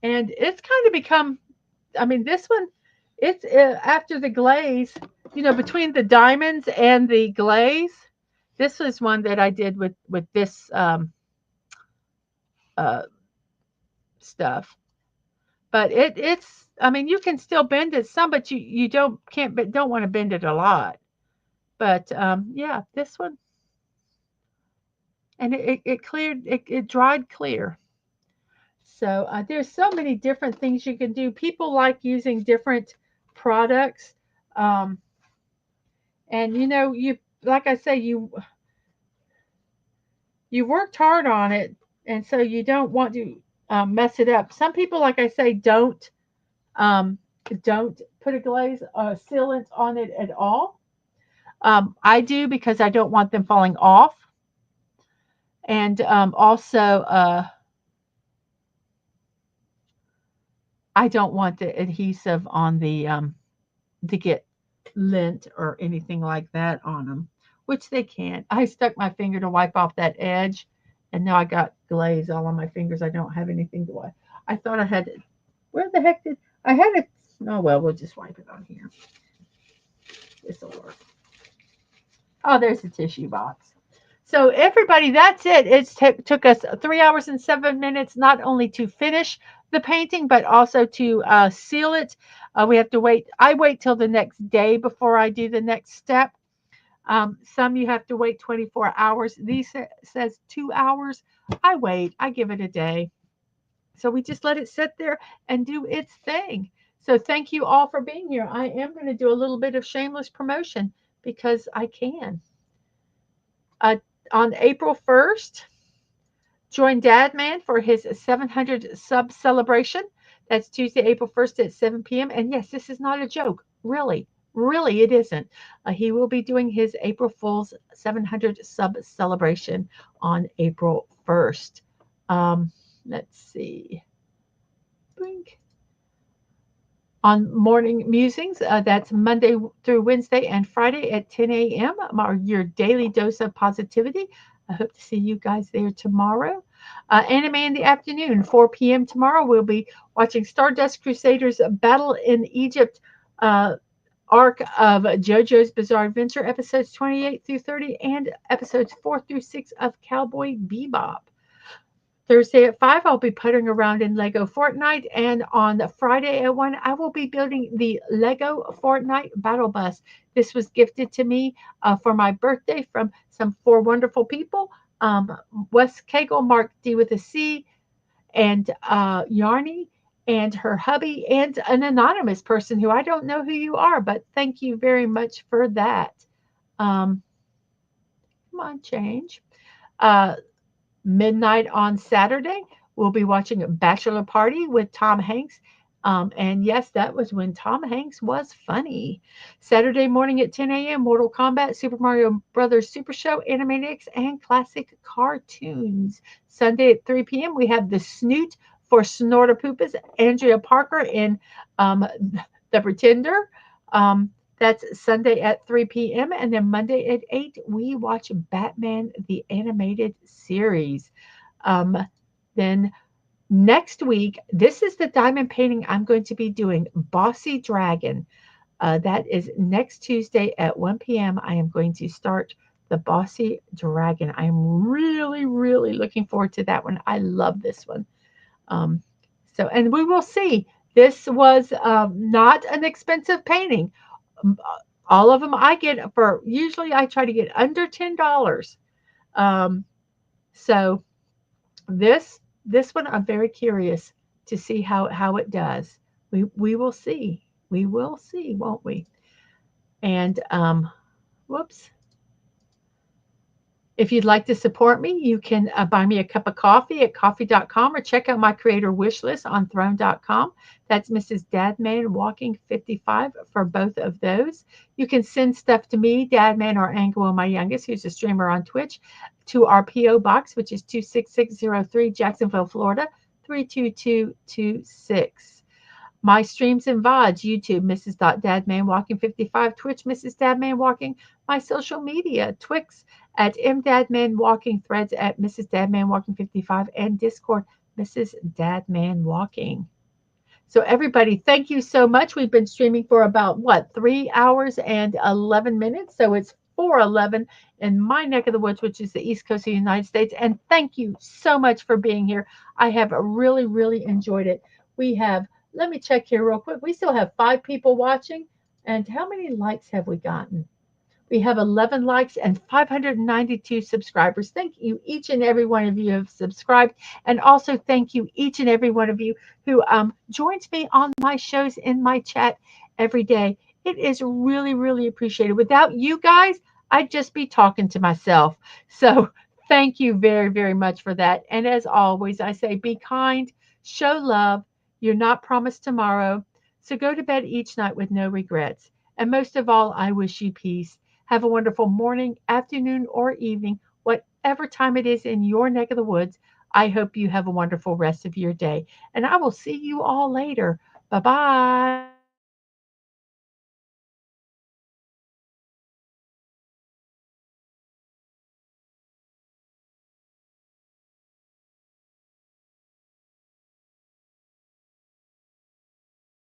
and it's kind of become, I mean, this one, it's after the glaze, between the diamonds and the glaze. This was one that I did with this uh, stuff, but it's. I mean, you can still bend it some, but you don't want to bend it a lot. But yeah, this one, and it cleared, it dried clear. So there's so many different things you can do. People like using different products. Um, and you, like I say, you worked hard on it, and so you don't want to mess it up. Some people, like I say, um, don't put a glaze sealant on it at all. I do, because I don't want them falling off, and also I don't want the adhesive on the to get lint or anything like that on them, which they can't. I stuck my finger to wipe off that edge, and now I got glaze all on my fingers. I don't have anything to wipe. I thought I had it. Where the heck did I had it? Oh well, we'll just wipe it on here. This will work. Oh, there's the tissue box. So everybody, that's it. It took us 3 hours and 7 minutes, not only to finish the painting, but also to seal it. We have to wait. I wait till the next day before I do the next step. Some you have to wait 24 hours. These says 2 hours. I wait. I give it a day. So we just let it sit there and do its thing. So thank you all for being here. I am going to do a little bit of shameless promotion because I can. Uh, on April 1st, join Dadman for his 700 sub celebration. That's Tuesday, April 1st at 7 p.m. And yes, this is not a joke. Really, really, it isn't. He will be doing his April Fool's 700 sub celebration on April 1st. Let's see. Blink. On Morning Musings, that's Monday through Wednesday and Friday at 10 a.m. Your daily dose of positivity. I hope to see you guys there tomorrow. Anime in the afternoon, 4 p.m. tomorrow. We'll be watching Stardust Crusaders Battle in Egypt arc of JoJo's Bizarre Adventure, episodes 28 through 30, and episodes 4 through 6 of Cowboy Bebop. Thursday at 5, I'll be puttering around in Lego Fortnite. And on Friday at 1, I will be building the Lego Fortnite Battle Bus. This was gifted to me for my birthday from some 4 wonderful people. Wes Cagle, Mark D with a C, and Yarny, and her hubby, and an anonymous person who I don't know who you are, but thank you very much for that. Um, Come on, change. Uh, Midnight on Saturday, we'll be watching a Bachelor Party with Tom Hanks. And yes, that was when Tom Hanks was funny. Saturday morning at 10 a.m., Mortal Kombat, Super Mario Brothers Super Show, Animaniacs, and classic cartoons. Sunday at 3 p.m., we have The Snoot for Snortapoopas, Andrea Parker in um, The Pretender. Um, that's Sunday at 3 p.m. And then Monday at 8, we watch Batman the Animated Series. Um, then next week, this is the diamond painting I'm going to be doing, Bossy Dragon. That is next Tuesday at 1 p.m. I am going to start the Bossy Dragon. I am really, really looking forward to that one. I love this one. Um, and we will see. This was not an expensive painting. All of them I get for, usually I try to get under $10. Um, so this one I'm very curious to see how it does. We will see. We will see, won't we? And whoops. If you'd like to support me, you can buy me a cup of coffee at coffee.com or check out my creator wish list on throne.com. That's Mrs. Dadman Walking 55 for both of those. You can send stuff to me, Dadman or Ango, my youngest, who's a streamer on Twitch, to our P.O. Box, which is 26603, Jacksonville, Florida, 32226. My streams and VODs, YouTube, Mrs. Dadman Walking 55, Twitch, Mrs. Dadman Walking, my social media, Twix at MDadman Walking, Threads at Mrs. Dadman Walking 55, and Discord, Mrs. Dadman Walking. So everybody, thank you so much. We've been streaming for about, 3 hours and 11 minutes. So it's 4:11 in my neck of the woods, which is the East Coast of the United States. And thank you so much for being here. I have really, really enjoyed it. We have, let me check here real quick. We still have 5 people watching. And how many likes have we gotten? We have 11 likes and 592 subscribers. Thank you, each and every one of you have subscribed. And also thank you, each and every one of you who joins me on my shows in my chat every day. It is really, really appreciated. Without you guys, I'd just be talking to myself. So thank you very, very much for that. And as always, I say be kind, show love. You're not promised tomorrow. So go to bed each night with no regrets. And most of all, I wish you peace. Have a wonderful morning, afternoon, or evening, whatever time it is in your neck of the woods. I hope you have a wonderful rest of your day. And I will see you all later. Bye bye.